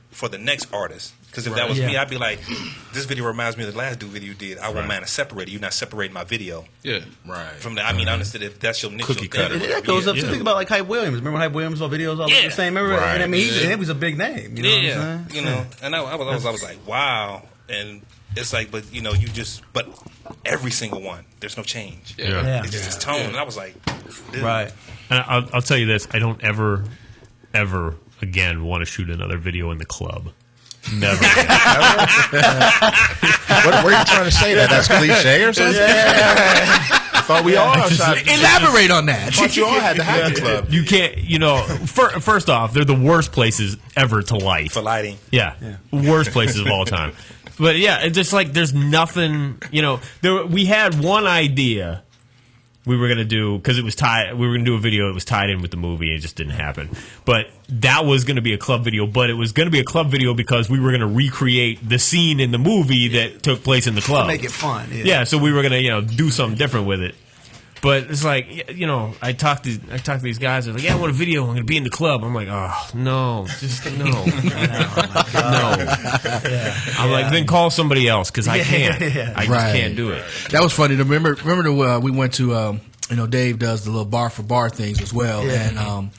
for the next artist. Because if that was me, I'd be like, this video reminds me of the last dude video you did. I won't mind to separate it. You're not separating my video. Yeah. Right. From that, I mean, honestly, if that's your niche. Cookie cutter. That goes up to think about like Hype Williams. Remember Hype Williams saw videos all the same? Remember? Right. And I mean, it was a big name. You know what I'm saying? You know, and I was like, wow. And it's like, but you know, but every single one, there's no change. Yeah. It's just his tone. And I was like, dude. Right. And I'll tell you this: I don't ever again want to shoot another video in the club. Never. What were you trying to say? That's cliche or something? I thought we all elaborate on that. I thought you all had to have the club. You can't, first off, they're the worst places ever to light. For lighting. Yeah. Worst places of all time. But yeah, it's just like there's nothing, we had one idea we were going to do, because it was we were going to do a video that was tied in with the movie, and it just didn't happen. But that was going to be a club video, but it was going to be a club video because we were going to recreate the scene in the movie that took place in the club. To make it fun. Yeah, so we were going to, do something different with it. But it's like, I talked to these guys. They're like, yeah, I want a video. I'm going to be in the club. I'm like, oh, no. Just no. No. I'm like, then call somebody else because I can't. I just can't do it. That was funny. Remember we went to, Dave does the little bar for bar things as well. Yeah. And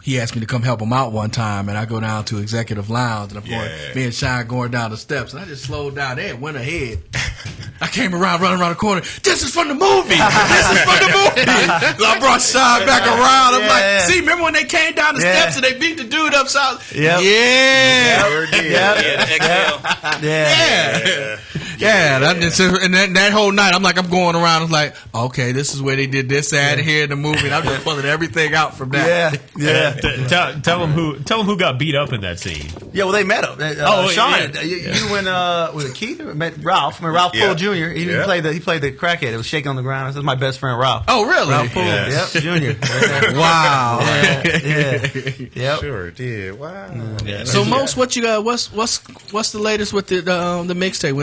he asked me to come help him out one time, and I go down to Executive Lounge, and I'm going, me and Shine going down the steps, and I just slowed down there and went ahead. I came around, running around the corner. This is from the movie. This is from the movie. So I brought Shine back around. I'm like, see, remember when they came down the steps and they beat the dude upside? Yep. Yeah. And that whole night, I'm going around. I'm like, okay, this is where they did this ad here in the movie. And I'm just pulling everything out from that. Tell them who got beat up in that scene. Yeah, well, they met him. Sean, you went was it Keith? Met Ralph. I mean, Ralph Poole Jr. He played the crackhead. It was shaking on the ground. This is my best friend Ralph. Oh, really? Ralph Poole. Yep, Jr. Wow. Yep. Sure did. Wow. So, Most, what you got? What's the latest with the mixtape?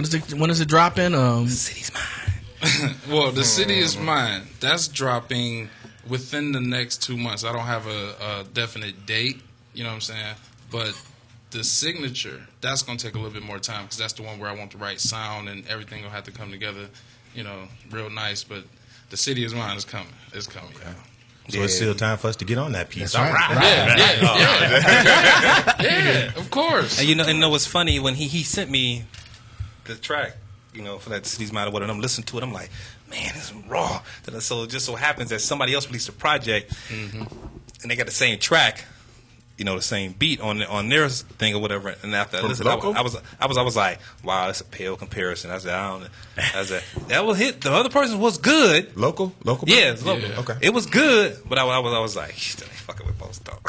When is it dropping? The city's mine. Well, the city is mine. That's dropping within the next 2 months. I don't have a definite date. You know what I'm saying? But the signature, that's going to take a little bit more time because that's the one where I want the right sound and everything will have to come together, real nice. But the city is mine is coming. It's coming. So it's still time for us to get on that piece. That's right. Yeah, of course. And you know what's funny? When he sent me the track, for that City's Mine or whatever, and I'm listening to it, I'm like, man, this is raw. So it just so happens that somebody else released a project, and they got the same track, the same beat on their thing or whatever. And after I listened, I was like, wow, that's a pale comparison. I said, that was hit. The other person was good. Local. Yeah, it's local. Yeah. Okay. It was good, but I was like, still ain't fucking with most dog.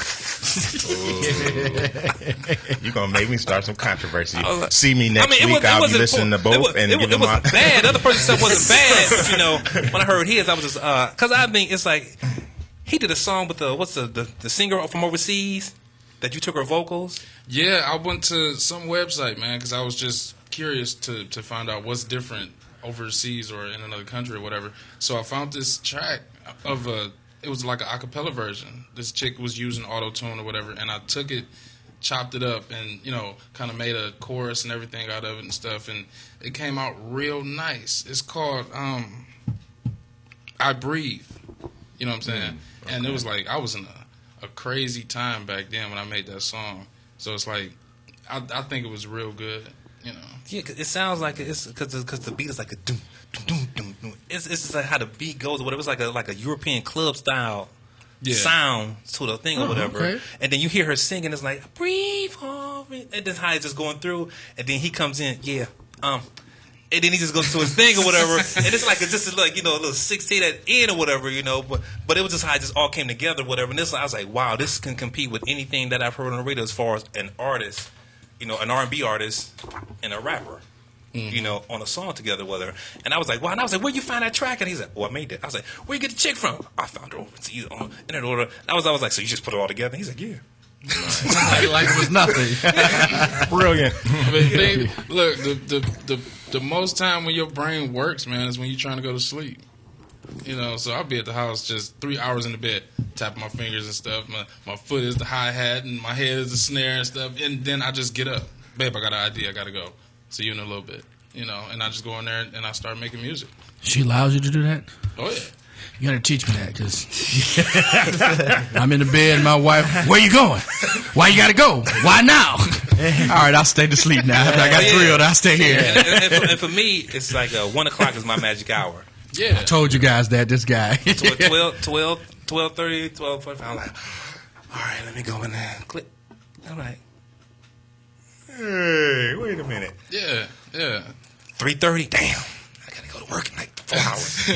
You're gonna make me start some controversy. See me next week. I'll be listening to both and give them my. It wasn't bad. The other person's stuff wasn't bad. But, when I heard his, I was just because I think it's like he did a song with the singer from overseas that you took her vocals. Yeah, I went to some website, man, because I was just curious to find out what's different overseas or in another country or whatever. So I found this track of it was like an acapella version. This chick was using auto-tune or whatever, and I took it, chopped it up, and, kind of made a chorus and everything out of it and stuff, and it came out real nice. It's called I Breathe. You know what I'm saying? Okay. And it was like I was in a crazy time back then when I made that song. So it's like I think it was real good, Yeah, cause it sounds like it's because the beat is like a doom. It's just like how the beat goes or whatever. It's like a European club style sound to the thing or whatever. Okay. And then you hear her singing, it's like, breathe on me. And then how it's just going through. And then he comes in, and then he just goes to his thing or whatever. And it's like, just like, a little 16 at the end or whatever, But it was just how it just all came together, whatever. And I was like, wow, this can compete with anything that I've heard on the radio as far as an artist, an R&B artist and a rapper. On a song together, whatever. And I was like, wow. And I was like, where'd you find that track? And he's like, oh, I made it. I was like, where'd you get the chick from? I found her over on internet order. I was like, so you just put it all together? And he's like, yeah. Like it was nothing. Brilliant. Look, the most time when your brain works, man, is when you're trying to go to sleep. So I'll be at the house just 3 hours in the bed, tapping my fingers and stuff. My foot is the hi-hat and my head is the snare and stuff. And then I just get up. Babe, I got an idea. I got to go. See you in a little bit. And I just go in there and I start making music. She allows you to do that? Oh, yeah. You got to teach me that because I'm in the bed and my wife, where you going? Why you got to go? Why now? All right, I'll stay to sleep now. After I got thrilled, I'll stay here. And for me, it's like 1 o'clock is my magic hour. Yeah. I told you guys that, this guy. 12:30, 12:45. I'm like, all right, let me go in there. Click. I'm like, hey, wait a minute. Yeah. 3:30, damn. I got to go to work in like 4 hours.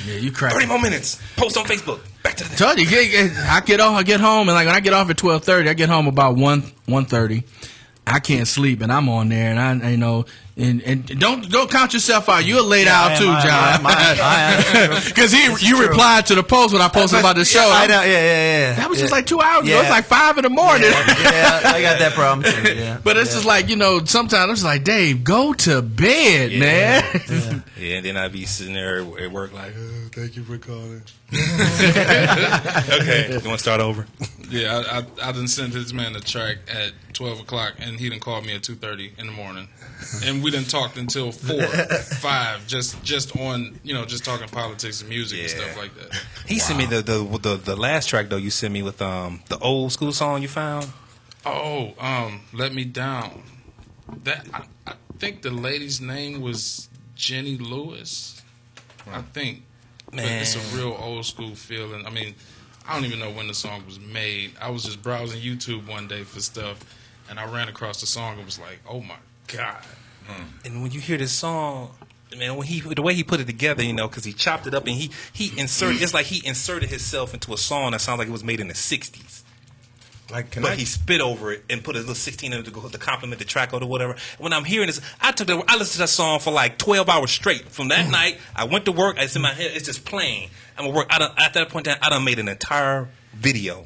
Yeah, you crack. 30 more minutes. Post on Facebook. Back to the told you, I get home, and like when I get off at 12:30, I get home about 1:30. I can't sleep, and I'm on there, and I and don't count yourself out. You're laid out too, John. Because you replied to the post when I posted about the show. I know, yeah. That was just like 2 hours ago. It's like 5 in the morning. Yeah, I got that problem too. Yeah, but it's just like sometimes I'm just like, Dave, go to bed, man. Yeah, and then I'd be sitting there at work like, oh, thank you for calling. Okay, you want to start over? Yeah, I done sent this man a track at 12 o'clock, and he done called me at 2:30 in the morning. And we done talked until 4, 5, just on, just talking politics and music and stuff like that. He sent me the last track, though, you sent me with the old school song you found. Oh, Let Me Down. That I think the lady's name was Jenny Lewis. I think. Man. But it's a real old school feeling. I mean, I don't even know when the song was made. I was just browsing YouTube one day for stuff, and I ran across the song and was like, oh my God. And when you hear this song, man, the way he put it together, because he chopped it up and he inserted, it's like he inserted himself into a song that sounds like it was made in the 60s. Like, he spit over it and put a little 16 in it to complement the track or whatever. When I'm hearing this, I listened to that song for like 12 hours straight. From that night, I went to work. It's in my head. It's just playing. I'm at work. At that point in time, I done made an entire video.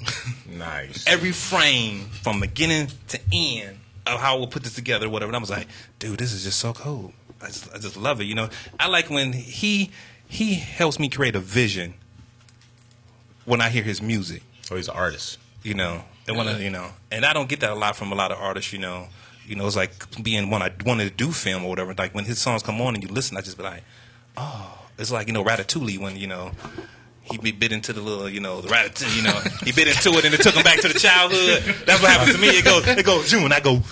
Nice. Every frame from beginning to end of how we'll put this together or whatever. And I was like, dude, this is just so cool. I just love it. I like when he helps me create a vision when I hear his music. So he's an artist. And I don't get that a lot from a lot of artists, it's like being when I wanted to do film or whatever, like when his songs come on and you listen, I just be like, oh, it's like, Ratatouille when, he bit into the little, the ratatouille, he bit into it and it took him back to the childhood. That's what happens to me. It goes, June, I go,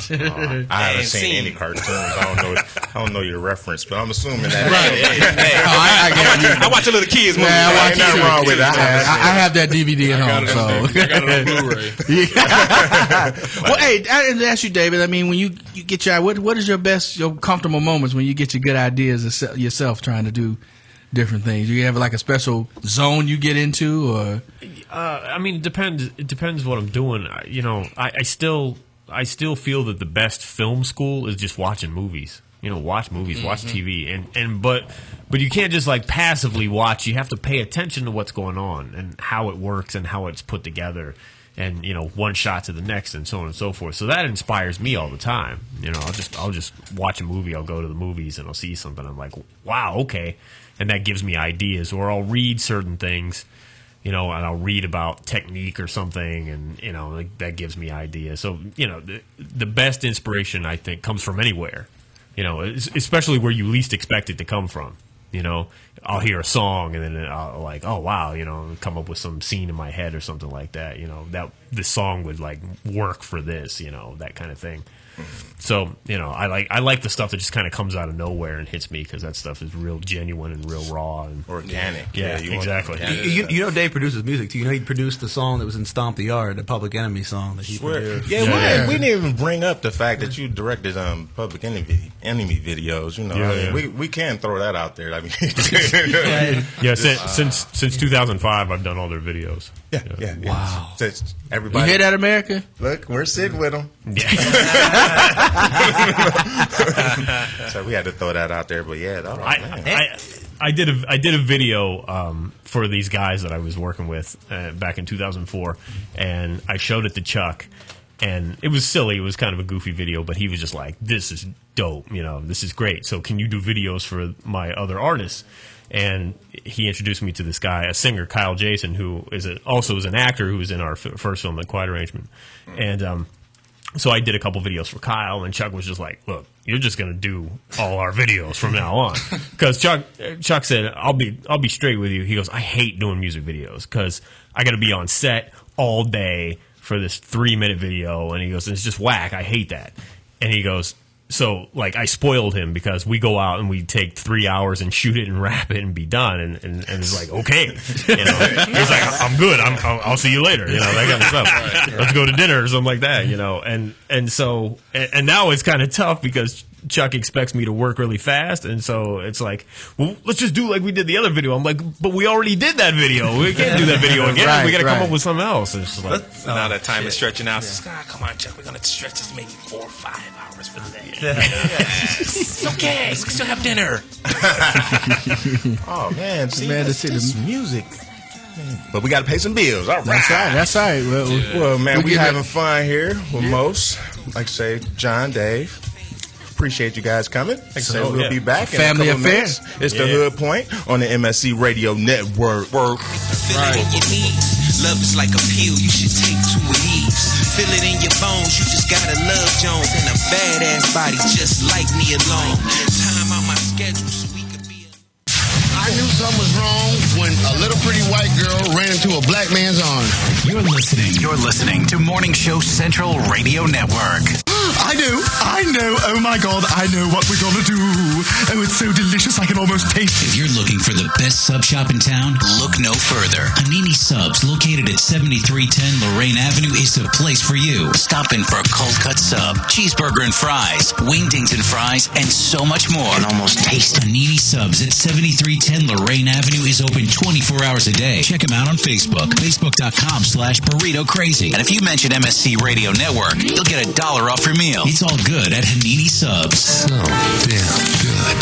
I haven't seen any cartoons. I don't know your reference, but I'm assuming that. Right. I watch a little kids movie. Ain't nothing wrong with that. I have that DVD at home, so I got it on Blu-ray. Well, hey, I ask you, David. I mean, when you get what is your comfortable moments when you get your good ideas yourself trying to do different things? Do you have like a special zone you get into, or? I mean, it depends what I'm doing. I still feel that the best film school is just watching movies. Watch movies, watch TV, but you can't just like passively watch. You have to pay attention to what's going on and how it works and how it's put together, and one shot to the next and so on and so forth. So that inspires me all the time. I'll just watch a movie. I'll go to the movies and I'll see something. I'm like, wow, okay, and that gives me ideas. Or I'll read certain things. And I'll read about technique or something, and that gives me ideas. So the best inspiration, I think, comes from anywhere. Especially where you least expect it to come from. I'll hear a song and then I'll like, oh wow, come up with some scene in my head or something like that. this song would like work for this, that kind of thing. So, I like the stuff that just kind of comes out of nowhere and hits me because that stuff is real genuine and real raw and organic. Yeah, exactly. Dave produces music too. He produced the song that was in Stomp the Yard, the Public Enemy song that he produced. Yeah, we didn't even bring up the fact that you directed Public Enemy videos. We can throw that out there. I mean, since 2005, I've done all their videos. Yeah. Wow. Since everybody, you hear that, America? Look, we're sitting with them. Yeah. So we had to throw that out there, but I did a video for these guys that I was working with back in 2004, and I showed it to Chuck, and it was silly. It was kind of a goofy video, but he was just like, "This is dope, this is great. So can you do videos for my other artists?" And he introduced me to this guy, a singer, Kyle Jason, who also is an actor who was in our first film, The Quiet Arrangement, and so I did a couple videos for Kyle, and Chuck was just like, "Look, you're just gonna do all our videos from now on." Because Chuck said, "I'll be straight with you." He goes, "I hate doing music videos because I got to be on set all day for this 3-minute video," and he goes, "It's just whack. I hate that." And he goes, so like I spoiled him because we go out and we take 3 hours and shoot it and wrap it and be done, and it's like, okay, he's like, "I'm good. I'll see you later," that kind of stuff. Let's go to dinner or something like that, and now it's kind of tough because Chuck expects me to work really fast, and so it's like, well, let's just do like we did the other video. I'm like, but we already did that video. We can't do that video again. We got to come up with something else. It's just like, now that time is stretching out. Come on, Chuck, we're gonna stretch this maybe 4 or 5 hours for the day. It's okay. We still have dinner. Oh man, to see the music. But we got to pay some bills. All right. That's right. Well, man, we having fun here with most. Like I say, John, Dave. Appreciate you guys coming. Like I said, we'll be back. Family in a couple affair. Minutes. It's the Hood Point on the MSC Radio Network. Feel it in your knees. Love is like a pill you should take to ease. Feel it in your bones. You just gotta love Jones and a badass body just like me alone. Time out my schedule so we could be. I knew something was wrong when a little pretty white girl ran into a black man's arms. You're listening to Morning Show Central Radio Network. I know, oh my God, I know what we're gonna do. Oh, it's so delicious, I can almost taste it. If you're looking for the best sub shop in town, look no further. Hanini Subs, located at 7310 Lorraine Avenue, is the place for you. Stop in for a cold cut sub, cheeseburger and fries, wingdings and fries, and so much more. And almost taste Hanini Subs at 7310 Lorraine Avenue is open 24 hours a day. Check them out on Facebook, facebook.com/burrito crazy. And if you mention MSC Radio Network, you'll get $1 off your meal. It's all good at Hanini Subs. So damn good.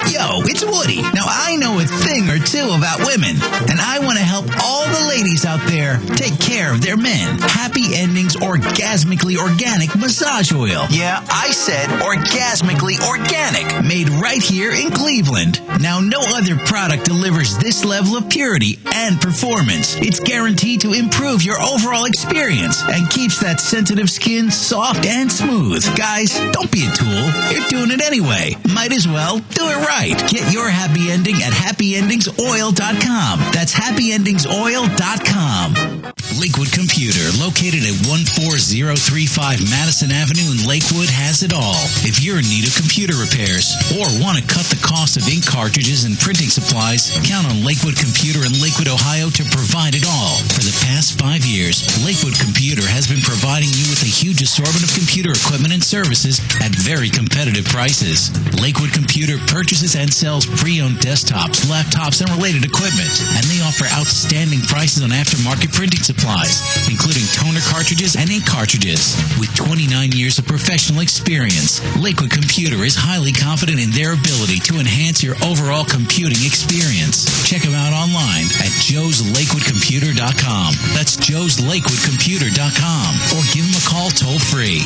Yo, it's Woody. Now, I know a thing or two about women, and I want to help all the ladies out there take care of their men. Happy Endings Orgasmically Organic Massage Oil. Yeah, I said orgasmically organic, made right here in Cleveland. Now, no other product delivers this level of purity and performance. It's guaranteed to improve your overall experience and keeps that sensitive skin soft and smooth. Guys, don't be a tool. You're doing it anyway. Might as well do it right. Get your happy ending at happyendingsoil.com. That's happyendingsoil.com. Lakewood Computer, located at 14035 Madison Avenue in Lakewood, has it all. If you're in need of computer repairs or want to cut the cost of ink cartridges and printing supplies, count on Lakewood Computer in Lakewood, Ohio to provide it all. For the past 5 years, Lakewood Computer has been providing you with a huge assortment of computer equipment and services at very competitive prices. Lakewood Computer purchases and sells pre-owned desktops, laptops, and related equipment, and they offer outstanding prices on aftermarket printing supplies, including toner cartridges and ink cartridges. With 29 years of professional experience, Lakewood Computer is highly confident in their ability to enhance your overall computing experience. Check them out online at joeslakewoodcomputer.com. That's joeslakewoodcomputer.com. Or give them a call toll-free,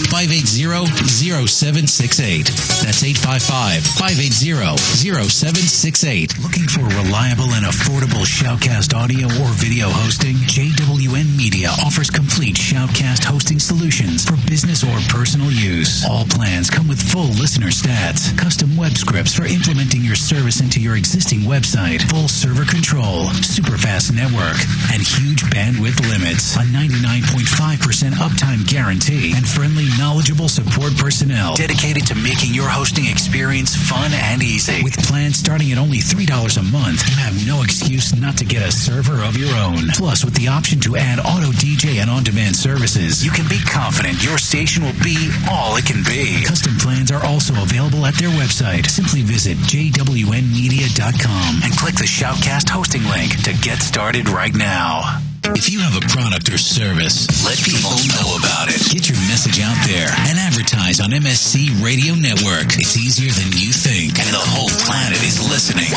855-580-0768. That's 855-580-0768. Looking for reliable and affordable shoutcast audio or video hosting? hosting? JWN Media offers complete Shoutcast hosting solutions for business or personal use. All plans come with full listener stats, custom web scripts for implementing your service into your existing website, full server control, super fast network, and huge bandwidth limits, a 99.5% uptime guarantee, and friendly, knowledgeable support personnel dedicated to making your hosting experience fun and easy. With plans starting at only $3 a month, you have no excuse not to get a server of your own. Plus, with the option to add auto DJ and on-demand services, you can be confident your station will be all it can be. Custom plans are also available at their website. Simply visit jwnmedia.com and click the Shoutcast hosting link to get started right now. If you have a product or service, let people know about it. Get your message out there and advertise on MSC Radio Network. It's easier than you think, and the whole planet is listening.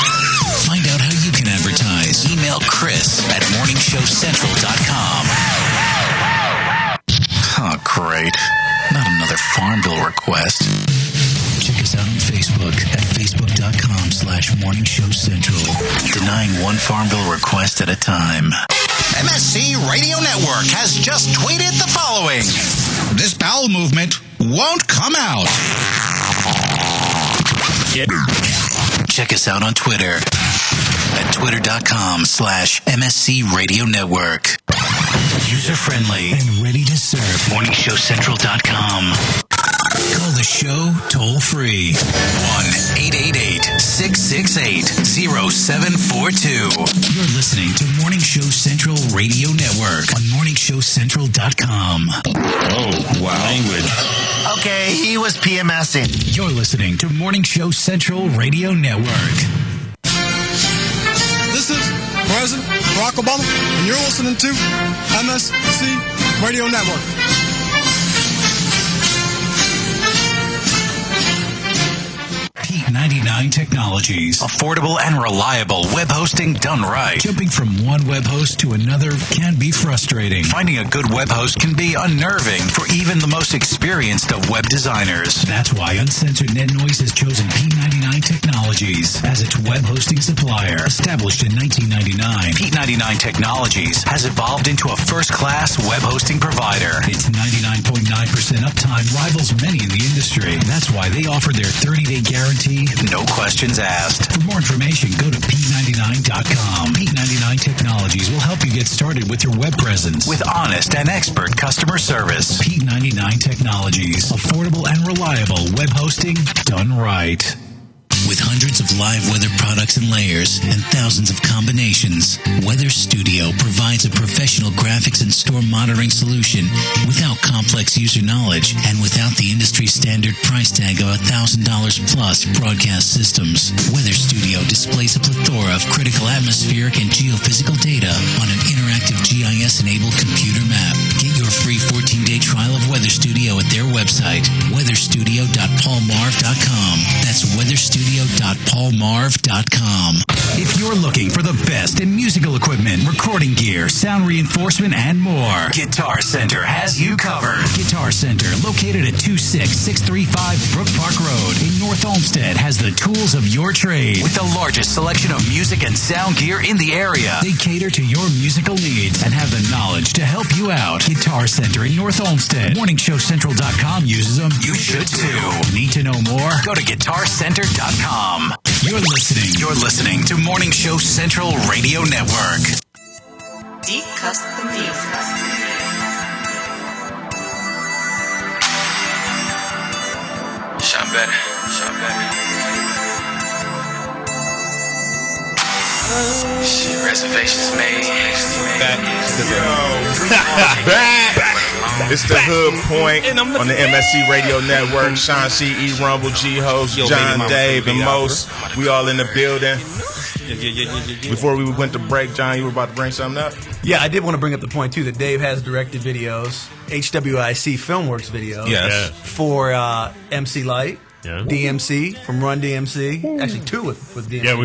Find out how you can advertise. Email Chris at morningshowcentral.com. Oh, great. Not another farm bill request. Check us out on Facebook at facebook.com/morningshowcentral. Denying one farm bill request at a time. MSC Radio Network has just tweeted the following. This bowel movement won't come out. Check us out on Twitter at twitter.com/MSC Radio Network. User-friendly and ready to serve. MorningshowCentral.com. Call the show toll-free. 1-888-668-0742. You're listening to Morning Show Central Radio Network on MorningshowCentral.com. Oh, wow. Language. Okay, he was PMSing. You're listening to Morning Show Central Radio Network. This is President Barack Obama, and you're listening to MSC Radio Network. Pete 99 Technologies. Affordable and reliable web hosting done right. Jumping from one web host to another can be frustrating. Finding a good web host can be unnerving for even the most experienced of web designers. That's why Uncensored Net Noise has chosen P99 Technologies as its web hosting supplier. Established in 1999, P99 Technologies has evolved into a first-class web hosting provider. Its 99.9% uptime rivals many in the industry. That's why they offer their 30-day guarantee, no questions asked. For more information, go to P99.com. P99 Technologies will help you get started with your web presence with honest and expert customer service. P99 Technologies. Affordable and reliable web hosting done right. With hundreds of live weather products and layers and thousands of combinations, Weather Studio provides a professional graphics and store monitoring solution without complex user knowledge and without the industry standard price tag of $1,000 plus broadcast systems. Weather Studio displays a plethora of critical atmospheric and geophysical data on an interactive GIS-enabled computer map. Get your free 14-day trial of Weather Studio at their website, weatherstudio.paulmarv.com. That's weatherstudio.paulmarv.com. If you're looking for the best in musical equipment, recording gear, sound reinforcement, and more, Guitar Center has you covered. Guitar Center, located at 26635 Brook Park Road in North Olmsted, has the tools of your trade with the largest selection of music and sound gear in the area. They cater to your musical needs and have the knowledge to help you out. Guitar Center in North Olmsted. MorningshowCentral.com uses them. You should too. Need to know more? Go to GuitarCenter.com. You're listening to Morning Show Central Radio Network. Deep Custom Shot better. Shit, reservations made. Back. It's the Hood Point on the MSC Radio Network. Sean C. E. Rumble, G. Host, John, Dave, and Most. We all in the building. Before we went to break, John, you were about to bring something up? Yeah, I did want to bring up the point, too, that Dave has directed videos, HWIC Filmworks videos, for MC Light. Yeah. DMC from Run DMC. Actually, two with DMC. Yeah,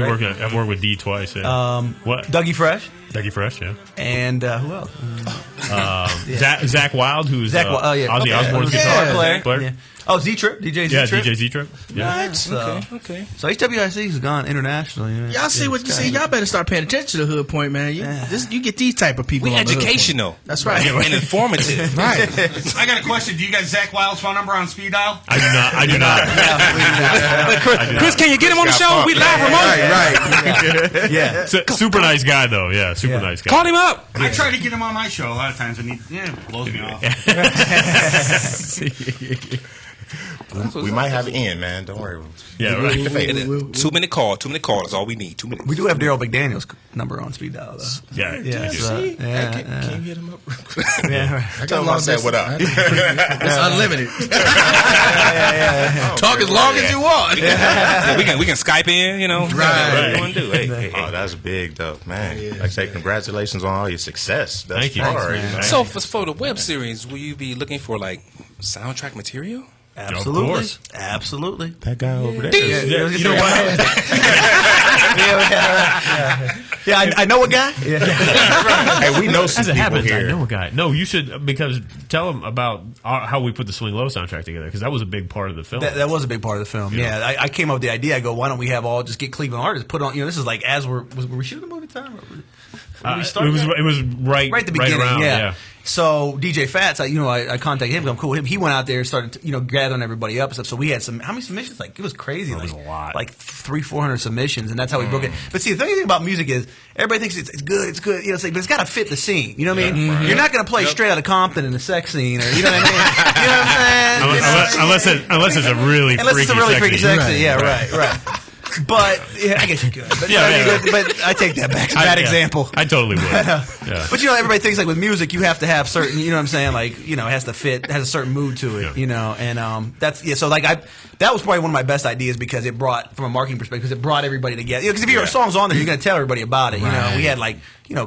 I've worked with D twice. Yeah. What? Dougie Fresh. Dougie Fresh, yeah. And who else? Zach Wild, who's Ozzy Osbourne's guitar player. Yeah. Oh, Z-Trip, DJ Z-Trip. Yeah, DJ Z-Trip. Yeah. Right. Okay. So HWIC has gone international. Y'all see what you see. Y'all better start paying attention to the Hood Point, man. You get these type of people. We on the Hood educational. Point. That's right. And informative. Right. I got a question. Do you got Zach Wild's phone number on speed dial? I do not. Chris, can you get him on the show? We live remote. Right. Yeah. Super nice guy, though. Yeah, super nice guy. Call him up. I try to get him on my show a lot of times, and he blows me off. We might have Ian, man. Don't worry. Yeah, right. 2-minute call. 2-minute call is all we need. 2 minutes. We do have Daryl McDaniel's number on speed dial, though. Yeah. Can you hit him up? Yeah. Tell him I said what up. It's unlimited. Talk as long as you want. We can Skype in, Right. What you want to do? Hey. Oh, that's big, though, man. Like I say, congratulations on all your success. That's Thank you. hard, Thanks, So for the web series, will you be looking for like soundtrack material? Absolutely. Of course. Absolutely. That guy over there. You know what? Yeah, I know a guy. Hey, we know some As it people happens, here. I know a guy. No, you should, because tell him about how we put the Swing Low soundtrack together, because that was a big part of the film. That was a big part of the film. Yeah, I came up with the idea. I go, why don't we have all just get Cleveland artists put on? This is like as were we shooting the movie time? It was right at the beginning. around, yeah. So DJ Fats, I contacted him. I'm cool with him. He went out there and started, gathering everybody up and stuff. So we had how many submissions? Like it was crazy. It was a lot. Like 300-400 submissions, and that's how we broke it. But see, the thing about music is everybody thinks it's good, but it's got to fit the scene. You know what I mean? Right. You're not going to play Straight Outta Compton in a sex scene, or you know what I mean? Unless it's a really freaky sex scene. scene. Yeah, right. But I guess you could. But, but I take that back. It's a bad example. I totally would. But everybody thinks like with music, you have to have certain. You know what I'm saying? Like it has to fit. It has a certain mood to it. And that's So like that was probably one of my best ideas because it brought, from a marketing perspective, because it brought everybody together. Because if your song's on there, you're going to tell everybody about it. Right. We had like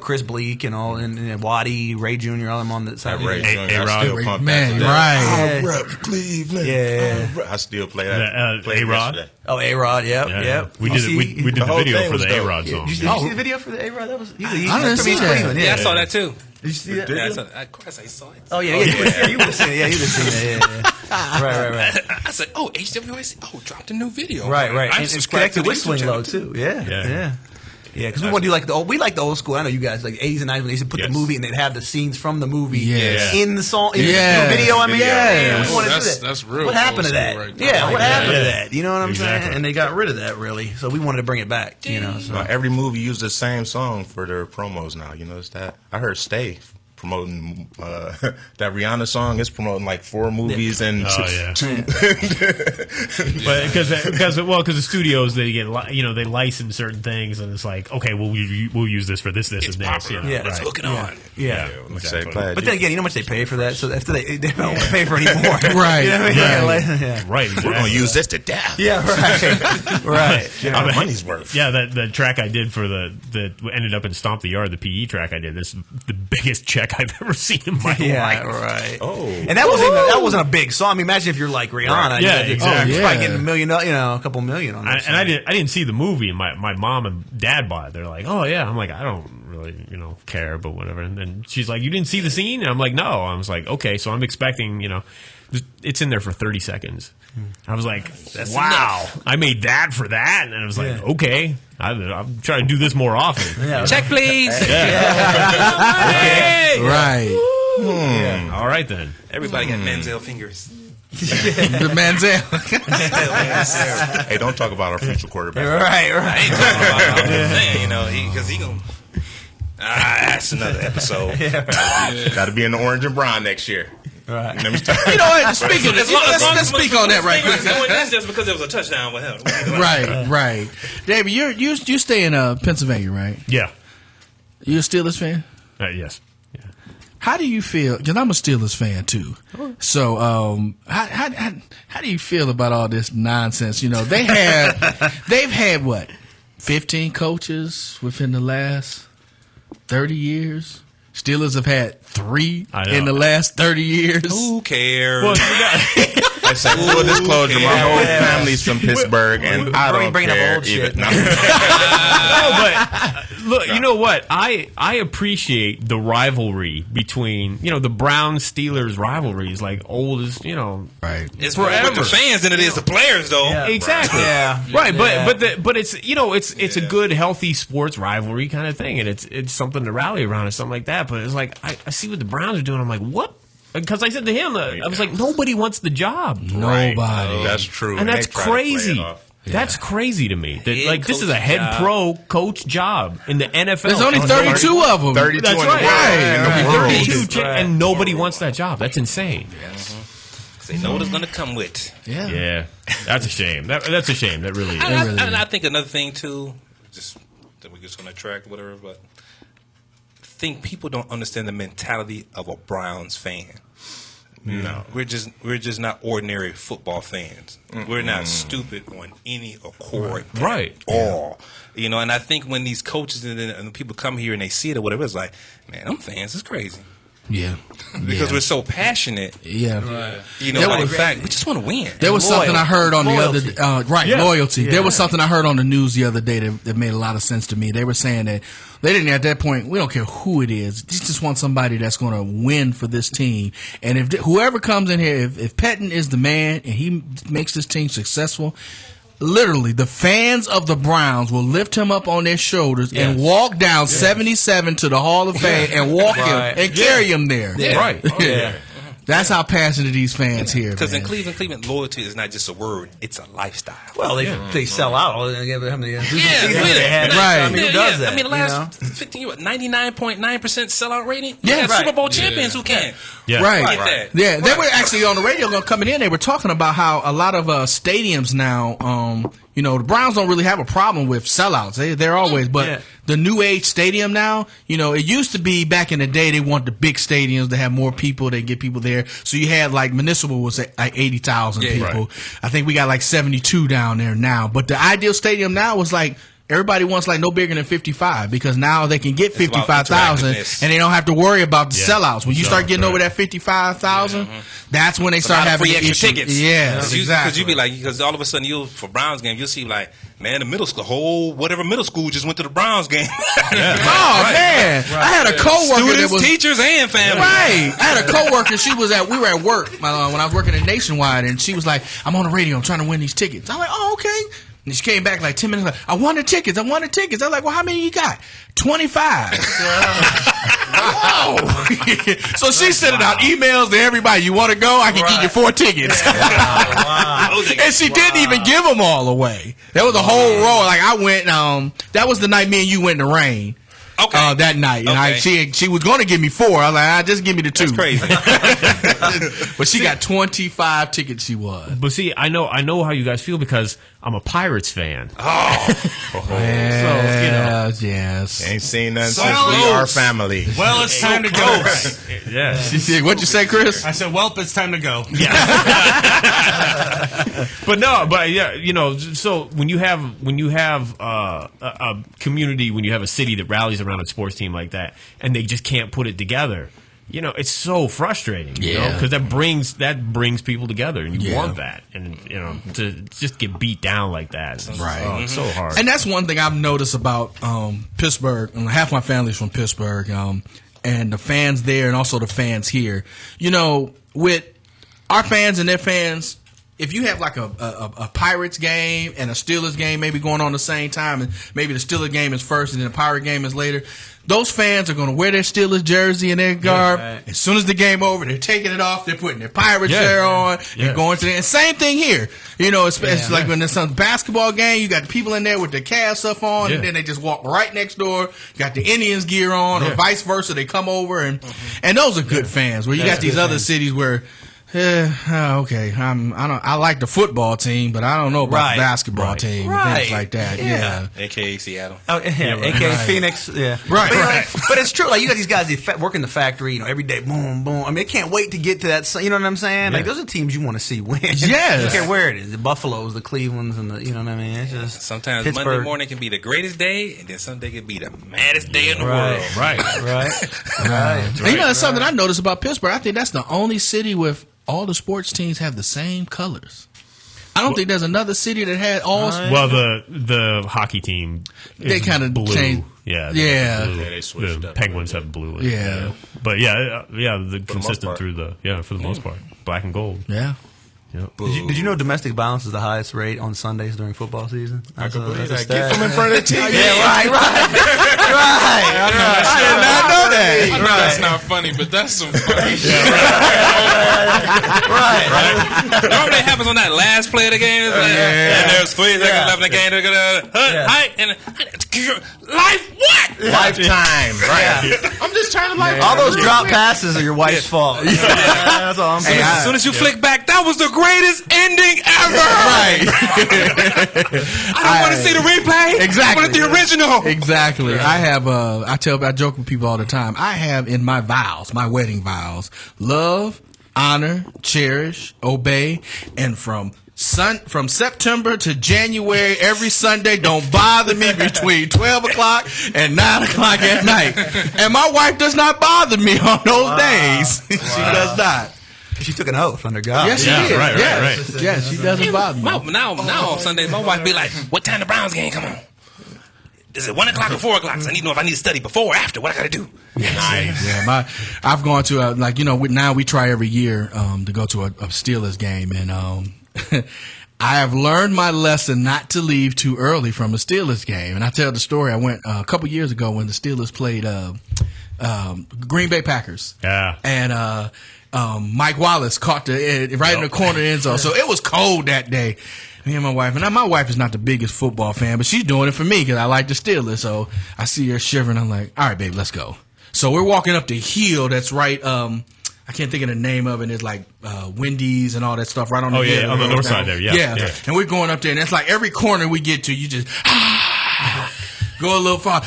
Chris Bleak and all, and Waddy, Ray Jr. all them on the side. Ray Jr. A-Rod. Man, right. I rep Cleveland. Yeah. I still play that. A-Rod. Oh, A-Rod. Yep. We did the video for the A-Rod song. Did you see the video for the A-Rod? That was. I didn't see that. Yeah, I saw that too. Did you see that? Yeah, of course I saw it. Oh yeah, you would have seen it. Yeah, you would have seen it. Yeah. Right. I said, HWIC. Dropped a new video. Right. I'm And it's subscribed connected to with the YouTube Swing Low channel, too. Yeah. Yeah, because we want to do like the old school. I know you guys like 80s and 90s when they used to put the movie and they'd have the scenes from the movie in the song, in the video. I mean, we want to do that. That's real. What happened to that? Right what happened to that? You know what I'm saying? And they got rid of that really, so we wanted to bring it back. So. Every movie used the same song for their promos now. You notice that? I heard Stay promoting that Rihanna song. Is promoting like 4 movies and but because the studios they get they license certain things and it's like okay we'll use this for this and this. Let's hook it on. Yeah. Exactly. But then again, you know how much they pay for that? So after they don't pay for it anymore. Right. You know what I mean? Right. Exactly. We're gonna use this to death. Yeah. Right. Our money's worth. Yeah. The track I did for the ended up in Stomp the Yard. The PE track I did. This is the biggest check I've ever seen in my life. Right. Oh. And that wasn't a big song. I mean, imagine if you're like Rihanna. Right. Yeah, exactly. You're probably getting $1 million, a couple million on that. And I didn't see the movie, and my mom and dad bought it. They're like, "Oh yeah." I'm like, "I don't really, care, but whatever." And then she's like, "You didn't see the scene?" And I'm like, "No." I was like, "Okay." So I'm expecting, it's in there for 30 seconds. I was like, "Wow, enough. I made that for that." And I was like, "Okay, I'm trying to do this more often." Yeah. Check, please. Okay. Right. Yeah. All right then. Everybody got Manziel fingers. The Manziel. Hey, don't talk about our future quarterback. Right. I ain't talking about him. Because he gonna. That's another episode. Got to be in the orange and brown next year. Right. You know what? Speaking, let's speak on that right quick. That's just because there was a touchdown with him. Right. David, you stay in Pennsylvania, right? Yeah. You a Steelers fan? Yes. How do you feel? Because I'm a Steelers fan too. So, how do you feel about all this nonsense? They've had what, 15 coaches within the last 30 years. Steelers have had 3 in the last 30 years. Who cares? Well, That's say full disclosure, my whole family's from Pittsburgh, and I don't bringing up care old shit. even. But look, you know what? I appreciate the rivalry between the Browns Steelers rivalry is like old as right. It's more with the fans than it is the players, though. Yeah. Exactly. Yeah. Right. But it's it's a good healthy sports rivalry kind of thing, and it's something to rally around and something like that. But it's like I see what the Browns are doing. I'm like, what? Because I said to him, I was like, nobody wants the job. Nobody. That's true. And that's they try to play it crazy. off. That's crazy to me. That this is a head pro coach job in the NFL. There's only 32 of them. 32 That's in right. the world. 32 and nobody wants that job. That's insane. They know what it's going to come with. Yeah. That's a shame. That's a shame. That really is. And I think another thing, too, just that we're just going to attract whatever, but I think people don't understand the mentality of a Browns fan. No, we're just not ordinary football fans. We're not stupid on any accord, right? All and I think when these coaches and people come here and they see it or whatever, it's like, man, them fans is crazy. Yeah, because we're so passionate. Yeah, in fact, we just want to win. There was something I heard on the other loyalty. There was something I heard on the news the other day that made a lot of sense to me. They were saying that they didn't at that point. We don't care who it is. They just want somebody that's going to win for this team. And if whoever comes in here, if Pettin is the man and he makes this team successful. Literally, the fans of the Browns will lift him up on their shoulders and walk down 77 to the Hall of Fame and walk him and carry him there. Yeah. Right. Oh, yeah. That's how passionate these fans here. Because in Cleveland, loyalty is not just a word; it's a lifestyle. Well, they sell out. How many right? I mean, who does that? I mean, the last 15 years, 99.9% sellout rating. Yeah, Super Bowl champions who can. Yeah. Right. Yeah, they were actually on the radio coming in. They were talking about how a lot of stadiums now, the Browns don't really have a problem with sellouts. They're always, but the new age stadium now, it used to be back in the day they want the big stadiums to have more people, they get people there. So you had like Municipal was like 80,000 people. Right. I think we got like 72 down there now. But the ideal stadium now was like everybody wants like no bigger than 55 because now they can get 55,000 and they don't have to worry about the sellouts. When you start getting over that 55,000, that's when they start having free extra tickets. Yeah, exactly. Because you be like, because all of a sudden for Browns game, you'll see like, man, the middle school, whatever middle school just went to the Browns game. Man, I had a coworker Students, that was teachers, and family. Right, I had a coworker. We were at work when I was working at Nationwide, and she was like, "I'm on the radio. I'm trying to win these tickets." I'm like, "Oh, okay." And she came back like 10 minutes later. I won the tickets. I was like, well, how many you got? 25. Whoa. So she sent out emails to everybody. You want to go? I can give you 4 tickets. And she didn't even give them all away. There was a whole row. Like I went, that was the night me and you went in the rain. Okay. That night, and she was going to give me 4. I was like, just give me the 2. That's crazy. But she got 25 tickets. She was. But see, I know how you guys feel because I'm a Pirates fan. Yes. Ain't seen nothing since we are family. Well, it's time to go. Yeah. What'd you say, Chris? I said, well, it's time to go. Yeah. So when you have a community, when you have a city that rallies around a sports team like that, and they just can't put it together, it's so frustrating. Because that brings people together, and you want that, and to just get beat down like that, it's so hard. And that's one thing I've noticed about Pittsburgh. Half my family's from Pittsburgh, and the fans there, and also the fans here. With our fans and their fans. If you have like a Pirates game and a Steelers game maybe going on the same time, and maybe the Steelers game is first and then the Pirate game is later, those fans are going to wear their Steelers jersey and their garb. Yeah, right. As soon as the game over, they're taking it off. They're putting their Pirates shirt on. They're going to and same thing here. It's like when there's some basketball game, you got the people in there with their Cavs stuff on, and then they just walk right next door, got the Indians gear on, or vice versa. They come over, and those are good fans. Where you got these other cities where. Okay. I like the football team, but I don't know about the basketball team and things like that. Yeah. AKA Seattle. AKA Phoenix. Yeah. Right. But it's true. Like you got these guys that work in the factory, every day, boom, boom. I mean, they can't wait to get to that. You know what I'm saying? Like those are teams you want to see win. Yes. I don't care where it is. The Buffaloes, the Clevelands, and the. You know what I mean? It's just sometimes Pittsburgh. Monday morning can be the greatest day, and then Sunday can be the maddest day in the world. Right. And that's something I noticed about Pittsburgh. I think that's the only city with all the sports teams have the same colors. I don't think there's another city that had all. Well, the hockey team, they kind of changed. Yeah, they switched the up. Penguins have blue. Yeah. But the consistent through for the most part, black and gold. Yeah. Yep. Did you know domestic violence is the highest rate on Sundays during football season? I can believe that. Get them in front of the TV. Yeah, right. I did not know that. I know that's not funny, but that's some funny shit. Right. Normally it happens on that last play of the game. And there's 3 seconds left in the game. They're gonna life what? Lifetime. Right. I'm just trying to all those drop passes are your wife's fault. That's all I'm saying. As soon as you flick back, that was the greatest ending ever. Right. I don't want to see the replay. Exactly. I want the original. Exactly. I have. I joke with people all the time. I have in my vows, my wedding vows, love, honor, cherish, obey, and from September to January, every Sunday, don't bother me between 12 o'clock and 9 o'clock at night. And my wife does not bother me on those days. She does not. She took an oath under God. Yes, she did. Right. Yeah, she doesn't bother me. Now on Sundays, my wife be like, "What time the Browns game come on? Is it 1 o'clock or 4 o'clock? I need to know if I need to study before or after. What I got to do?" Nice. Yeah, I've gone to now we try every year to go to a Steelers game, and I have learned my lesson not to leave too early from a Steelers game. And I tell the story. I went a couple years ago when the Steelers played Green Bay Packers. Yeah, and Mike Wallace caught right in the corner of the end zone. So it was cold that day. Me and my wife, and my wife is not the biggest football fan, but she's doing it for me because I like the Steelers. So I see her shivering. I'm like, all right, babe, let's go. So we're walking up the hill that's right. I can't think of the name of it. It's like Wendy's and all that stuff right on the hill. On the north side there. Yeah. And we're going up there, and it's like every corner we get to, you just go a little far.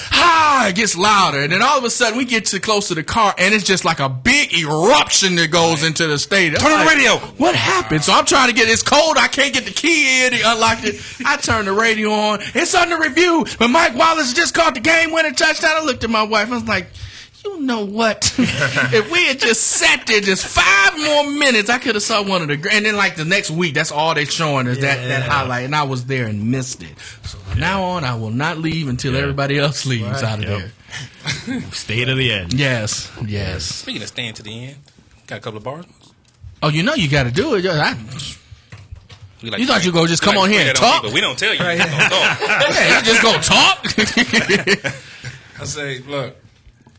It gets louder. And then all of a sudden, we get to close to the car, and it's just like a big eruption that goes into the stadium. Turn on the radio. What happened? So I'm trying to get it's cold. I can't get the key in. He unlocked it. I turned the radio on. It's under review. But Mike Wallace just caught the game-winning touchdown. I looked at my wife. I was like, you know what? If we had just sat there just 5 more minutes, I could have saw one of the. And then like the next week, that's all they're showing is that highlight, and I was there and missed it. So from now on, I will not leave until everybody else leaves out of there. Stay to the end. Yes. Speaking of staying to the end, got a couple of bars. Oh, you got to do it. You thought you go just come on here and talk? But we don't tell you. Right. You just go talk. I say, look.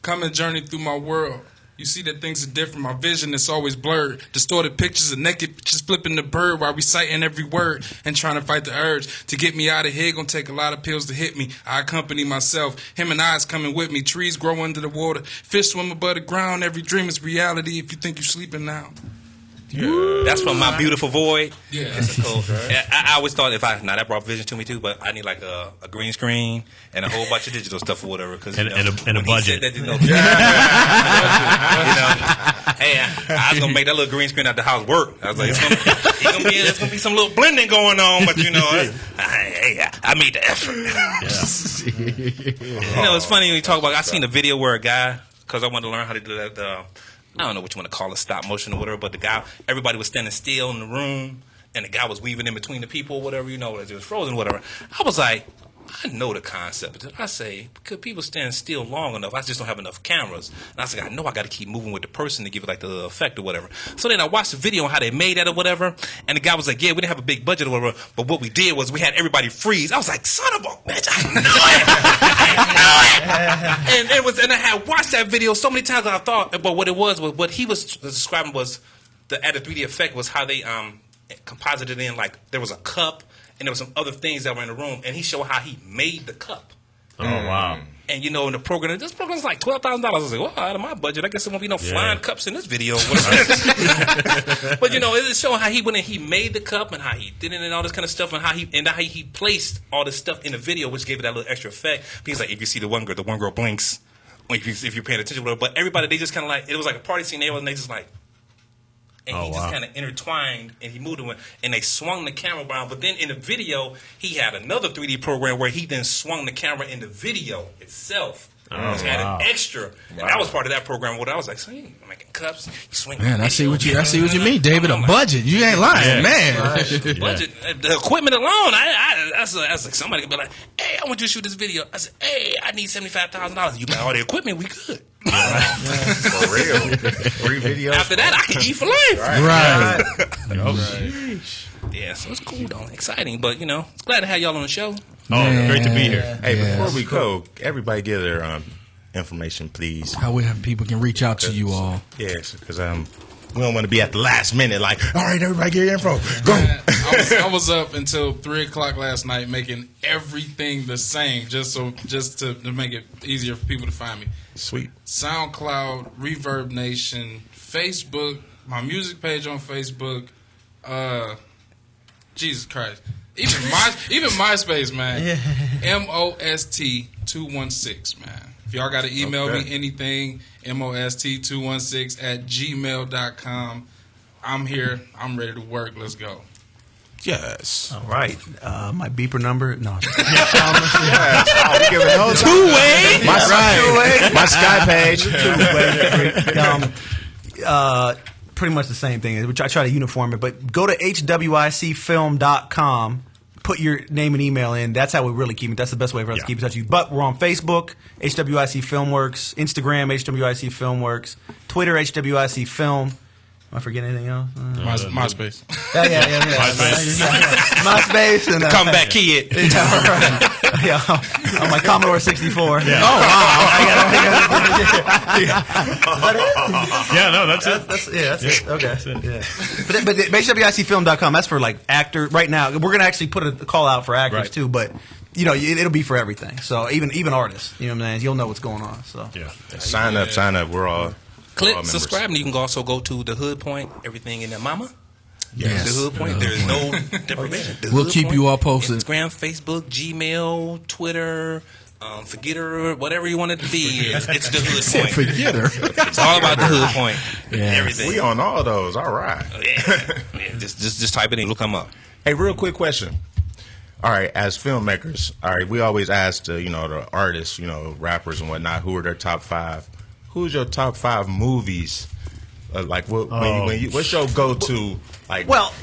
Come and journey through my world. You see that things are different. My vision is always blurred. Distorted pictures of naked bitches flipping the bird while reciting every word and trying to fight the urge. To get me out of here, gonna take a lot of pills to hit me. I accompany myself. Him and I's coming with me. Trees grow under the water. Fish swim above the ground. Every dream is reality if you think you're sleeping now. Yeah. That's from My Beautiful Void. Yeah. That's cool. I always thought that brought vision to me too, but I need like a green screen and a whole bunch of digital stuff or whatever. Cause, and a budget. Hey, I was going to make that little green screen at the house work. I was like, it's going to be some little blending going on, but I made the effort. It's funny when you talk about, I seen a video where a guy, because I wanted to learn how to do that, I don't know what you want to call it, stop motion or whatever, but the guy, everybody was standing still in the room, and the guy was weaving in between the people or whatever, as it was frozen or whatever. I was like, I know the concept. I say, could people stand still long enough? I just don't have enough cameras. And I said, I know I got to keep moving with the person to give it like the effect or whatever. So then I watched the video on how they made that or whatever, and the guy was like, yeah, we didn't have a big budget or whatever, but what we did was we had everybody freeze. I was like, son of a bitch, I know it. And I had watched that video so many times that I thought, but what it was what he was describing was the added 3D effect was how they composited in, like there was a cup, and there were some other things that were in the room, and he showed how he made the cup. Oh, wow. And, in the program, this program's like $12,000. I was like, well, out of my budget, I guess there won't be no flying cups in this video. But, it's showing how he went and he made the cup and how he did it and all this kind of stuff and how he placed all this stuff in the video, which gave it that little extra effect. Because, like, if you see the one girl blinks, if you're paying attention, whatever. But everybody, they just kind of like, it was like a party scene, and they just like, and he just kind of intertwined, and he moved it, and they swung the camera around. But then in the video, he had another 3D program where he then swung the camera in the video itself Just added extra, and that was part of that program. What I was like, so you making cups, you swing. Man, I see what you mean, David. A budget. You ain't lying, man. Budget, the equipment alone. I was like, somebody could be like, hey, I want you to shoot this video. I said, hey, I need $75,000. You got all the equipment, we good. For real. Free video. After that, I can eat for life. Right. Yeah, so it's cool though, exciting. But glad to have y'all on the show. Oh, great to be here. Hey, before we go, everybody give their information, please. How people can reach out to you all. Yes, because we don't want to be at the last minute like, all right, everybody get your info. Go. I was up until 3 o'clock last night making everything the same just to make it easier for people to find me. Sweet. SoundCloud, Reverb Nation, Facebook, my music page on Facebook. Jesus Christ. Even MySpace, man. MOST216, man. If y'all got to email me anything, MOST216@gmail.com. I'm here. I'm ready to work. Let's go. Yes. All right. My beeper number. No. Two-way. My Sky page. Two-way. Pretty much the same thing, which I try to uniform it. But go to hwicfilm.com. Put your name and email in. That's how we really keep it. That's the best way for us to keep in touch with you. But we're on Facebook, HWIC Filmworks, Instagram, HWIC Filmworks, Twitter, HWIC Film. Am I forgetting anything else? MySpace. Yeah. MySpace and Comeback Kid. Yeah, on my Commodore 64. Yeah. Oh wow! Yeah, no, that's it. That's it. Okay. That's it. Yeah. But HWICfilm.com. That's for like actor. Right now, we're gonna actually put a call out for actors too. But it'll be for everything. So even artists. You know what I'm saying? You'll know what's going on. So yeah. Sign up. We're all. Click, subscribe, and you can also go to the Hood Point, everything in there, mama. Yes. The Hood Point. There is no deprivation. We'll keep you all posted. Instagram, Facebook, Gmail, Twitter, Forgetter, whatever you want it to be. It's the Hood Point. Forgetter. It's all about the Hood Point. Everything. We on all those. All right. Just type it in. It'll come up. Hey, real quick question. All right, as filmmakers, we always ask the artists, rappers and whatnot, who are their top 5. Who's your top 5 movies? What's your go-to?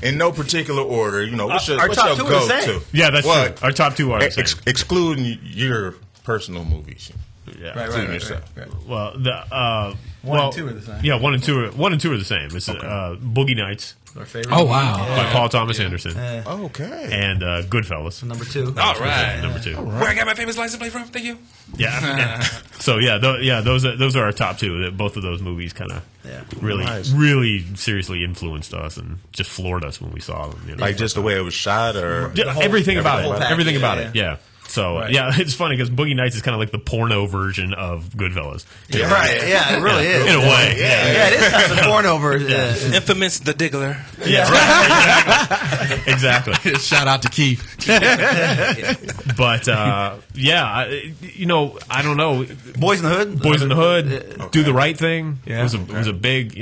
In no particular order. What's your go-to? Yeah, that's true. Our top 2 are the same. Excluding your personal movies. Yeah, including yourself. Right. Well, the 1 and 2 are the same. Yeah, 1 and 2 are the same. It's Boogie Nights. Our favorite. Oh wow! By Paul Thomas Anderson. Okay. And Goodfellas. Number 2. All right. Number 2. Where I got my famous license plate from? Thank you. Yeah. So those are our top 2. Both of those movies kind of really seriously influenced us and just floored us when we saw them. Like just the way it was shot, or everything about it. Everything about it. it. Yeah. So it's funny because Boogie Nights is kind of like the porno version of Goodfellas. Yeah. Right? Yeah, it really is. In a way. Yeah, it is kind of the porno version. Infamous The Diggler. Yeah. Exactly. Shout out to Keith. But I don't know. Boys in the Hood. Do the Right Thing. Yeah. It was a big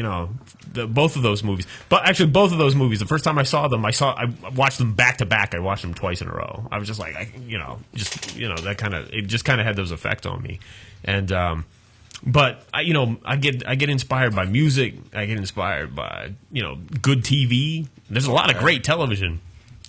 both of those movies. But actually, both of those movies, the first time I saw them, I watched them back to back. I watched them twice in a row. I was just like, that kind of, it just kind of had those effects on me. And, but I get inspired by music. I get inspired by, good TV. There's a lot of great television.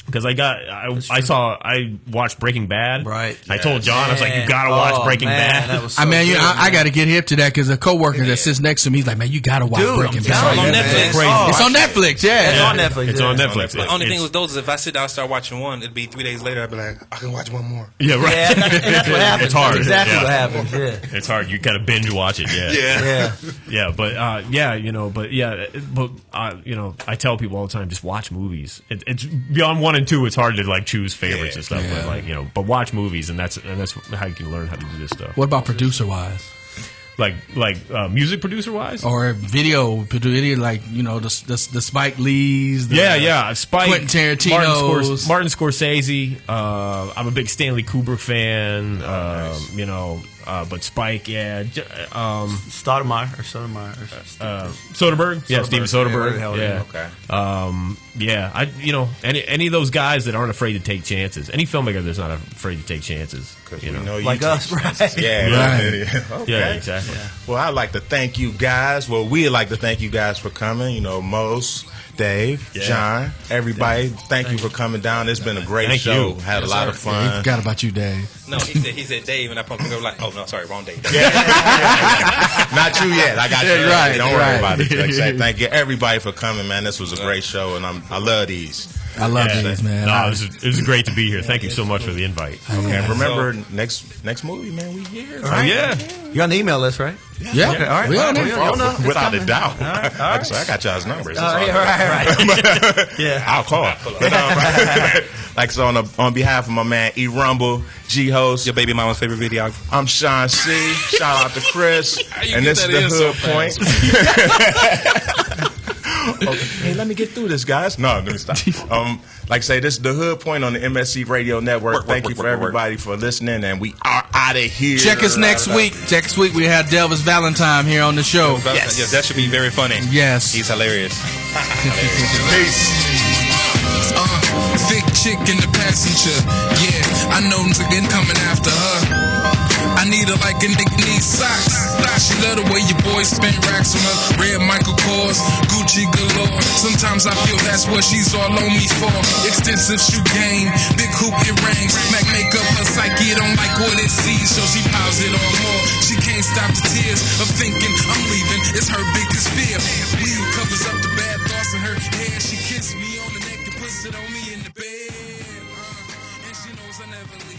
Because I watched Breaking Bad. Right. I told John, I was like, you gotta watch Breaking Bad. That was so I gotta get hip to that because a coworker that sits next to me, he's like, man, you gotta watch Breaking Bad. It's on Netflix. It's on Netflix, yeah. It's on Netflix. It's on Netflix. The only thing with those is if I sit down and start watching one, it'd be 3 days later, I'd be like, I can watch one more. Yeah, right. Yeah, that's what happens. It's hard. That's exactly Yeah. what happens. Yeah. It's hard. You kind of binge watch it. Yeah. But I tell people all the time, just watch movies. It's beyond 1 and 2. It's hard to choose favorites and stuff, but watch movies, and that's how you can learn how to do this stuff. What about producer wise? Like music producer wise, or video producer, the Spike Lees. Spike, Quentin Tarantino, Martin Scorsese. I'm a big Stanley Kubrick fan. But Spike, yeah. Soderbergh. Yeah, Steven Soderbergh. Yeah. Okay. Yeah. Any of those guys that aren't afraid to take chances. Any filmmaker that's not afraid to take chances. Like us, right? Yeah. Right. Okay. Yeah, exactly. Yeah. Well, I'd like to thank you guys. Well, we'd like to thank you guys for coming. Mose, Dave, John, everybody. Thank you for coming down. It's been a great show. Had a lot of fun. Yeah, forgot about you, Dave. No, he said Dave, and I probably go like, oh no, sorry, wrong Dave. Not you yet. I got you. Right. Don't worry about it. Like I say, thank you everybody for coming, man. This was a great show, and I love these. I love these, man. No, it was great to be here. Thank you so much for the invite. Okay, and remember next movie, man. We here. Oh yeah, you're on the email list, right? Yeah. Okay, all right. We on there. Without a doubt. All right. I got y'all's numbers. Right. Yeah, I'll call. But, on behalf of my man E Rumble, G Host, your baby mama's favorite videographer, I'm Sean C. Shout out to Chris, and this is the Hood Point. Okay. Hey, let me get through this, guys. No, let me stop. Like I say, this is the Hood Point on the MSC Radio Network. Thank you for everybody for listening, and we are out of here. Check us next week. Next week we have Delvis Valentine here on the show. Yes, that should be very funny. Yes, he's hilarious. Peace. Thick chick in the passenger. Yeah, I know nigga coming after her. I need her like a nigga needs socks. She love the way your boys spend racks on her. Red Michael Kors, Gucci galore. Sometimes I feel that's what she's all on me for. Extensive shoe game, big hoop and rings. Mac make up her psyche, don't like what it sees, so she piles it on more. She can't stop the tears of thinking I'm leaving. It's her biggest fear. Weed covers up the bad thoughts in her hair. She kissed me on the neck and puts it on me in the bed. And she knows I never leave.